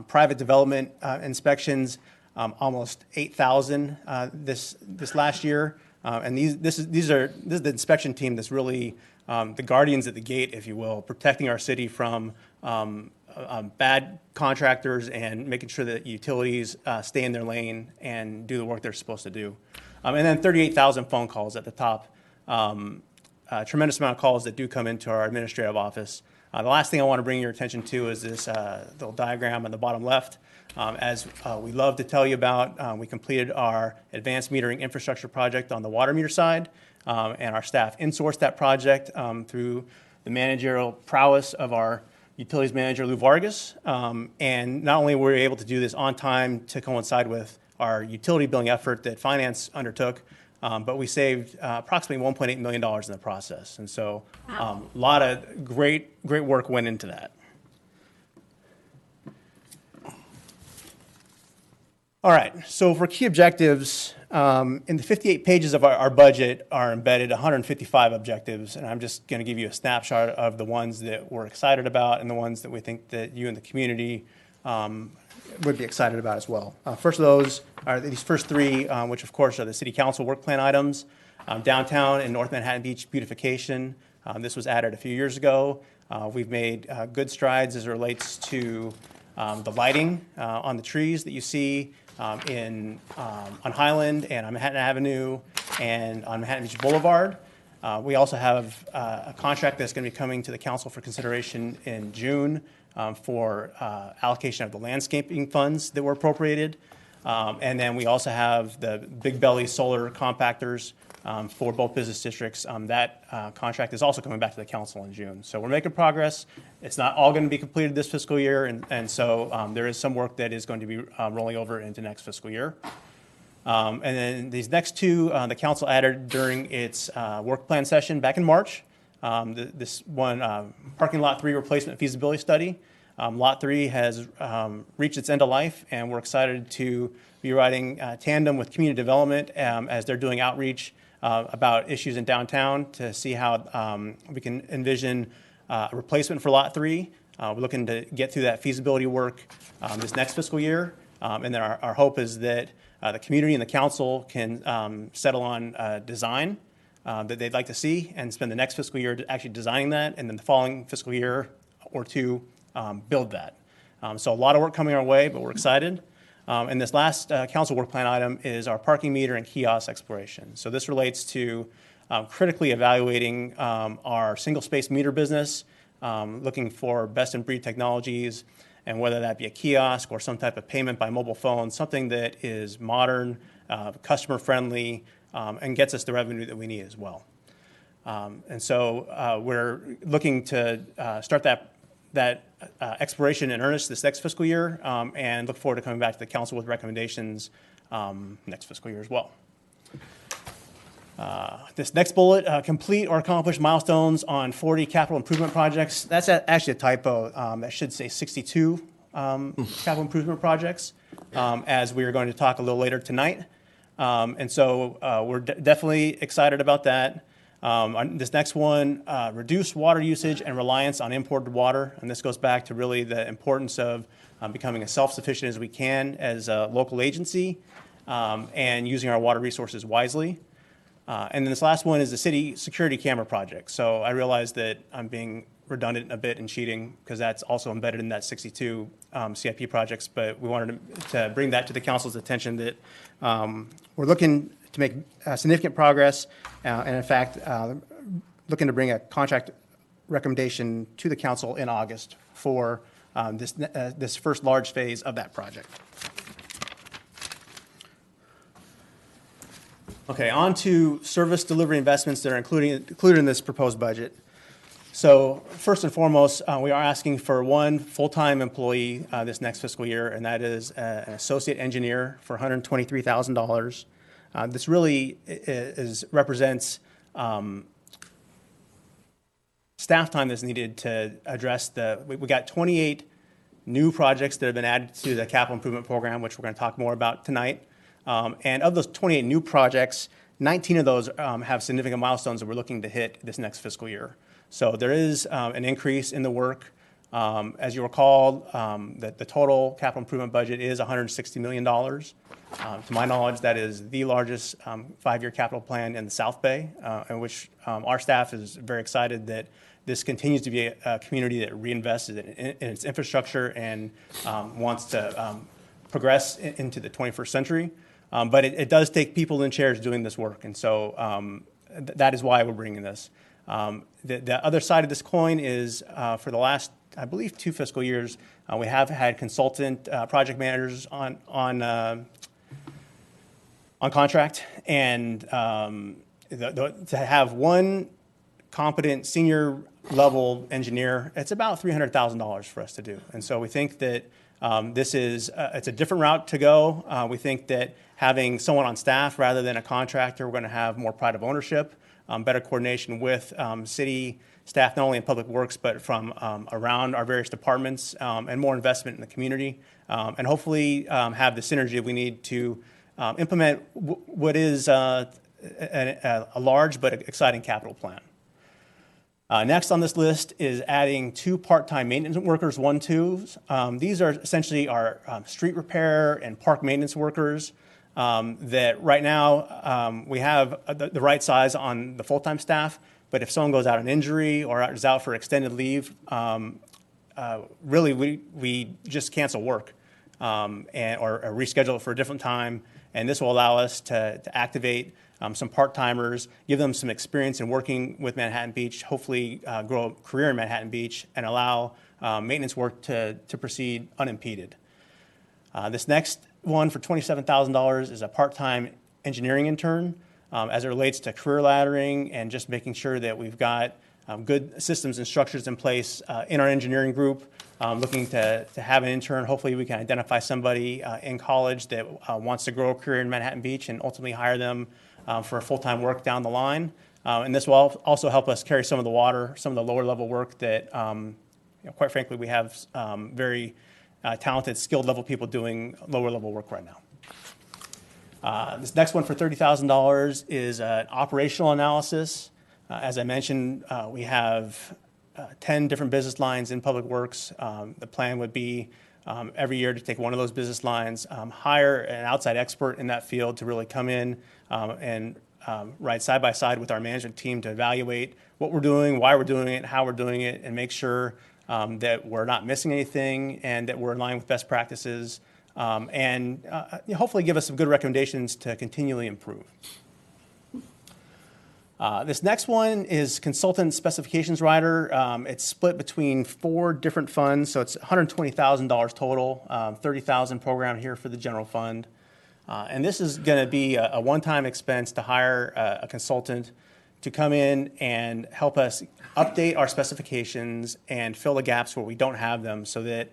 Private development inspections, almost 8,000 this last year. And this is the inspection team that's really the guardians at the gate, if you will, protecting our city from bad contractors and making sure that utilities stay in their lane and do the work they're supposed to do. And then 38,000 phone calls at the top. A tremendous amount of calls that do come into our administrative office. The last thing I want to bring your attention to is this little diagram on the bottom left. As we love to tell you about, we completed our advanced metering infrastructure project on the water meter side, and our staff insourced that project through the managerial prowess of our utilities manager, Lou Vargas. And not only were we able to do this on time to coincide with our utility billing effort that finance undertook, but we saved approximately $1.8 million in the process. And so a lot of great work went into that. All right, so for key objectives, in the 58 pages of our budget are embedded 155 objectives, and I'm just going to give you a snapshot of the ones that we're excited about and the ones that we think that you and the community would be excited about as well. First of those are these first three, which of course are the City Council work plan items. Downtown and North Manhattan Beach beautification. This was added a few years ago. We've made good strides as it relates to the lighting on the trees that you see on Highland and on Manhattan Avenue and on Manhattan Beach Boulevard. We also have a contract that's going to be coming to the council for consideration in June for allocation of the landscaping funds that were appropriated. And then we also have the Big Belly solar compactors for both business districts. That contract is also coming back to the council in June. So we're making progress. It's not all going to be completed this fiscal year, and so there is some work that is going to be rolling over into next fiscal year. And then these next two, the council added during its work plan session back in March. This one, parking lot 3 replacement feasibility study. Lot 3 has reached its end of life, and we're excited to be riding tandem with community development as they're doing outreach about issues in downtown to see how we can envision a replacement for Lot 3. We're looking to get through that feasibility work this next fiscal year, and then our hope is that the community and the council can settle on design that they'd like to see and spend the next fiscal year actually designing that, and then the following fiscal year or two build that. So a lot of work coming our way, but we're excited. And this last council work plan item is our parking meter and kiosk exploration. So this relates to critically evaluating our single space meter business, looking for best in breed technologies, and whether that be a kiosk or some type of payment by mobile phone, something that is modern, customer friendly, and gets us the revenue that we need as well. And so we're looking to start that exploration in earnest this next fiscal year, and look forward to coming back to the council with recommendations next fiscal year as well. This next bullet, complete or accomplish milestones on 40 capital improvement projects. That's actually a typo. That should say 62 capital improvement projects, as we are going to talk a little later tonight. And so we're definitely excited about that. This next one, reduce water usage and reliance on imported water. And this goes back to really the importance of becoming as self-sufficient as we can as a local agency and using our water resources wisely. And then this last one is the city security camera project. So I realize that I'm being redundant a bit and cheating because that's also embedded in that 62 CIP projects, but we wanted to bring that to the council's attention that we're looking to make significant progress, and in fact, looking to bring a contract recommendation to the council in August for this first large phase of that project. Okay, on to service delivery investments that are included in this proposed budget. So first and foremost, we are asking for one full-time employee this next fiscal year, and that is an associate engineer for $123,000. This really represents staff time that's needed to address we got 28 new projects that have been added to the capital improvement program, which we're going to talk more about tonight. And of those 28 new projects, 19 of those have significant milestones that we're looking to hit this next fiscal year. So there is an increase in the work. As you recall, the total capital improvement budget is $160 million. To my knowledge, that is the largest five-year capital plan in the South Bay, in which our staff is very excited that this continues to be a community that reinvests in its infrastructure and wants to progress into the 21st century. But it does take people in chairs doing this work, and so that is why we're bringing this. The other side of this coin is for the last, I believe, 2 fiscal years, we have had consultant project managers on contract, and to have one competent senior level engineer, it's about $300,000 for us to do. And so we think that this is it's a different route to go. We think that having someone on staff rather than a contractor, we're going to have more pride of ownership, better coordination with city staff, not only in public works, but from around our various departments, and more investment in the community, and hopefully have the synergy we need to implement what is a large but exciting capital plan. Next on this list is adding 2 part-time maintenance workers, 1-2s. These are essentially our street repair and park maintenance workers that right now we have the right size on the full-time staff, but if someone goes out on injury or is out for extended leave, really we just cancel work or reschedule it for a different time, and this will allow us to activate some part-timers, give them some experience in working with Manhattan Beach, hopefully grow a career in Manhattan Beach, and allow maintenance work to proceed unimpeded. This next one for $27,000 is a part-time engineering intern as it relates to career laddering and just making sure that we've got good systems and structures in place in our engineering group. Looking to have an intern. Hopefully we can identify somebody in college that wants to grow a career in Manhattan Beach and ultimately hire them for full-time work down the line. And this will also help us carry some of the lower level work that, quite frankly, we have very talented, skilled level people doing lower level work right now. This next one for $30,000 is an operational analysis. As I mentioned, we have 10 different business lines in public works. The plan would be every year to take one of those business lines, hire an outside expert in that field to really come in and ride side by side with our management team to evaluate what we're doing, why we're doing it, how we're doing it, and make sure that we're not missing anything and that we're in line with best practices, and hopefully give us some good recommendations to continually improve. This next one is consultant specifications writer. It's split between 4 different funds, so it's $120,000 total, $30,000 program here for the general fund. And this is going to be a one-time expense to hire a consultant to come in and help us update our specifications and fill the gaps where we don't have them, so that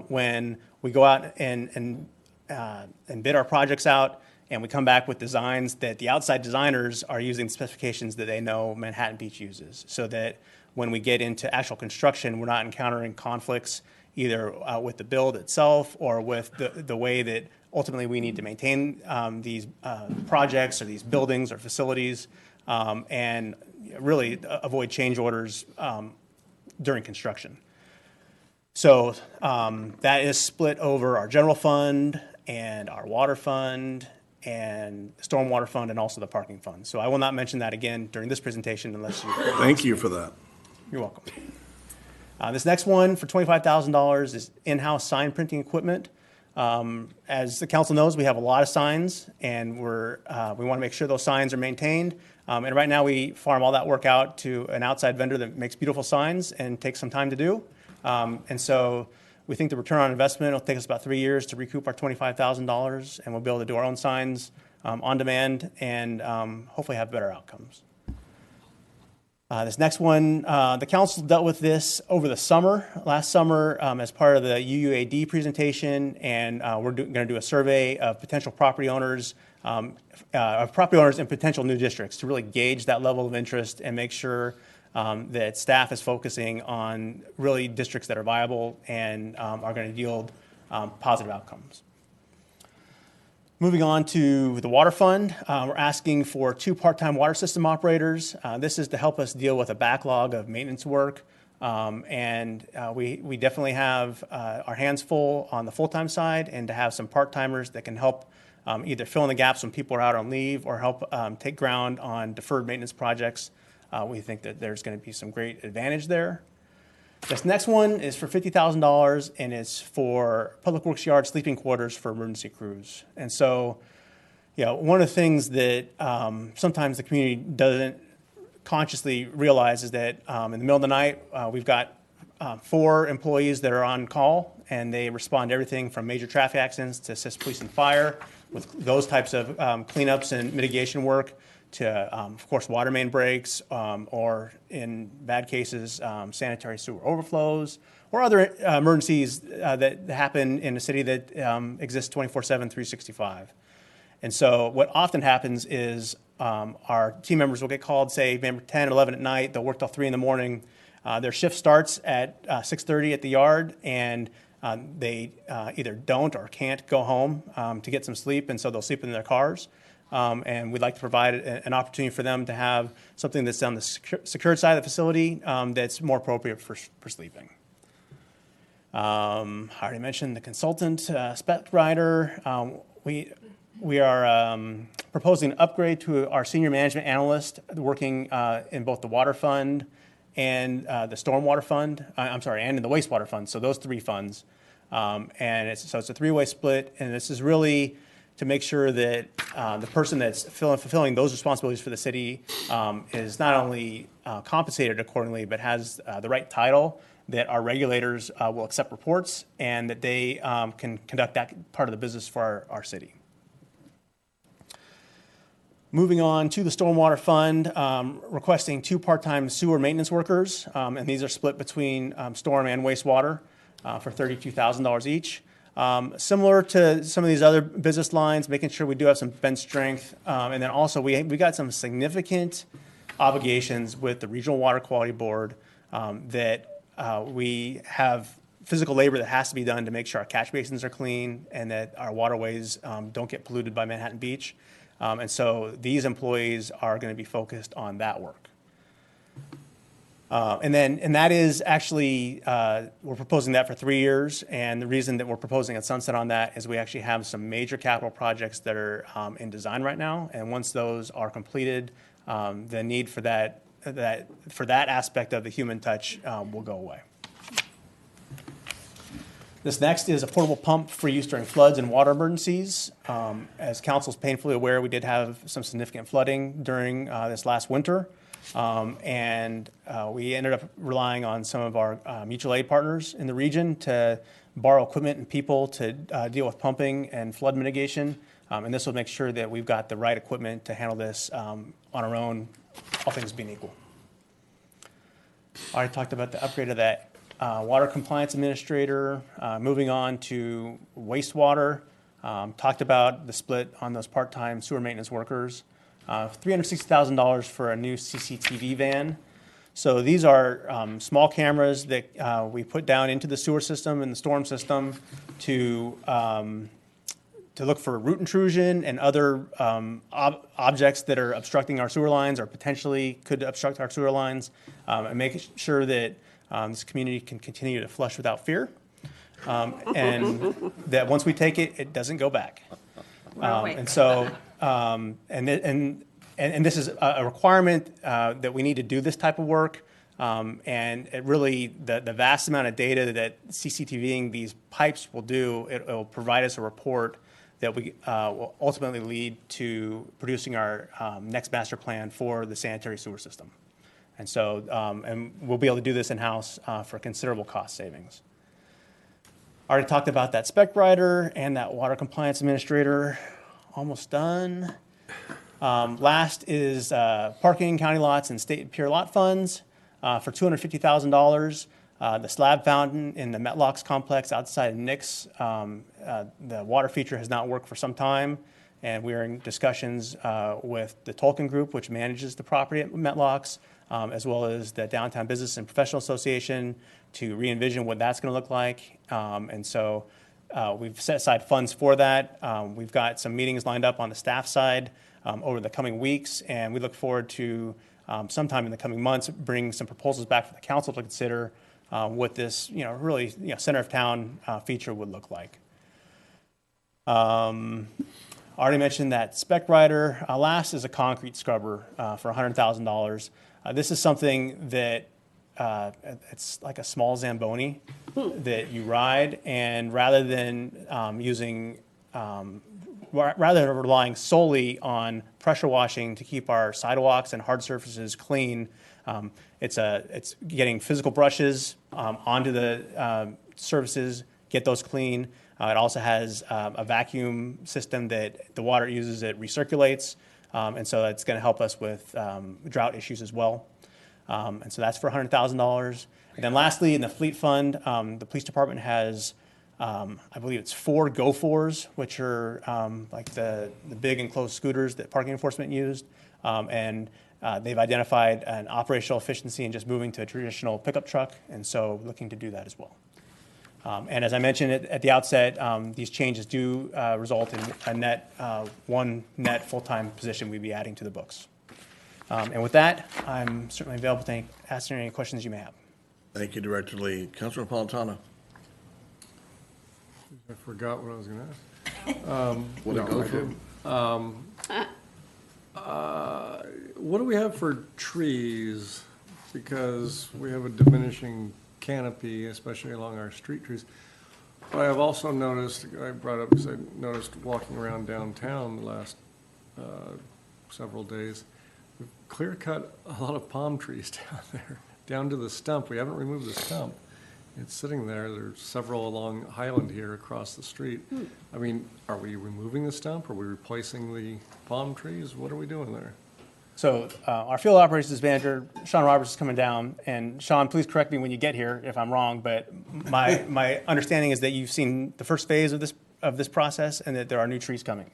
when we go out and bid our projects out, and we come back with designs that the outside designers are using specifications that they know Manhattan Beach uses, so that when we get into actual construction, we're not encountering conflicts either with the build itself or with the way that ultimately we need to maintain these projects or these buildings or facilities, and really avoid change orders during construction. So that is split over our general fund and our water fund and the stormwater fund, and also the parking fund. So I will not mention that again during this presentation unless you... Thank you for that. You're welcome. This next one for $25,000 is in-house sign printing equipment. As the council knows, we have a lot of signs, and we want to make sure those signs are maintained. And right now we farm all that work out to an outside vendor that makes beautiful signs and takes some time to do. And so we think the return on investment will take us about 3 years to recoup our $25,000, and we'll be able to do our own signs on demand and hopefully have better outcomes. This next one, the council dealt with this over the summer, last summer, as part of the UUAD presentation, and we're going to do a survey of potential property owners in potential new districts to really gauge that level of interest and make sure that staff is focusing on really districts that are viable and are going to yield positive outcomes. Moving on to the water fund, we're asking for 2 part-time water system operators. This is to help us deal with a backlog of maintenance work. We definitely have our hands full on the full-time side, and to have some part-timers that can help either fill in the gaps when people are out on leave or help take ground on deferred maintenance projects. We think that there's going to be some great advantage there. This next one is for $50,000, and it's for Public Works Yard sleeping quarters for emergency crews. And so, one of the things that sometimes the community doesn't consciously realize is that in the middle of the night, we've got 4 employees that are on call, and they respond to everything from major traffic accidents to assist police and fire with those types of cleanups and mitigation work, to, of course, water main breaks, or in bad cases, sanitary sewer overflows, or other emergencies that happen in a city that exists 24/7, 365. And so what often happens is our team members will get called, say, maybe 10, 11 at night. They'll work till 3 in the morning. Their shift starts at 6:30 at the yard, and they either don't or can't go home to get some sleep, and so they'll sleep in their cars. And we'd like to provide an opportunity for them to have something that's on the secured side of the facility that's more appropriate for sleeping. I already mentioned the consultant spec writer. We are proposing an upgrade to our senior management analyst working in both the water fund and the stormwater fund. And in the wastewater fund. So those 3 funds. And it's a 3-way split, and this is really to make sure that the person that's fulfilling those responsibilities for the city is not only compensated accordingly, but has the right title, that our regulators will accept reports, and that they can conduct that part of the business for our city. Moving on to the Stormwater Fund, requesting 2 part-time sewer maintenance workers, and these are split between storm and wastewater for $32,000 each. Similar to some of these other business lines, making sure we do have some bench strength. And then also we got some significant obligations with the Regional Water Quality Board that we have physical labor that has to be done to make sure our catch basins are clean and that our waterways don't get polluted by Manhattan Beach. And so these employees are going to be focused on that work. And that is actually, we're proposing that for 3 years, and the reason that we're proposing a sunset on that is we actually have some major capital projects that are in design right now, and once those are completed, the need for that aspect of the human touch will go away. This next is a portable pump for use during floods and water emergencies. As council's painfully aware, we did have some significant flooding during this last winter. And we ended up relying on some of our mutual aid partners in the region to borrow equipment and people to deal with pumping and flood mitigation. And this will make sure that we've got the right equipment to handle this on our own, all things being equal. I already talked about the upgrade of that water compliance administrator. Moving on to wastewater, talked about the split on those part-time sewer maintenance workers. $360,000 for a new CCTV van. So these are small cameras that we put down into the sewer system and the storm system to look for root intrusion and other objects that are obstructing our sewer lines or potentially could obstruct our sewer lines, and making sure that this community can continue to flush without fear, and that once we take it, it doesn't go back. And so, and this is a requirement that we need to do this type of work. And it really, the vast amount of data that CCTVing these pipes will do, it will provide us a report that we will ultimately lead to producing our next master plan for the sanitary sewer system. And so, and we'll be able to do this in-house for considerable cost savings. I already talked about that spec writer and that water compliance administrator. almost done. Last is parking, county lots, and state pure lot funds for $250,000. The slab fountain in the Metlocks complex outside of Nick's, the water feature has not worked for some time, and we are in discussions with the Tolkien Group, which manages the property at Metlocks, as well as the Downtown Business and Professional Association to re-envision what that's going to look like. And so we've set aside funds for that. We've got some meetings lined up on the staff side over the coming weeks, and we look forward to sometime in the coming months bring some proposals back for the council to consider what this, really, center of town feature would look like. I already mentioned that spec rider. Last is a concrete scrubber for $100,000. This is something that it's like a small Zamboni that you ride, and rather than rather than relying solely on pressure washing to keep our sidewalks and hard surfaces clean, it's getting physical brushes onto the surfaces, get those clean. It also has a vacuum system that the water it uses, it recirculates, and so that's going to help us with drought issues as well. And so that's for $100,000. And then lastly, in the fleet fund, the police department has, I believe it's 4 Go4s, which are like the big enclosed scooters that parking enforcement used. And they've identified an operational efficiency in just moving to a traditional pickup truck, and so looking to do that as well. And as I mentioned at the outset, these changes do result in one net full-time position we'd be adding to the books. And with that, I'm certainly available to answer any questions you may have. Thank you, Director Lee. Councilor Napolitano. I forgot what I was going to ask. What no, to go I for? didn't. What do we have for trees? Because we have a diminishing canopy, especially along our street trees. But I have also noticed, I brought up because I noticed walking around downtown the last several days, we've clear cut a lot of palm trees down there, down to the stump. We haven't removed the stump. It's sitting there. There's several along Highland here across the street. I mean, are we removing the stump? Are we replacing the palm trees? What are we doing there? So our field operations manager, Sean Roberts, is coming down. And Sean, please correct me when you get here if I'm wrong, but my understanding is that you've seen the first phase of this process and that there are new trees coming.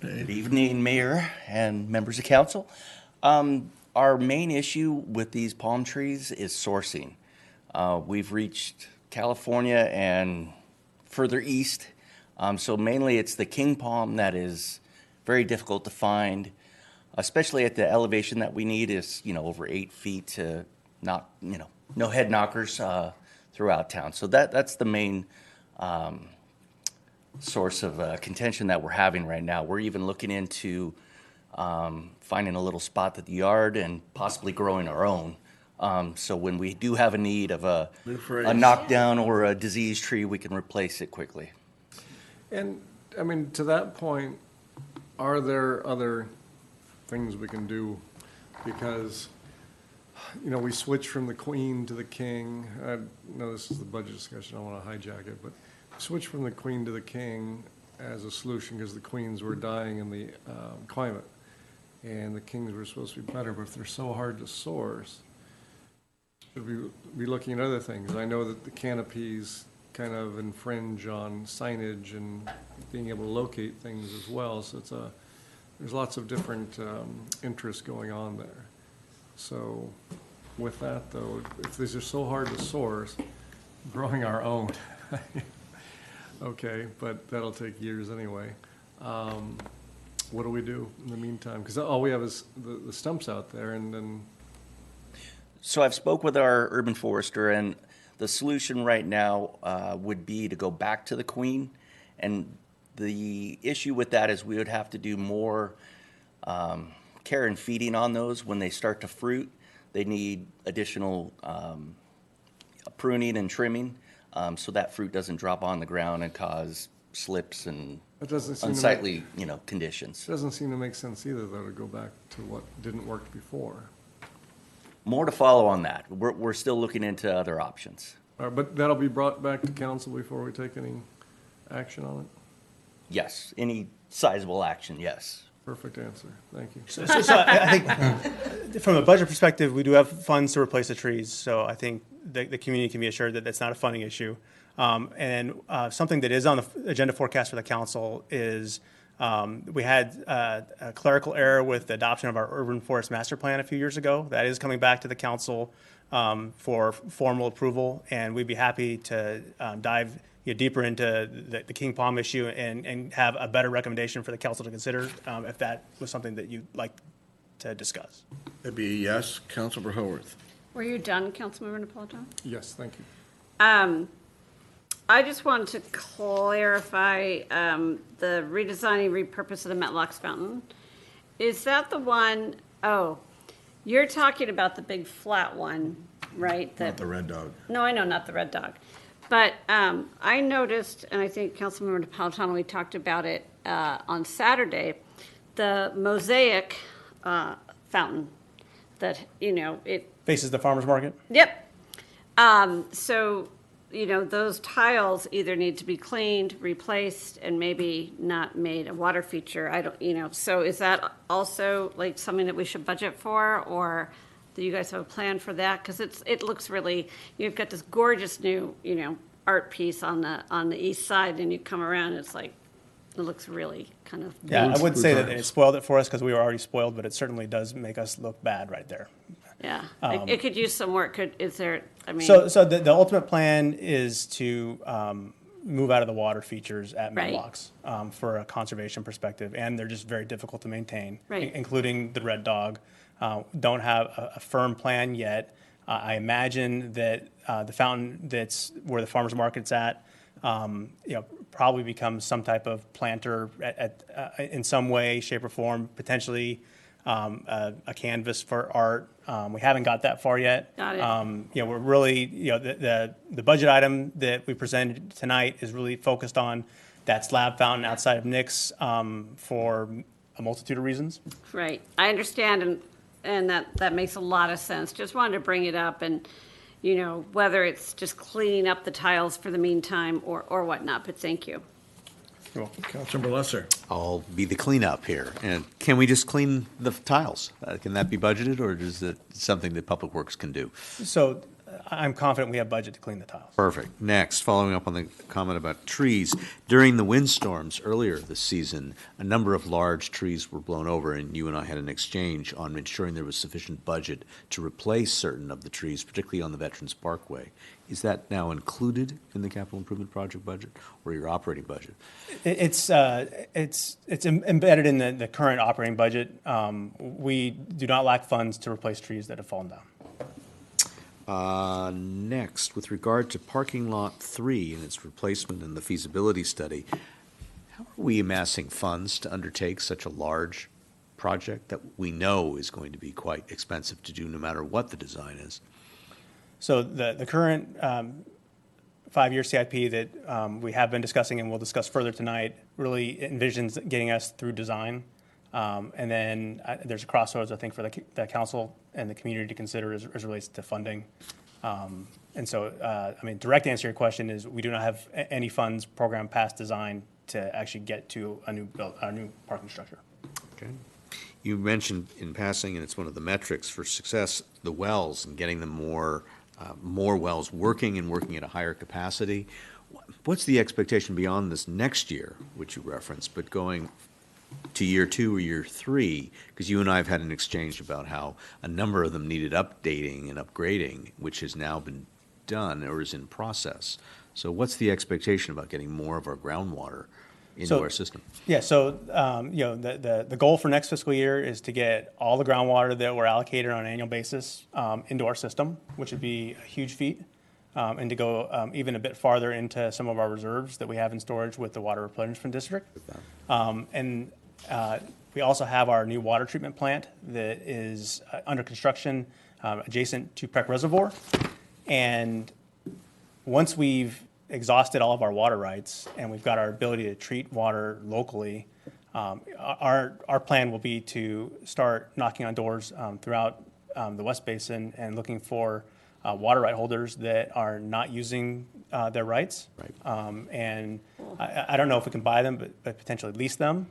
Good evening, Mayor and members of council. Our main issue with these palm trees is sourcing. We've reached California and further east. So mainly it's the king palm that is very difficult to find, especially at the elevation that we need is, over 8 feet to not, no head knockers throughout town. So that's the main source of contention that we're having right now. We're even looking into finding a little spot at the yard and possibly growing our own. So when we do have a need of a knockdown or a diseased tree, we can replace it quickly. And, I mean, to that point, are there other things we can do? Because, we switched from the queen to the king. I know this is the budget discussion, I don't want to hijack it, but switch from the queen to the king as a solution because the queens were dying in the climate. And the kings were supposed to be better, but if they're so hard to source, should we be looking at other things? I know that the canopies kind of infringe on signage and being able to locate things as well. So there's lots of different interests going on there. So with that though, if these are so hard to source, growing our own, okay, but that'll take years anyway. What do we do in the meantime? Because all we have is the stumps out there and then. So I've spoke with our urban forester, and the solution right now would be to go back to the queen. And the issue with that is we would have to do more care and feeding on those when they start to fruit. They need additional pruning and trimming so that fruit doesn't drop on the ground and cause slips and unsightly conditions. It doesn't seem to make sense either, though, to go back to what didn't work before. More to follow on that. We're still looking into other options. All right, but that'll be brought back to council before we take any action on it? Yes, any sizable action, yes. Perfect answer. Thank you. So I think from a budget perspective, we do have funds to replace the trees. So I think the community can be assured that that's not a funding issue. And something that is on the agenda forecast for the council is we had a clerical error with the adoption of our urban forest master plan a few years ago. That is coming back to the council for formal approval, and we'd be happy to dive deeper into the King Palm issue and have a better recommendation for the council to consider if that was something that you'd like to discuss. That'd be a yes. Councilor Haworth. Were you done, Councilmember Napolitano? Yes, thank you. I just wanted to clarify the redesigning, repurpose of the Metlocks fountain. Is that the one, oh, you're talking about the big flat one, right? Not the red dog. No, I know, not the red dog. But I noticed, and I think Councilmember Napolitano, we talked about it on Saturday, the mosaic fountain that, it Faces the farmer's market? Yep. So, those tiles either need to be cleaned, replaced, and maybe not made a water feature. I don't, so is that also like something that we should budget for, or do you guys have a plan for that? Because it looks really, you've got this gorgeous new, art piece on the east side, and you come around, it's like, it looks really kind of. Yeah, I wouldn't say that it spoiled it for us because we were already spoiled, but it certainly does make us look bad right there. Yeah, it could use some work. Is there, So the ultimate plan is to move out of the water features at Right. Metlocks for a conservation perspective, and they're just very difficult to maintain, Right. including the red dog. Don't have a firm plan yet. I imagine that the fountain that's where the farmer's market's at, probably becomes some type of planter in some way, shape, or form, potentially a canvas for art. We haven't got that far yet. Got it. We're really, the budget item that we presented tonight is really focused on that slab fountain outside of Nick's for a multitude of reasons. Right, I understand, and that makes a lot of sense. Just wanted to bring it up, and whether it's just cleaning up the tiles for the meantime or whatnot. But thank you. You're welcome. Councilmember Lesser. I'll be the cleanup here. And can we just clean the tiles? Can that be budgeted, or is it something that Public Works can do? So I'm confident we have budget to clean the tiles. Perfect. Next, following up on the comment about trees, during the windstorms earlier this season, a number of large trees were blown over, and you and I had an exchange on ensuring there was sufficient budget to replace certain of the trees, particularly on the Veterans Parkway. Is that now included in the capital improvement project budget or your operating budget? It's embedded in the current operating budget. We do not lack funds to replace trees that have fallen down. Next, with regard to parking lot 3 and its replacement and the feasibility study, how are we amassing funds to undertake such a large project that we know is going to be quite expensive to do no matter what the design is? So the current 5-year CIP that we have been discussing and we'll discuss further tonight really envisions getting us through design. And then there's a crossroads, I think, for the council and the community to consider as relates to funding. And so, direct answer to your question is we do not have any funds program past design to actually get to a new parking structure. Okay. You mentioned in passing, and it's one of the metrics for success, the wells and getting them more wells working and working at a higher capacity. What's the expectation beyond this next year, which you referenced, but going to year 2 or year 3, because you and I have had an exchange about how a number of them needed updating and upgrading, which has now been done or is in process. So what's the expectation about getting more of our groundwater into our system? Yeah, so the goal for next fiscal year is to get all the groundwater that we're allocated on an annual basis into our system, which would be a huge feat, and to go even a bit farther into some of our reserves that we have in storage with the Water Replenishment District. We also have our new water treatment plant that is under construction adjacent to Peck Reservoir. And once we've exhausted all of our water rights and we've got our ability to treat water locally, our plan will be to start knocking on doors throughout the West Basin and looking for water right holders that are not using their rights. And I don't know if we can buy them, but potentially lease them.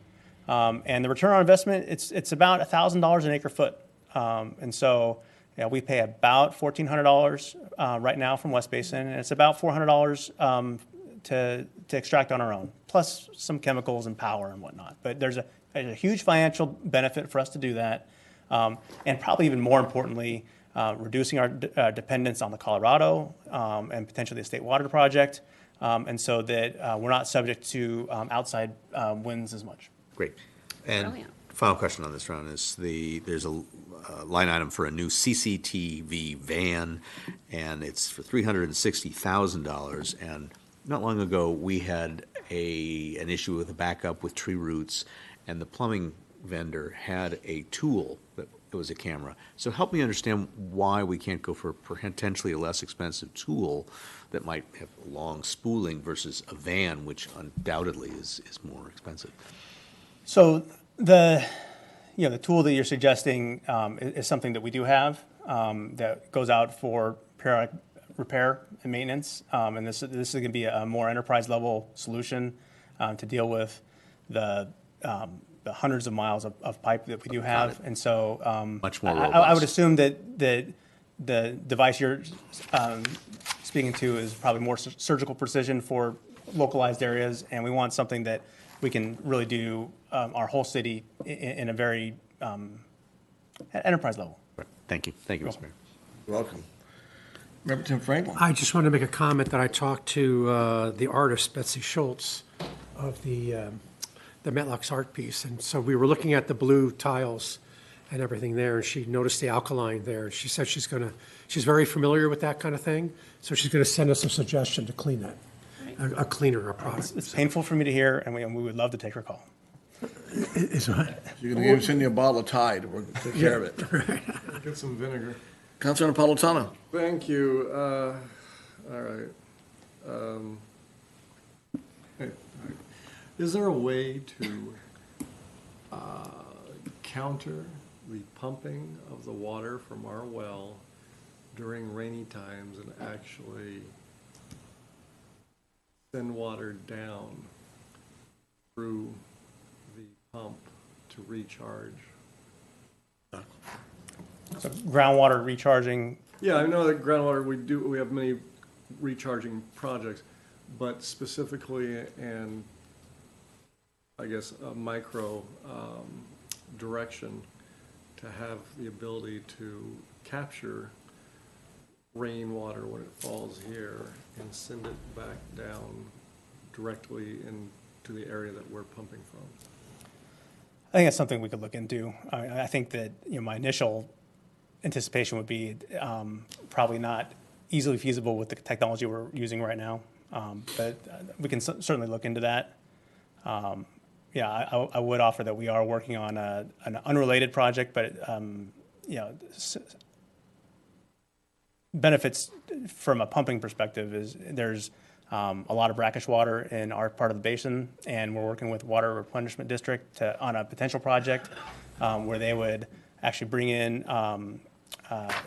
And the return on investment, it's about $1,000 an acre foot. And so we pay about $1,400 right now from West Basin, and it's about $400 to extract on our own, plus some chemicals and power and whatnot. But there's a huge financial benefit for us to do that. And probably even more importantly, reducing our dependence on the Colorado and potentially the State Water Project, and so that we're not subject to outside winds as much. Great. And final question on this round is there's a line item for a new CCTV van, and it's for $360,000. And not long ago, we had an issue with a backup with tree roots, and the plumbing vendor had a tool that it was a camera. So help me understand why we can't go for potentially a less expensive tool that might have long spooling versus a van, which undoubtedly is more expensive. So the tool that you're suggesting is something that we do have that goes out for periodic repair and maintenance, and this is going to be a more enterprise level solution to deal with the hundreds of miles of pipe that we do have. And so much more I would assume that the device you're speaking to is probably more surgical precision for localized areas, and we want something that we can really do our whole city in a very enterprise level. Thank you. Thank you, Mr. Mayor. You're welcome. Representative Franklin. I just wanted to make a comment that I talked to the artist, Betsy Schultz, of the Metlocks art piece. And so we were looking at the blue tiles and everything there, and she noticed the alkaline there. And she said she's very familiar with that kind of thing, so she's going to send us a suggestion to clean that, a cleaner, a product. It's painful for me to hear, and we would love to take her call. Is what? You're going to send you a bottle of Tide. We'll take care of it. Right. Get some vinegar. Councilor Napolitano. Thank you. All right. Is there a way to counter the pumping of the water from our well during rainy times and actually send water down through the pump to recharge? So groundwater recharging. Yeah, I know that groundwater, we have many recharging projects, but specifically, and I guess a micro direction to have the ability to capture rainwater when it falls here and send it back down directly into the area that we're pumping from. I think that's something we could look into. I think that my initial anticipation would be probably not easily feasible with the technology we're using right now, but we can certainly look into that. I would offer that we are working on an unrelated project, but benefits from a pumping perspective is there's a lot of brackish water in our part of the basin, and we're working with Water Replenishment District on a potential project where they would actually bring in,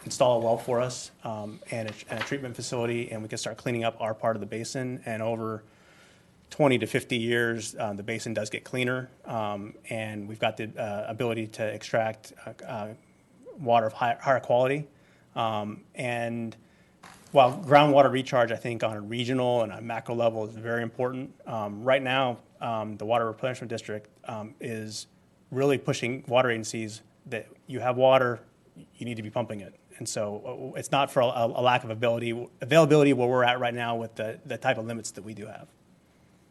install a well for us and a treatment facility, and we could start cleaning up our part of the basin. And over 20 to 50 years, the basin does get cleaner, and we've got the ability to extract water of higher quality. And while groundwater recharge, I think, on a regional and a macro level is very important, right now, the Water Replenishment District is really pushing water agencies that you have water, you need to be pumping it. And so it's not for a lack of availability where we're at right now with the type of limits that we do have.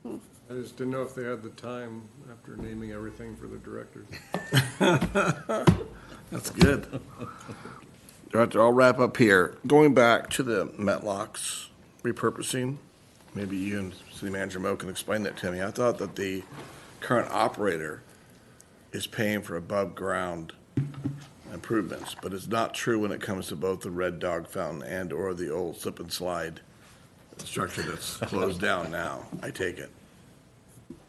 I just didn't know if they had the time after naming everything for the directors. That's good. Director, I'll wrap up here. Going back to the Metlocks repurposing, maybe you and City Manager Mo can explain that to me. I thought that the current operator is paying for above ground improvements, but it's not true when it comes to both the Red Dog Fountain and or the old slip and slide structure that's closed down now, I take it.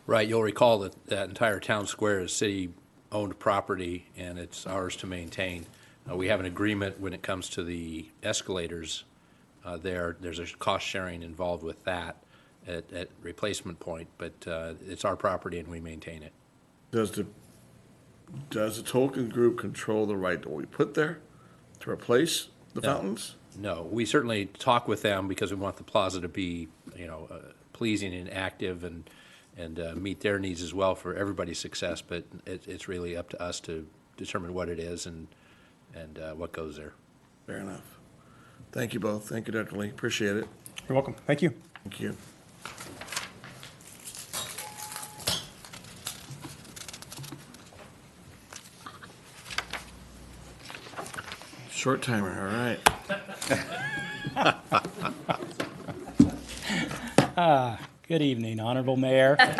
Right, you'll recall that that entire town square is city-owned property, and it's ours to maintain. We have an agreement when it comes to the escalators There's a cost sharing involved with that at replacement point, but it's our property and we maintain it. Does the Tolkien Group control the right that we put there to replace the fountains? No, we certainly talk with them because we want the plaza to be, pleasing and active and meet their needs as well for everybody's success. But it's really up to us to determine what it is and what goes there. Fair enough. Thank you both. Thank you, Dr. Lee. Appreciate it. You're welcome. Thank you. Thank you. Short timer, all right. Good evening, Honorable Mayor. and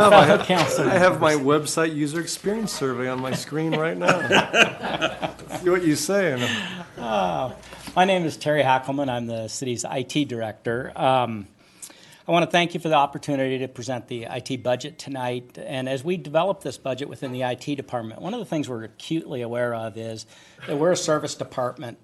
fellow councilors. I have my website user experience survey on my screen right now. See what you say. My name is Terry Hackelman. I'm the city's IT director. I want to thank you for the opportunity to present the IT budget tonight. And as we develop this budget within the IT department, one of the things we're acutely aware of is that we're a service department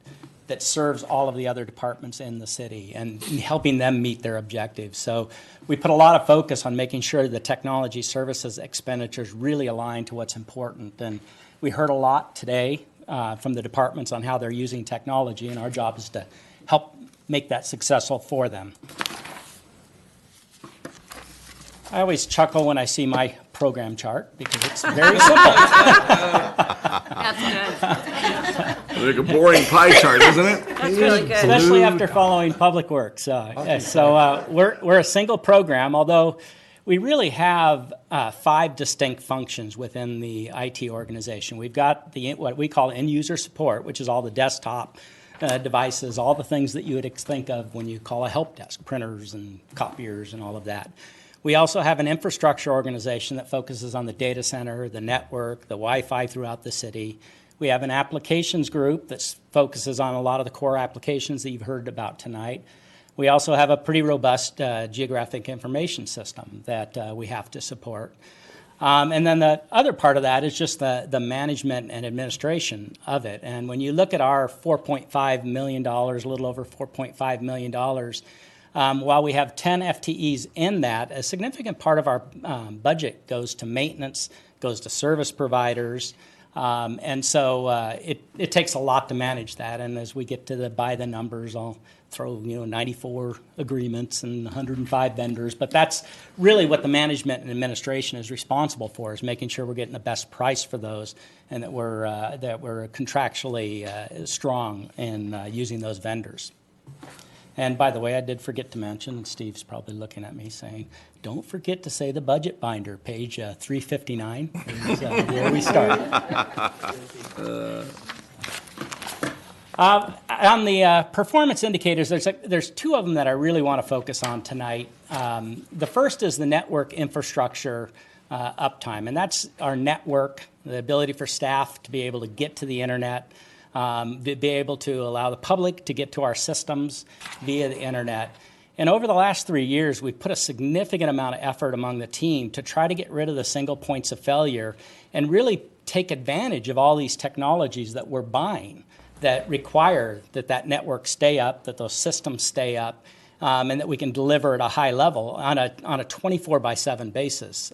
that serves all of the other departments in the city and helping them meet their objectives. So we put a lot of focus on making sure the technology services expenditures really align to what's important. And we heard a lot today from the departments on how they're using technology, and our job is to help make that successful for them. I always chuckle when I see my program chart because it's very simple. That's good. Like a boring pie chart, isn't it? That's really good. Especially after following Public Works. We're a single program, although we really have 5 distinct functions within the IT organization. We've got what we call end-user support, which is all the desktop devices, all the things that you would think of when you call a help desk, printers and copiers and all of that. We also have an infrastructure organization that focuses on the data center, the network, the Wi-Fi throughout the city. We have an applications group that focuses on a lot of the core applications that you've heard about tonight. We also have a pretty robust geographic information system that we have to support. And then the other part of that is just the management and administration of it. And when you look at our $4.5 million, a little over $4.5 million, while we have 10 FTEs in that, a significant part of our budget goes to maintenance, goes to service providers, and so it takes a lot to manage that. And as we get to by the numbers, I'll throw 94 agreements and 105 vendors. But that's really what the management and administration is responsible for, is making sure we're getting the best price for those, and that we're contractually strong in using those vendors. And by the way, I did forget to mention, Steve's probably looking at me saying, don't forget to say the budget binder, page 359 is where we start. On the performance indicators, there's 2 of them that I really want to focus on tonight. The first is the network infrastructure uptime, and that's our network, the ability for staff to be able to get to the internet, be able to allow the public to get to our systems via the internet. And over the last 3 years, we've put a significant amount of effort among the team to try to get rid of the single points of failure and really take advantage of all these technologies that we're buying that require that network stay up, that those systems stay up, and that we can deliver at a high level on a 24/7 basis.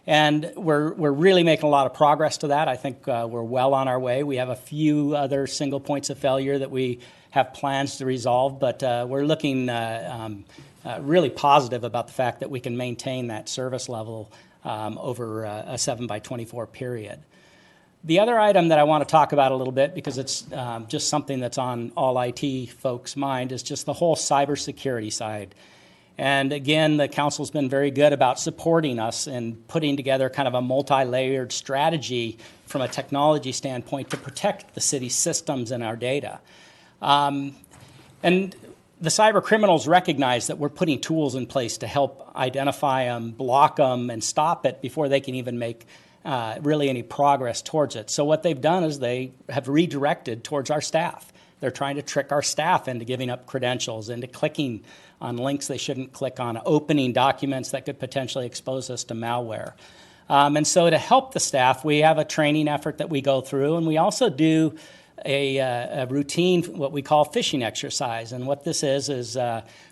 And we're really making a lot of progress to that. I think we're well on our way. We have a few other single points of failure that we have plans to resolve, but we're looking really positive about the fact that we can maintain that service level over a 7/24 period. The other item that I want to talk about a little bit, because it's just something that's on all IT folks' mind, is just the whole cybersecurity side. And again, the council's been very good about supporting us and putting together kind of a multi-layered strategy from a technology standpoint to protect the city's systems and our data. And the cyber criminals recognize that we're putting tools in place to help identify them, block them, and stop it before they can even make really any progress towards it. So what they've done is they have redirected towards our staff. They're trying to trick our staff into giving up credentials, into clicking on links they shouldn't click on, opening documents that could potentially expose us to malware. And so to help the staff, we have a training effort that we go through, and we also do a routine, what we call phishing exercise. And what this is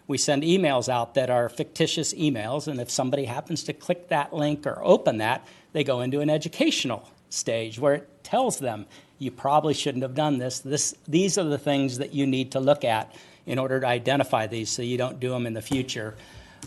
we send emails out that are fictitious emails, and if somebody happens to click that link or open that, they go into an educational stage where it tells them, you probably shouldn't have done this. These are the things that you need to look at in order to identify these so you don't do them in the future.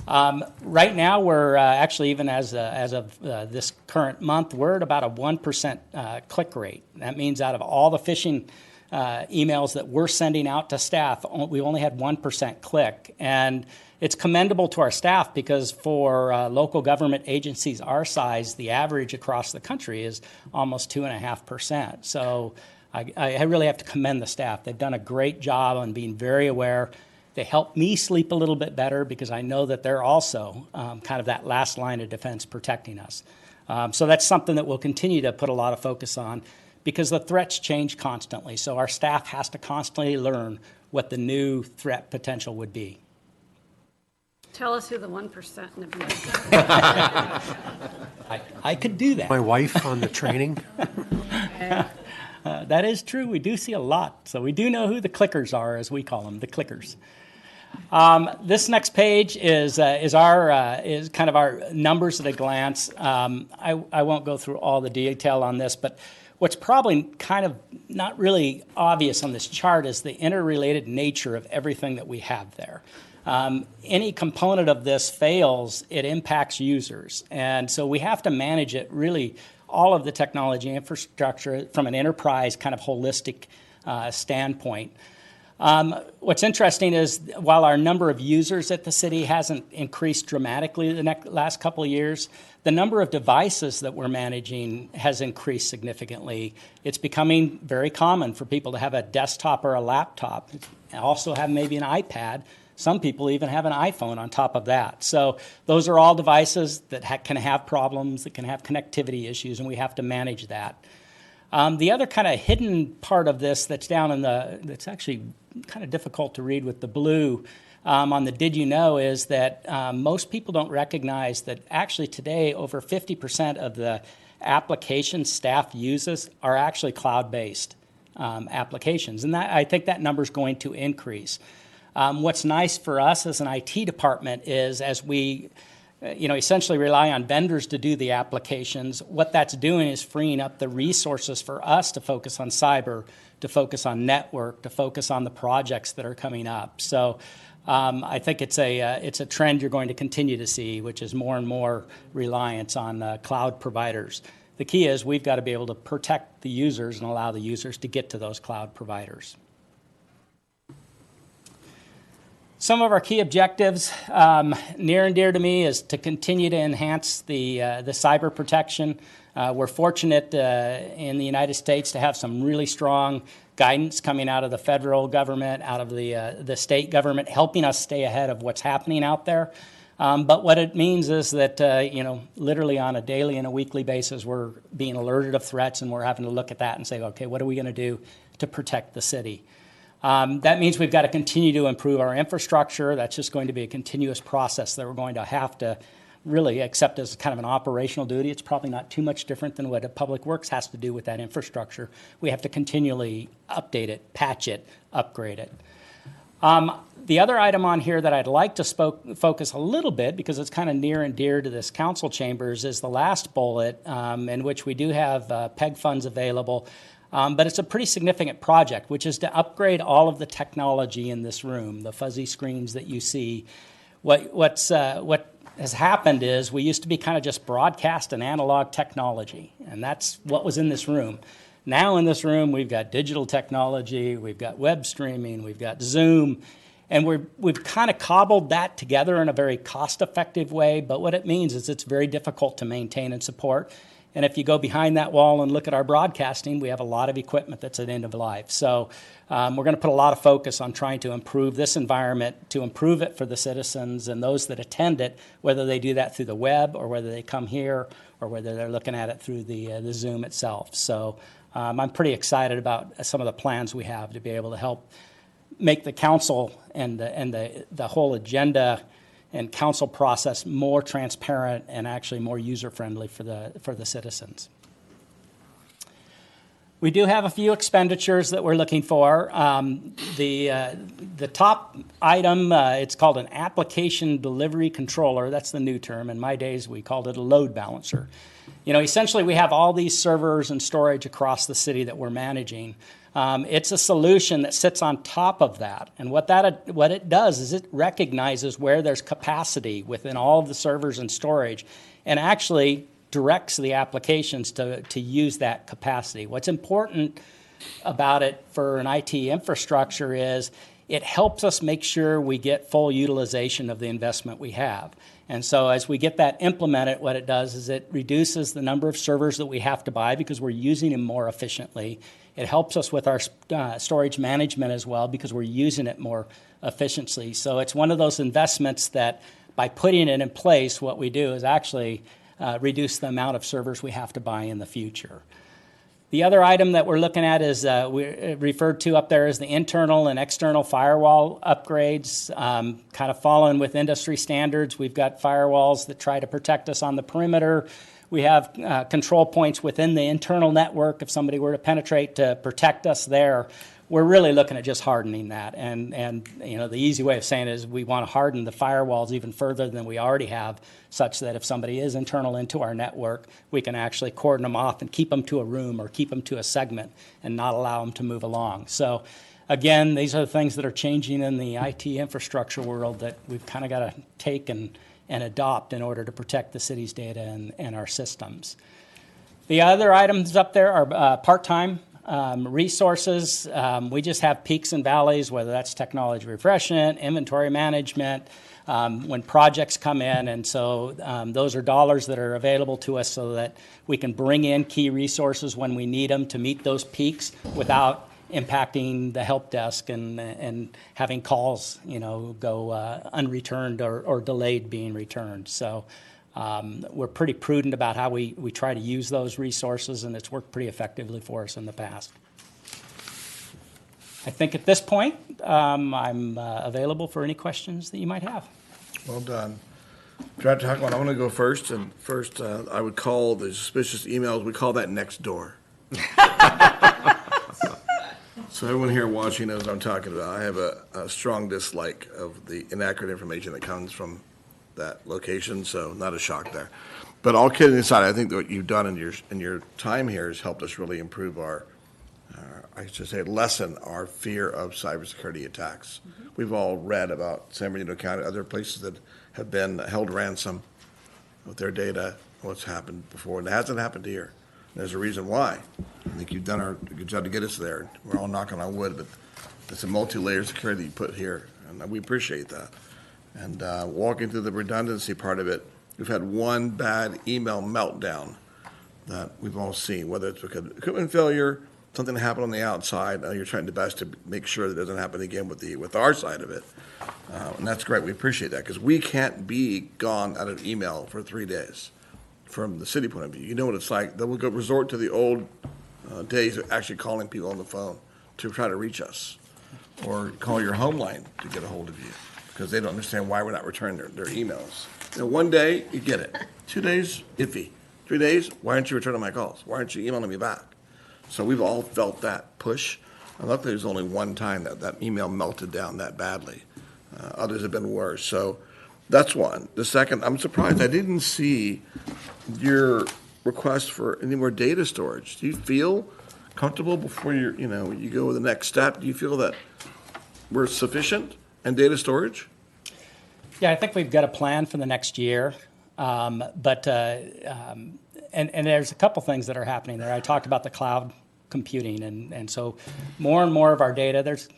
Right now, we're actually, even as of this current month, we're at about a 1% click rate. That means out of all the phishing emails that we're sending out to staff, we only had 1% click. And it's commendable to our staff because for local government agencies our size, the average across the country is almost 2.5%. So I really have to commend the staff. They've done a great job on being very aware. They help me sleep a little bit better because I know that they're also kind of that last line of defense protecting us. So that's something that we'll continue to put a lot of focus on because the threats change constantly. So our staff has to constantly learn what the new threat potential would be. Tell us who the 1% in the I could do that. My wife on the training. That is true. We do see a lot. So we do know who the clickers are, as we call them, the clickers. This next page is kind of our numbers at a glance. I won't go through all the detail on this, but what's probably kind of not really obvious on this chart is the interrelated nature of everything that we have there. Any component of this fails, it impacts users. And so we have to manage it really, all of the technology infrastructure from an enterprise kind of holistic standpoint. What's interesting is while our number of users at the city hasn't increased dramatically the last couple of years, the number of devices that we're managing has increased significantly. It's becoming very common for people to have a desktop or a laptop, and also have maybe an iPad. Some people even have an iPhone on top of that. So those are all devices that can have problems, that can have connectivity issues, and we have to manage that. The other kind of hidden part of this that's down in that's actually kind of difficult to read with the blue on the did you know is that most people don't recognize that actually today over 50% of the applications staff uses are actually cloud-based applications. And I think that number is going to increase. What's nice for us as an IT department is as we essentially rely on vendors to do the applications, what that's doing is freeing up the resources for us to focus on cyber, to focus on network, to focus on the projects that are coming up. So I think it's a trend you're going to continue to see, which is more and more reliance on cloud providers. The key is we've got to be able to protect the users and allow the users to get to those cloud providers. Some of our key objectives, near and dear to me, is to continue to enhance the cyber protection. We're fortunate in the United States to have some really strong guidance coming out of the federal government, out of the state government, helping us stay ahead of what's happening out there. But what it means is that, literally on a daily and a weekly basis, we're being alerted of threats, and we're having to look at that and say, okay, what are we going to do to protect the city? That means we've got to continue to improve our infrastructure. That's just going to be a continuous process that we're going to have to really accept as kind of an operational duty. It's probably not too much different than what Public Works has to do with that infrastructure. We have to continually update it, patch it, upgrade it. The other item on here that I'd like to focus a little bit, because it's kind of near and dear to this council chambers, is the last bullet, in which we do have PEG funds available. But it's a pretty significant project, which is to upgrade all of the technology in this room, the fuzzy screens that you see. What has happened is we used to be kind of just broadcast and analog technology, and that's what was in this room. Now in this room, we've got digital technology, we've got web streaming, we've got Zoom, and we've kind of cobbled that together in a very cost-effective way, but what it means is it's very difficult to maintain and support. And if you go behind that wall and look at our broadcasting, we have a lot of equipment that's at end of life. So we're going to put a lot of focus on trying to improve this environment, to improve it for the citizens and those that attend it, whether they do that through the web or whether they come here or whether they're looking at it through the Zoom itself. So I'm pretty excited about some of the plans we have to be able to help make the council and the whole agenda and council process more transparent and actually more user-friendly for the citizens. We do have a few expenditures that we're looking for. The top item, it's called an application delivery controller. That's the new term. In my days, we called it a load balancer. You know, essentially, we have all these servers and storage across the city that we're managing. It's a solution that sits on top of that. And what it does is it recognizes where there's capacity within all of the servers and storage and actually directs the applications to use that capacity. What's important about it for an IT infrastructure is it helps us make sure we get full utilization of the investment we have. And so as we get that implemented, what it does is it reduces the number of servers that we have to buy because we're using them more efficiently. It helps us with our storage management as well because we're using it more efficiently. So it's one of those investments that by putting it in place, what we do is actually reduce the amount of servers we have to buy in the future. The other item that we're looking at is we referred to up there as the internal and external firewall upgrades, kind of following with industry standards. We've got firewalls that try to protect us on the perimeter. We have control points within the internal network if somebody were to penetrate to protect us there. We're really looking at just hardening that. And you know, the easy way of saying it is we want to harden the firewalls even further than we already have, such that if somebody is internal into our network, we can actually cordon them off and keep them to a room or keep them to a segment and not allow them to move along. So again, these are the things that are changing in the IT infrastructure world that we've kind of got to take and adopt in order to protect the city's data and our systems. The other items up there are part-time resources. We just have peaks and valleys, whether that's technology refreshment, inventory management, when projects come in. And so those are dollars that are available to us so that we can bring in key resources when we need them to meet those peaks without impacting the help desk and having calls, you know, go unreturned or delayed being returned. So we're pretty prudent about how we try to use those resources, and it's worked pretty effectively for us in the past. I think at this point, I'm available for any questions that you might have. Well done. Director Huckman, I want to go first. And first, I would call the suspicious emails, we call that next door. So everyone here watching knows what I'm talking about. I have a strong dislike of the inaccurate information that comes from that location, so not a shock there. But all kidding aside, I think that what you've done in your time here has helped us really improve I should say, lessen our fear of cybersecurity attacks. Mm-hmm. We've all read about San Bernardino County, other places that have been held ransom with their data, what's happened before, and it hasn't happened here. There's a reason why. I think you've done a good job to get us there. We're all knocking on wood, but it's a multi-layer security you put here, and we appreciate that. And walking through the redundancy part of it, we've had one bad email meltdown that we've all seen, whether it's because of equipment failure, something that happened on the outside. You're trying the best to make sure that it doesn't happen again with our side of it. And that's great. We appreciate that because we can't be gone out of email for 3 days from the city point of view. You know what it's like. Then we'll go resort to the old days of actually calling people on the phone to try to reach us or call your home line to get a hold of you because they don't understand why we're not returning their emails. You know, 1 day, you get it. 2 days, iffy. 3 days, why aren't you returning my calls? Why aren't you emailing me back? So we've all felt that push. Luckily, there's only one time that email melted down that badly. Others have been worse. So that's one. The second, I'm surprised I didn't see your request for any more data storage. Do you feel comfortable before you go with the next step? Do you feel that we're sufficient in data storage? Yeah, I think we've got a plan for the next year. But there's a couple things that are happening there. I talked about the cloud computing, and so more and more of our data, there's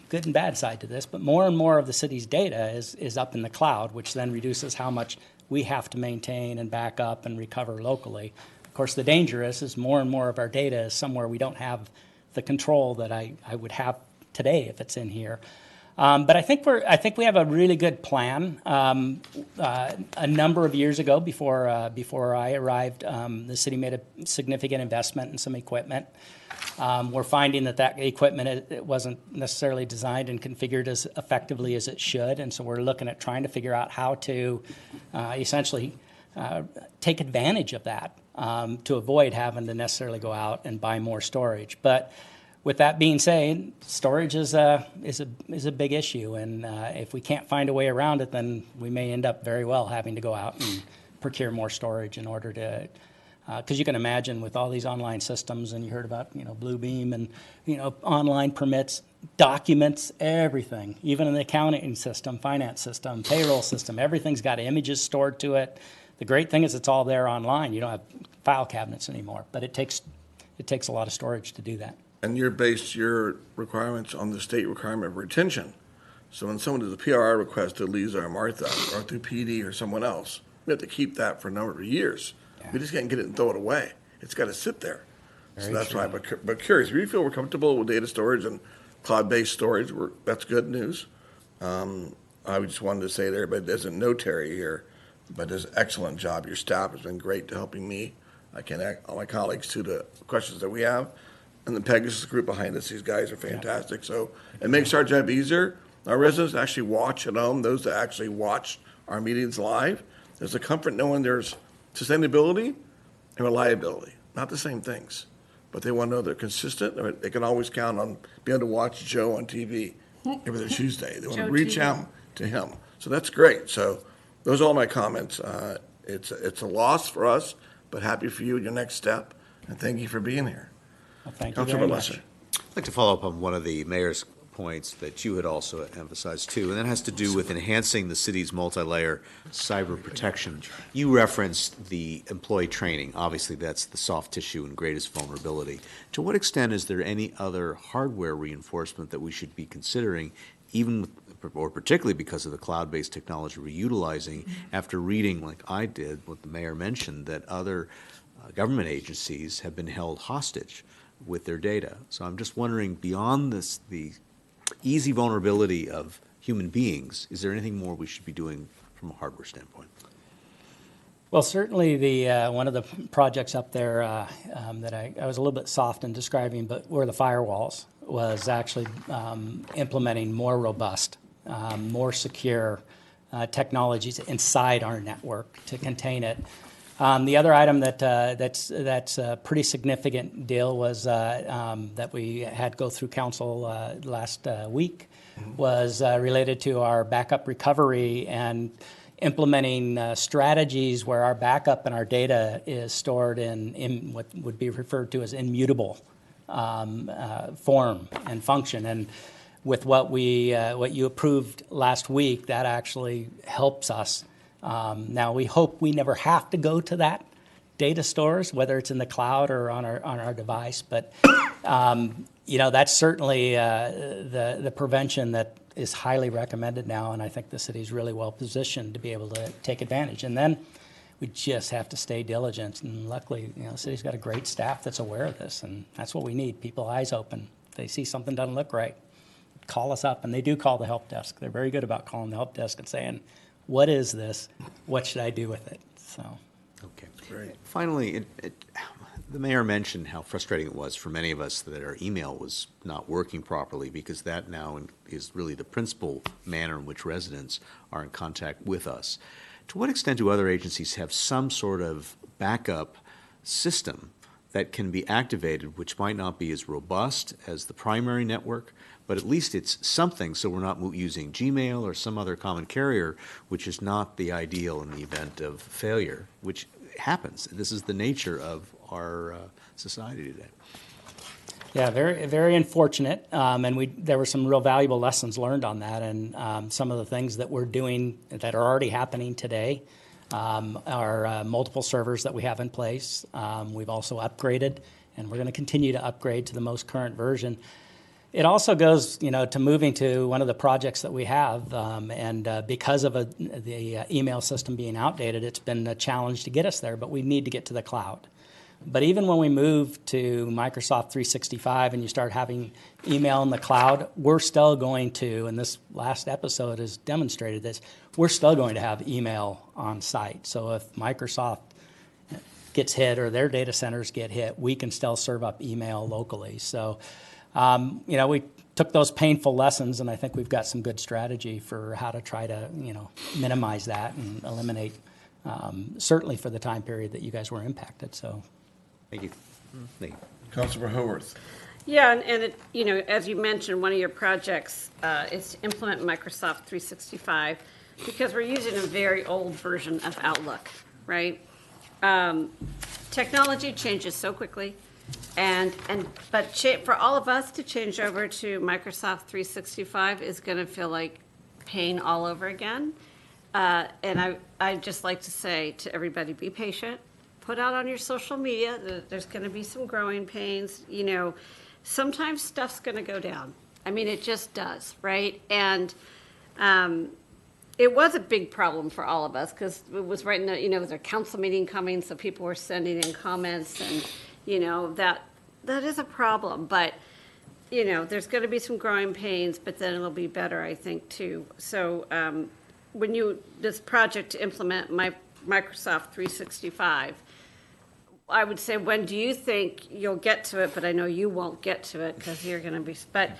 good and bad side to this, but more and more of the city's data is up in the cloud, which then reduces how much we have to maintain and back up and recover locally. Of course, the danger is more and more of our data is somewhere we don't have the control that I would have today if it's in here. But I think we have a really good plan. A number of years ago, before I arrived, the city made a significant investment in some equipment. We're finding that equipment it wasn't necessarily designed and configured as effectively as it should, and so we're looking at trying to figure out how to essentially take advantage of that to avoid having to necessarily go out and buy more storage. But with that being said, storage is a big issue, and if we can't find a way around it, then we may end up very well having to go out and procure more storage in order to, because you can imagine with all these online systems, and you heard about Bluebeam and online permits, documents, everything, even in the accounting system, finance system, payroll system, everything's got images stored to it. The great thing is it's all there online. You don't have file cabinets anymore, but it takes a lot of storage to do that. And you're based your requirements on the state requirement of retention. So when someone does a PRI request to Lisa or Martha or through PD or someone else, we have to keep that for a number of years. We just can't get it and throw it away. It's got to sit there. So that's why. But curious, if you feel we're comfortable with data storage and cloud-based storage, that's good news. I just wanted to say to everybody that doesn't know Terry here, but does an excellent job. Your staff has been great to helping me. I can add all my colleagues to the questions that we have. And the Pegasus group behind us, these guys are fantastic. So it makes our job easier. Our residents actually watch at home, those that actually watch our meetings live. There's a comfort knowing there's sustainability and reliability, not the same things. But they want to know they're consistent. They can always count on being able to watch Joe on TV every other Tuesday. They want to reach out to him. So that's great. So those are all my comments. It's a loss for us, but happy for you in your next step. And thank you for being here. Well, thank you very much. I'd like to follow up on one of the mayor's points that you had also emphasized too, and that has to do with enhancing the city's multi-layer cyber protection. You referenced the employee training. Obviously, that's the soft tissue and greatest vulnerability. To what extent is there any other hardware reinforcement that we should be considering, even or particularly because of the cloud-based technology we're utilizing, after reading, like I did, what the mayor mentioned, that other government agencies have been held hostage with their data. So I'm just wondering, beyond this, the easy vulnerability of human beings, is there anything more we should be doing from a hardware standpoint? Well, certainly the one of the projects up there that I was a little bit soft in describing, but were the firewalls, was actually implementing more robust, more secure technologies inside our network to contain it. The other item that's a pretty significant deal was that we had go through council last week was related to our backup recovery and implementing strategies where our backup and our data is stored in what would be referred to as immutable form and function. And with what you approved last week, that actually helps us. Now, we hope we never have to go to that data stores, whether it's in the cloud or on our device. But, that's certainly the prevention that is highly recommended now, and I think the city's really well positioned to be able to take advantage. And then we just have to stay diligent. And luckily, the city's got a great staff that's aware of this, and that's what we need, people eyes open. If they see something doesn't look right, call us up, and they do call the help desk. They're very good about calling the help desk and saying, what is this? What should I do with it? So, okay, great. Finally, the mayor mentioned how frustrating it was for many of us that our email was not working properly, because that now is really the principal manner in which residents are in contact with us. To what extent do other agencies have some sort of backup system that can be activated, which might not be as robust as the primary network, but at least it's something, so we're not using Gmail or some other common carrier, which is not the ideal in the event of failure, which happens. This is the nature of our society today. Yeah, very, very unfortunate, and there were some real valuable lessons learned on that, and some of the things that we're doing that are already happening today are multiple servers that we have in place. We've also upgraded, and we're going to continue to upgrade to the most current version. It also goes, to moving to one of the projects that we have, and because of the email system being outdated, it's been a challenge to get us there, but we need to get to the cloud. But even when we move to Microsoft 365 and you start having email in the cloud, we're still going to, and this last episode has demonstrated this, we're still going to have email on site. So if Microsoft gets hit or their data centers get hit, we can still serve up email locally. So, we took those painful lessons, and I think we've got some good strategy for how to try to, minimize that and eliminate certainly for the time period that you guys were impacted. So, Thank you. Nate. Councilor Haworth. Yeah, and it, you know, as you mentioned, one of your projects is to implement Microsoft 365 because we're using a very old version of Outlook, right? Technology changes so quickly, but for all of us to change over to Microsoft 365 is going to feel like pain all over again. And I'd just like to say to everybody, be patient. Put out on your social media that there's going to be some growing pains. You know, sometimes stuff's going to go down. I mean, it just does, right? And it was a big problem for all of us because it was right in the, you know, it was a council meeting coming, so people were sending in comments, and, you know, that is a problem. But, you know, there's going to be some growing pains, but then it'll be better, I think, too. So when this project to implement Microsoft 365, I would say, when do you think you'll get to it? But I know you won't get to it because you're going to be, but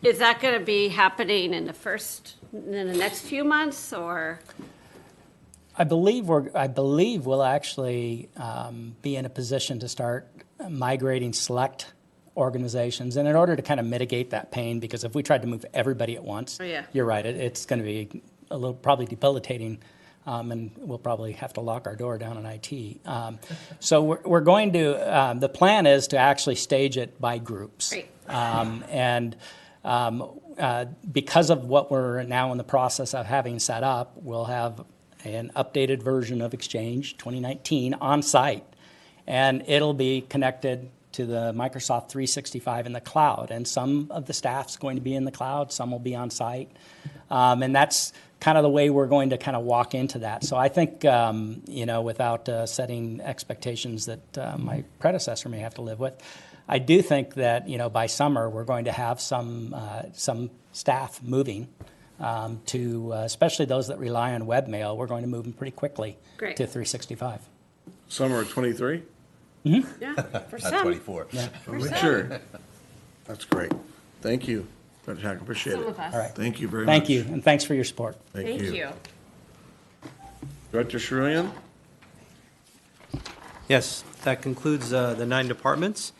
is that going to be happening in the next few months, or? I believe we'll actually be in a position to start migrating select organizations, and in order to kind of mitigate that pain, because if we tried to move everybody at once, you're right, it's going to be a little probably debilitating. And we'll probably have to lock our door down in IT. So we're going to, the plan is to actually stage it by groups. Great. Because of what we're now in the process of having set up, we'll have an updated version of Exchange 2019 on site. And it'll be connected to the Microsoft 365 in the cloud. And some of the staff's going to be in the cloud, some will be on site. And that's kind of the way we're going to kind of walk into that. So I think, you know, without setting expectations that my predecessor may have to live with, I do think that, you know, by summer we're going to have some staff moving to, especially those that rely on webmail. We're going to move them pretty quickly to 365. Summer of 23? Mm-hmm. Yeah, for Not some. 24. Yeah. Make sure. That's great. Thank you, Dr. Hack. Appreciate it. Some of us. All right. Thank you very much. Thank you, and thanks for your support. Thank you. Director Sharulian? Yes, that concludes the 9 departments.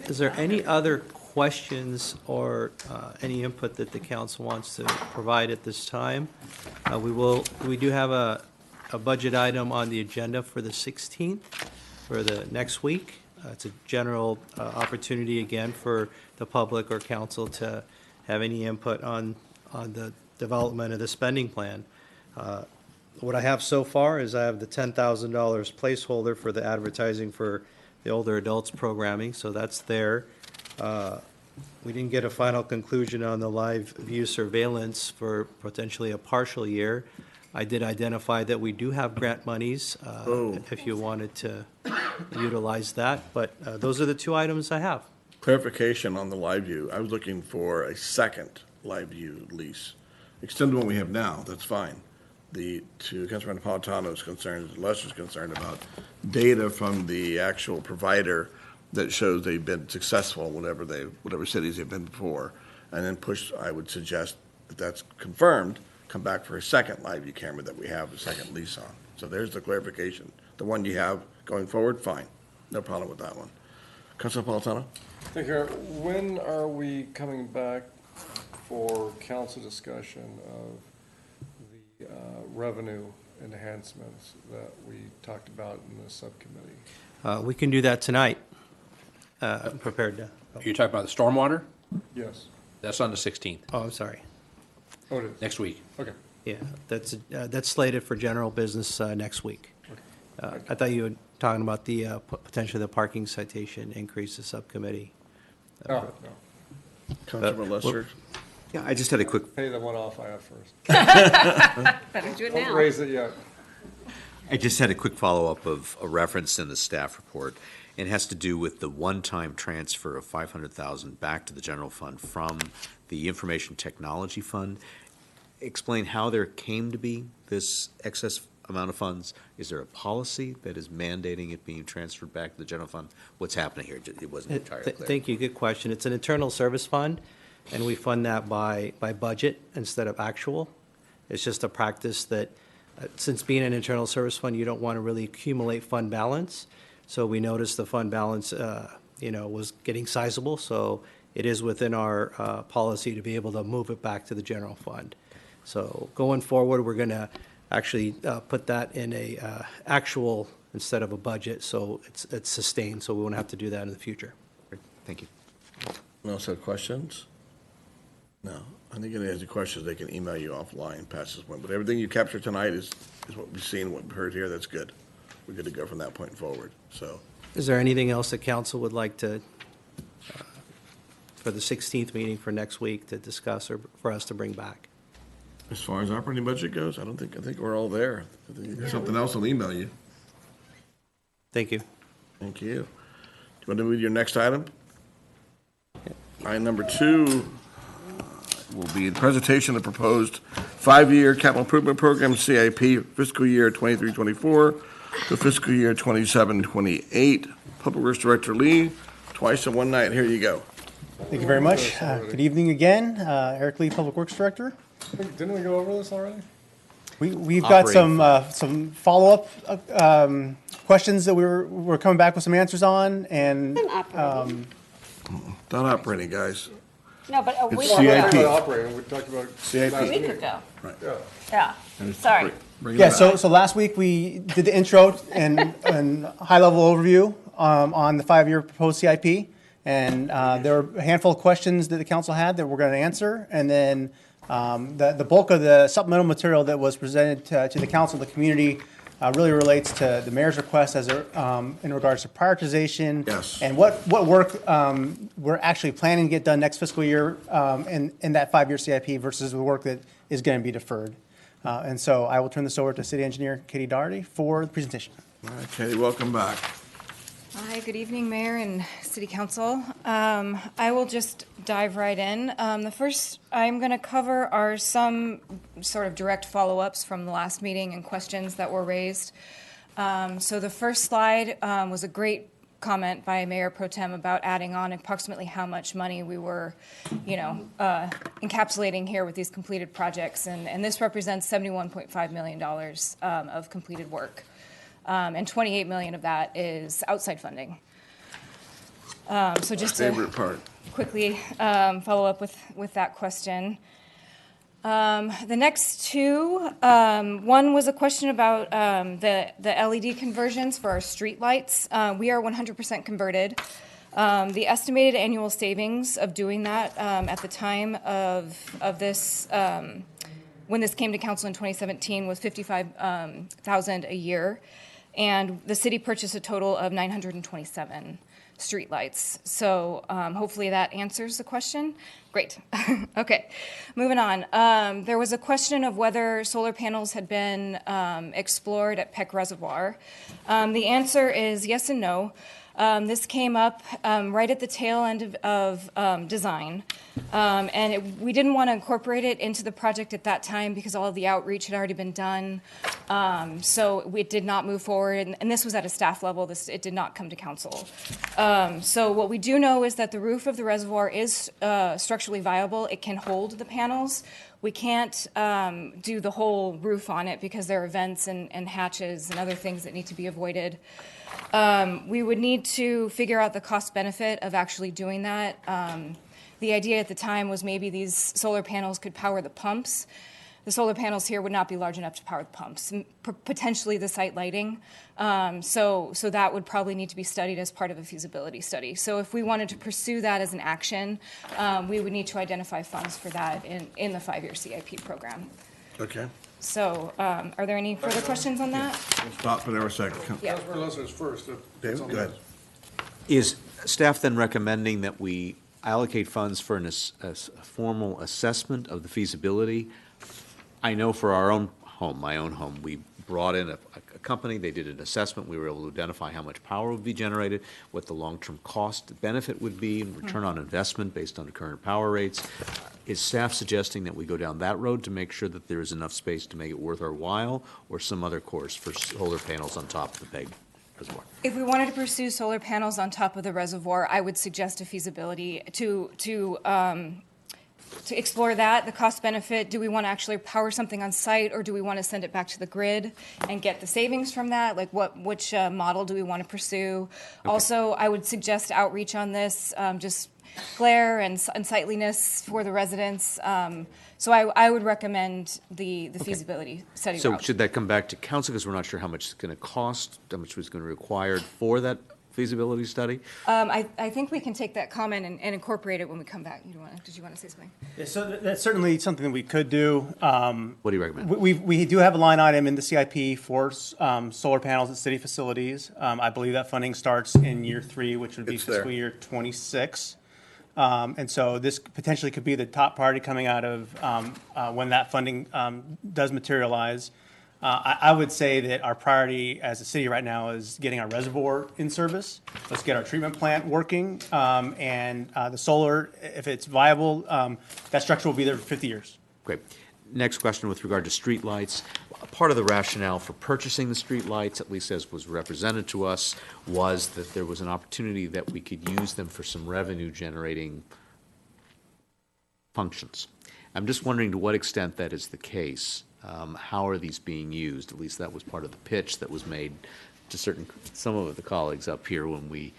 Is there any other questions or any input that the council wants to provide at this time? We do have a budget item on the agenda for the 16th, for the next week. It's a general opportunity, again, for the public or council to have any input on the development of the spending plan. What I have so far is I have the $10,000 placeholder for the advertising for the older adults programming, so that's there. We didn't get a final conclusion on the live view surveillance for potentially a partial year. I did identify that we do have grant monies, if you wanted to utilize that, but those are the 2 items I have. Clarification on the live view. I was looking for a second live view lease. Extend the one we have now, that's fine. To Councilman Napolitano's concerned, Lester's concerned about data from the actual provider that shows they've been successful, whatever cities they've been before, and then I would suggest, if that's confirmed, come back for a second live view camera that we have a second lease on. So there's the clarification. The one you have going forward, fine. No problem with that one. Councilor Napolitano? Thank you. When are we coming back for council discussion of the revenue enhancements that we talked about in the subcommittee? We can do that tonight. I'm prepared to. You're talking about the stormwater? Yes. That's on the 16th, Oh, I'm sorry. Oh, it is. next week. Okay. Yeah, that's slated for general business next week. I thought you were talking about the potentially the parking citation increase the subcommittee. Oh, no. Councilor Lester? Yeah, I just had a quick, Pay the one off I have first. Better do it Don't now. raise it yet. I just had a quick follow-up of a reference in the staff report. It has to do with the one-time transfer of $500,000 back to the general fund from the Information Technology Fund. Explain how there came to be this excess amount of funds. Is there a policy that is mandating it being transferred back to the general fund? What's happening here? It wasn't entirely clear. Thank you, good question. It's an internal service fund, and we fund that by budget instead of actual. It's just a practice that Since being an internal service fund, you don't want to really accumulate fund balance. So we noticed the fund balance, was getting sizable. So it is within our policy to be able to move it back to the general fund. So going forward, we're going to actually put that in a actual instead of a budget. So it's sustained. So we won't have to do that in the future. Thank you. No said questions? No. I think if they have any questions, they can email you offline past this point. But everything you captured tonight is what we've seen, what we've heard here. That's good. We're good to go from that point forward. So, Is there anything else that council would like to, for the 16th meeting for next week to discuss or for us to bring back? as far as operating budget goes, I think we're all there. If there's something else, I'll email you. Thank you. Thank you. Do you want to move to your next item? Item number 2 will be the presentation of the proposed 5-year capital improvement program, CIP, fiscal year 23-24 to fiscal year 27-28. Public Works Director Lee, twice in one night. Here you go. Thank you very much. Good evening again. Eric Lee, Public Works Director. Didn't we go over this already? We've got some follow-up questions that we're coming back with some answers on, and Not operating, guys. No, but a It's week CIP. ago. Operating, we talked about. CIP. A week ago. Right. Yeah. Sorry. yeah. So last week we did the intro and high-level overview on the 5-year proposed CIP, and there were a handful of questions that the council had that we're going to answer, and then the bulk of the supplemental material that was presented to the council, the community, really relates to the mayor's request as in regards to prioritization. Yes. And what work we're actually planning to get done next fiscal year in that 5-year CIP versus the work that is going to be deferred. And so I will turn this over to City Engineer Katie Doherty for the presentation. All right, Katie, welcome back. Hi, good evening, Mayor and City Council. I will just dive right in. The first I'm going to cover are some sort of direct follow-ups from the last meeting and questions that were raised. So the first slide was a great comment by Mayor Pro Tem about adding on approximately how much money we were, encapsulating here with these completed projects. And this represents $71.5 million of completed work. And 28 million of that is outside funding. So just My favorite part. quickly follow up with that question. The next two, one was a question about the LED conversions for our street lights. We are 100% converted. The estimated annual savings of doing that at the time of this, when this came to council in 2017, was $55,000 a year. And the city purchased a total of 927 streetlights. So hopefully that answers the question. Great. Okay, moving on. There was a question of whether solar panels had been explored at Peck Reservoir. The answer is yes and no. This came up right at the tail end of design. And we didn't want to incorporate it into the project at that time because all of the outreach had already been done. So it did not move forward. And this was at a staff level. It did not come to council. So what we do know is that the roof of the reservoir is structurally viable. It can hold the panels. We can't do the whole roof on it because there are vents and hatches and other things that need to be avoided. We would need to figure out the cost benefit of actually doing that. The idea at the time was maybe these solar panels could power the pumps. The solar panels here would not be large enough to power the pumps, potentially the site lighting. So that would probably need to be studied as part of a feasibility study. So if we wanted to pursue that as an action, we would need to identify funds for that in the 5-year CIP program. Okay. So are there any further questions on that? We'll stop for there a second. Yeah. Listeners first. David, go ahead. Is staff then recommending that we allocate funds for a formal assessment of the feasibility? I know for our own home, my own home, we brought in a company, they did an assessment, we were able to identify how much power would be generated, what the long-term cost benefit would be, and return on investment based on the current power rates. Is staff suggesting that we go down that road to make sure that there is enough space to make it worth our while, or some other course for solar panels on top of the PEG reservoir? If we wanted to pursue solar panels on top of the reservoir, I would suggest a feasibility to to explore that, the cost benefit. Do we want to actually power something on site, or do we want to send it back to the grid and get the savings from that? Like which model do we want to pursue? Okay. Also, I would suggest outreach on this, just glare and unsightliness for the residents. So I would recommend the feasibility study So route. should that come back to council, because we're not sure how much it's going to cost, how much was going to be required for that feasibility study? I think we can take that comment and incorporate it when we come back. Did you want to say something? Yeah, so that's certainly something that we could do. What do you recommend? We do have a line item in the CIP for solar panels at city facilities. I believe that funding starts in year 3, which would be fiscal year 26. And so this potentially could be the top priority coming out of when that funding does materialize. I would say that our priority as a city right now is getting our reservoir in service. Let's get our treatment plant working, and the solar, if it's viable, that structure will be there for 50 years. Great. Next question with regard to streetlights. Part of the rationale for purchasing the streetlights, at least as was represented to us, was that there was an opportunity that we could use them for some revenue-generating functions. I'm just wondering to what extent that is the case. How are these being used? At least that was part of the pitch that was made to some of the colleagues up here when we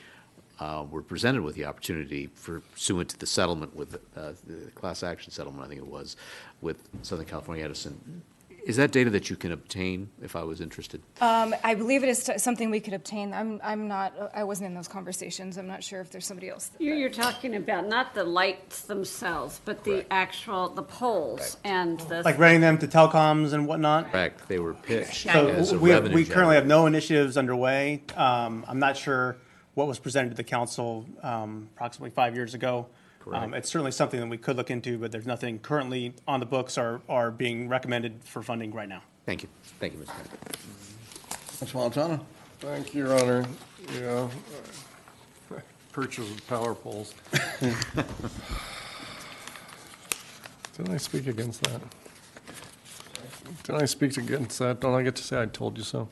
were presented with the opportunity pursuant to the settlement with the class action settlement, I think it was, with Southern California Edison. Is that data that you can obtain if I was interested? I believe it is something we could obtain. I wasn't in those conversations. I'm not sure if there's somebody else. You're talking about not the lights themselves, but the actual, the poles and the. Like renting them to telecoms and whatnot? Correct. They were pitched So as a we revenue currently have no initiatives underway. I'm not sure what was presented to the council approximately 5 years ago. It's certainly something that we could look into, but there's nothing currently on the books or being recommended for funding right now. Thank you. Thank you, Mr. Kennedy. Ms. Montano. Thank you, Your Honor. Yeah, purchase of power poles. Didn't I speak against that? Didn't I speak against that? Don't I get to say I told you so?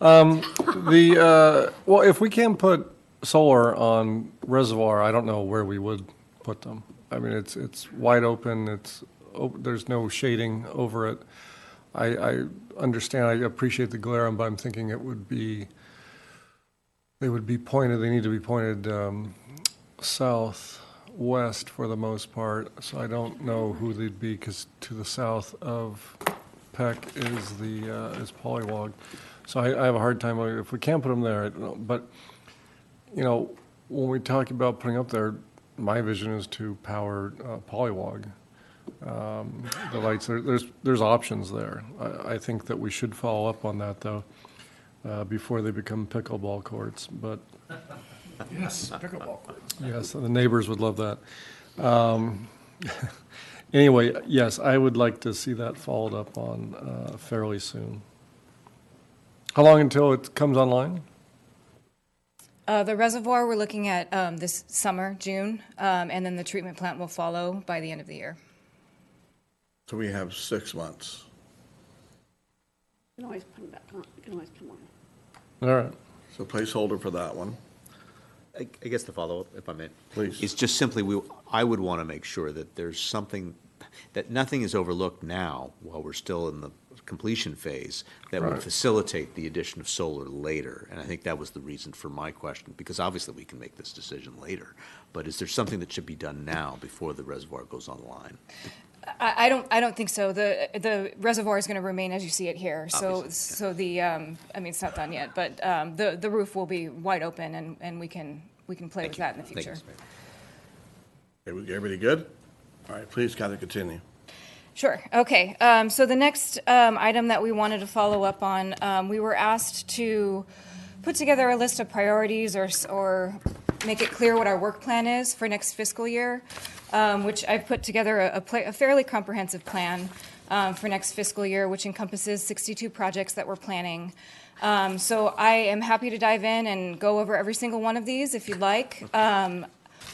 Well, if we can put solar on reservoir, I don't know where we would put them. I mean, it's wide open. There's no shading over it. I understand. I appreciate the glare, but I'm thinking they would be pointed. They need to be pointed southwest for the most part. So I don't know who they'd be, because to the south of Peck is Polywog. So I have a hard time if we can't put them there. I don't know. But when we talk about putting up there, my vision is to power Polywog. The lights, there's options there. I think that we should follow up on that, though, before they become pickleball courts. But Yes, pickleball courts. yes, the neighbors would love that. Anyway, yes, I would like to see that followed up on fairly soon. How long until it comes online? The reservoir, we're looking at this summer, June, and then the treatment plant will follow by the end of the year. So we have 6 months. You can always put them back on. You can always come on. All right. So placeholder for that one. I guess the follow-up, if I may. Please. It's just simply, I would want to make sure that there's something, that nothing is overlooked now while we're still in the completion phase that would facilitate the addition of solar later. And I think that was the reason for my question, because obviously we can make this decision later. But is there something that should be done now before the reservoir goes online? I don't think so. The reservoir is going to remain as you see it here. Obviously, So the I mean, it's not done yet, but the roof will be wide open, and we can play with that in the future. Everybody good? All right, please, Kathy, continue. Sure. Okay. So the next item that we wanted to follow up on, we were asked to put together a list of priorities or make it clear what our work plan is for next fiscal year, which I've put together a fairly comprehensive plan for next fiscal year, which encompasses 62 projects that we're planning. So I am happy to dive in and go over every single one of these if you'd like.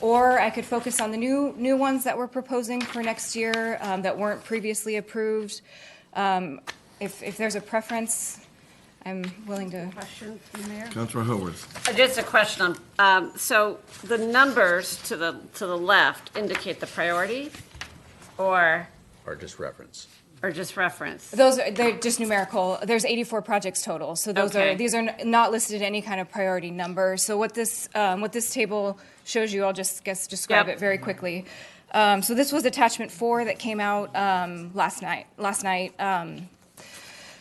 Or I could focus on the new ones that we're proposing for next year that weren't previously approved. If there's a preference, I'm willing to. Question from there. Councilor Haworth. Just a question on, so the numbers to the left indicate the priority. or just reference? They're just numerical. There's 84 projects total. So these are not listed any kind of priority number. So what this table shows you, I'll just describe it very quickly. So this was attachment 4 that came out last night.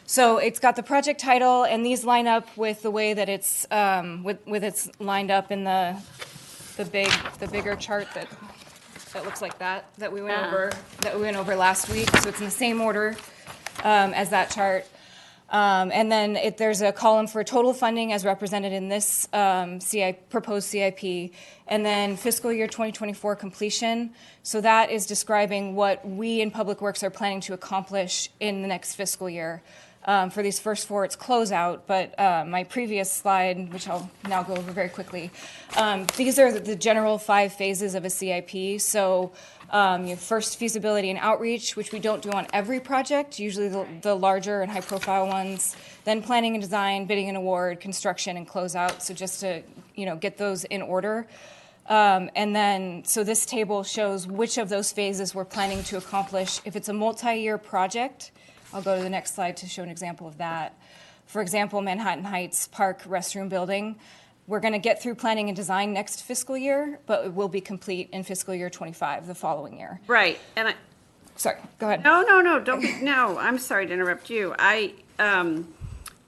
So it's got the project title, and these line up with the way that it's with it's lined up in the bigger chart that looks like that we went over last week. So it's in the same order as that chart. And then there's a column for total funding as represented in this proposed CIP, and then fiscal year 2024 completion. So that is describing what we in Public Works are planning to accomplish in the next fiscal year. For these first 4, it's closeout, but my previous slide, which I'll now go over very quickly, these are the general 5 phases of a CIP. So your first, feasibility and outreach, which we don't do on every project, usually the larger and high-profile ones. Then planning and design, bidding and award, construction, and closeout. So just to get those in order. And then, so this table shows which of those phases we're planning to accomplish. If it's a multi-year project, I'll go to the next slide to show an example of that. For example, Manhattan Heights Park restroom building. We're going to get through planning and design next fiscal year, but it will be complete in fiscal year 25, the following year. Right, and sorry, go ahead. No, I'm sorry to interrupt you. I'm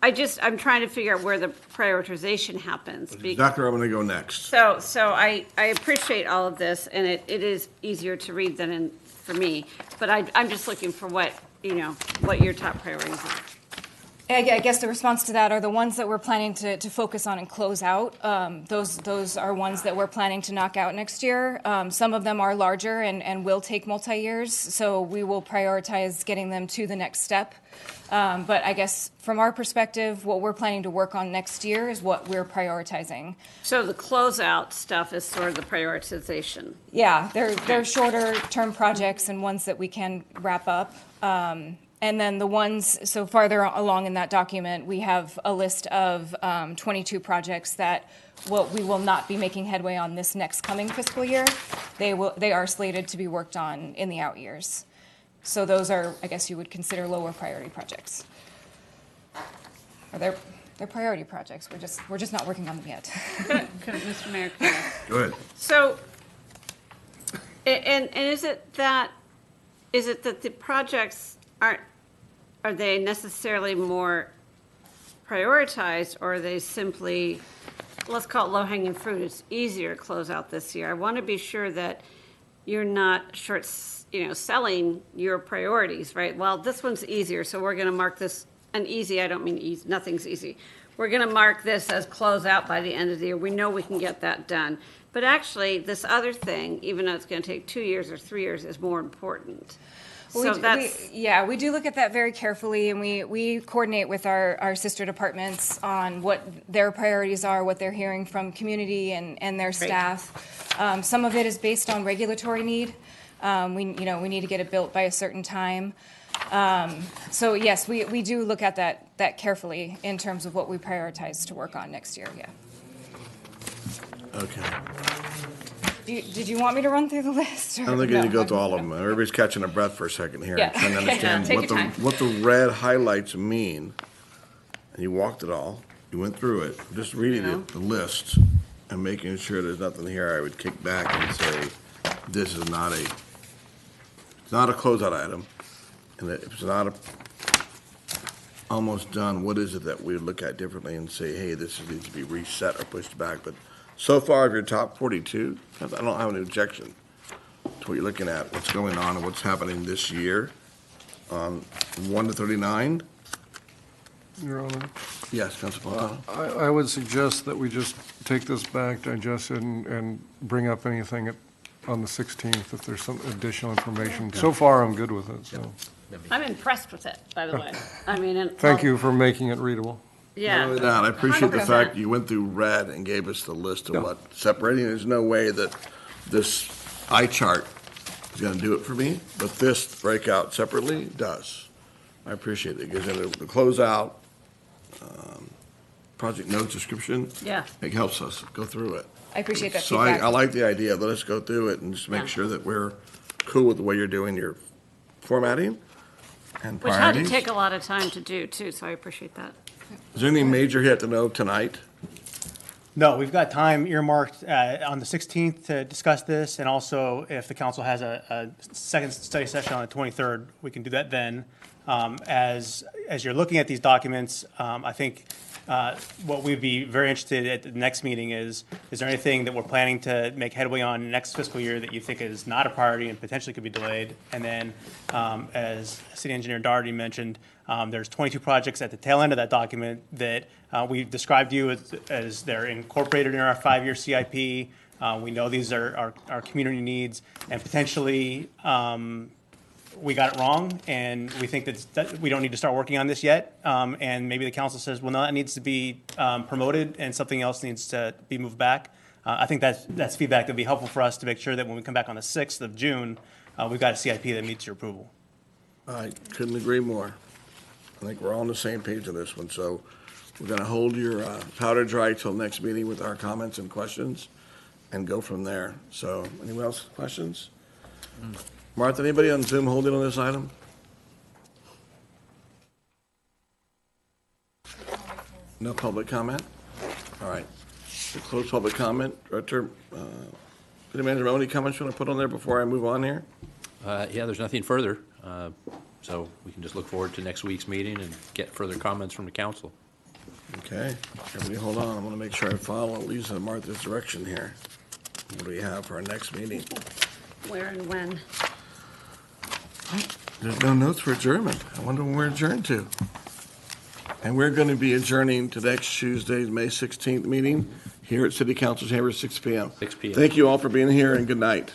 trying to figure out where the prioritization happens. Exactly where I'm going to go next. So I appreciate all of this, and it is easier to read than for me, but I'm just looking for what your top priorities are. I guess the response to that are the ones that we're planning to focus on and close out. Those are ones that we're planning to knock out next year. Some of them are larger and will take multi-years, so we will prioritize getting them to the next step. But I guess from our perspective, what we're planning to work on next year is what we're prioritizing. So the closeout stuff is sort of the prioritization. Yeah, they're shorter term projects and ones that we can wrap up. And then the ones, so farther along in that document, we have a list of 22 projects that we will not be making headway on this next coming fiscal year. They are slated to be worked on in the out years. So those are, I guess you would consider lower priority projects. Or they're priority projects. We're just not working on them yet. Mr. Mayor, go ahead. So, and is it that the projects are they necessarily more prioritized, or are they simply, let's call it low-hanging fruit, it's easier to close out this year? I want to be sure that you're not selling your priorities, right? Well, this one's easier, so we're going to mark this an easy. I don't mean easy, nothing's easy. We're going to mark this as close out by the end of the year. We know we can get that done. But actually, this other thing, even though it's going to take 2 years or 3 years, is more important. So we do look at that very carefully, and we coordinate with our sister departments on what their priorities are, what they're hearing from community and their staff. Some of it is based on regulatory need. We need to get it built by a certain time. So yes, we do look at that carefully in terms of what we prioritize to work on next year. Yeah. Okay. Did you want me to run through the list? I don't think you need to go through all of them. Everybody's catching a breath for a second here. Yeah. I'm trying to understand what the red highlights mean. And you walked it all. You went through it. Just reading it, the list, and making sure there's nothing here I would kick back and say, this is not it's not a closeout item. And if it's not almost done, what is it that we look at differently and say, hey, this needs to be reset or pushed back? But so far, of your top 42, I don't have an objection to what you're looking at, what's going on and what's happening this year. 1 to 39? Your Honor. Yes, Councilman Napolitano. I would suggest that we just take this back, digest it, and bring up anything on the 16th if there's some additional information. So far, I'm good with it, so. I'm impressed with it, by the way. I mean, Thank you for making it readable. Yeah. Not only that, I appreciate the fact you went through red and gave us the list of what separating. There's no way that this eye chart is going to do it for me, but this breakout separately does. I appreciate it. It gives it the closeout, project notes description. Yeah. It helps us go through it. I appreciate that So feedback. I like the idea. Let us go through it and just make sure that we're cool with the way you're doing your formatting and Which had to priorities. take a lot of time to do too, so I appreciate that. Is there anything major you have to know tonight? No, we've got time earmarked on the 16th to discuss this, and also if the council has a second study session on the 23rd, we can do that then. As you're looking at these documents, I think what we'd be very interested at the next meeting is there anything that we're planning to make headway on next fiscal year that you think is not a priority and potentially could be delayed? And then, as City Engineer Doherty mentioned, there's 22 projects at the tail end of that document that we've described to you as they're incorporated in our 5-year CIP. We know these are our community needs, and potentially we got it wrong, and we think that we don't need to start working on this yet. And maybe the council says, well, no, that needs to be promoted, and something else needs to be moved back. I think that's feedback that would be helpful for us to make sure that when we come back on the 6th of June, we've got a CIP that meets your approval. I couldn't agree more. I think we're all on the same page on this one, so we're going to hold your powder dry till next meeting with our comments and questions and go from there. So, anyone else questions? Martha, anybody on Zoom holding on this item? No public comment? All right. We'll close public comment. Director, City Manager, any comments you want to put on there before I move on here? Yeah, there's nothing further. So we can just look forward to next week's meeting and get further comments from the council. Okay. Everybody hold on. I want to make sure I follow Lisa and Martha's direction here. What do we have for our next meeting? Where and when? There's no notes for adjournment. I wonder when we're adjourned to. And we're going to be adjourning to next Tuesday's May 16th meeting here at City Council Chamber, 6 p.m. 6 p.m. Thank you all for being here, and good night.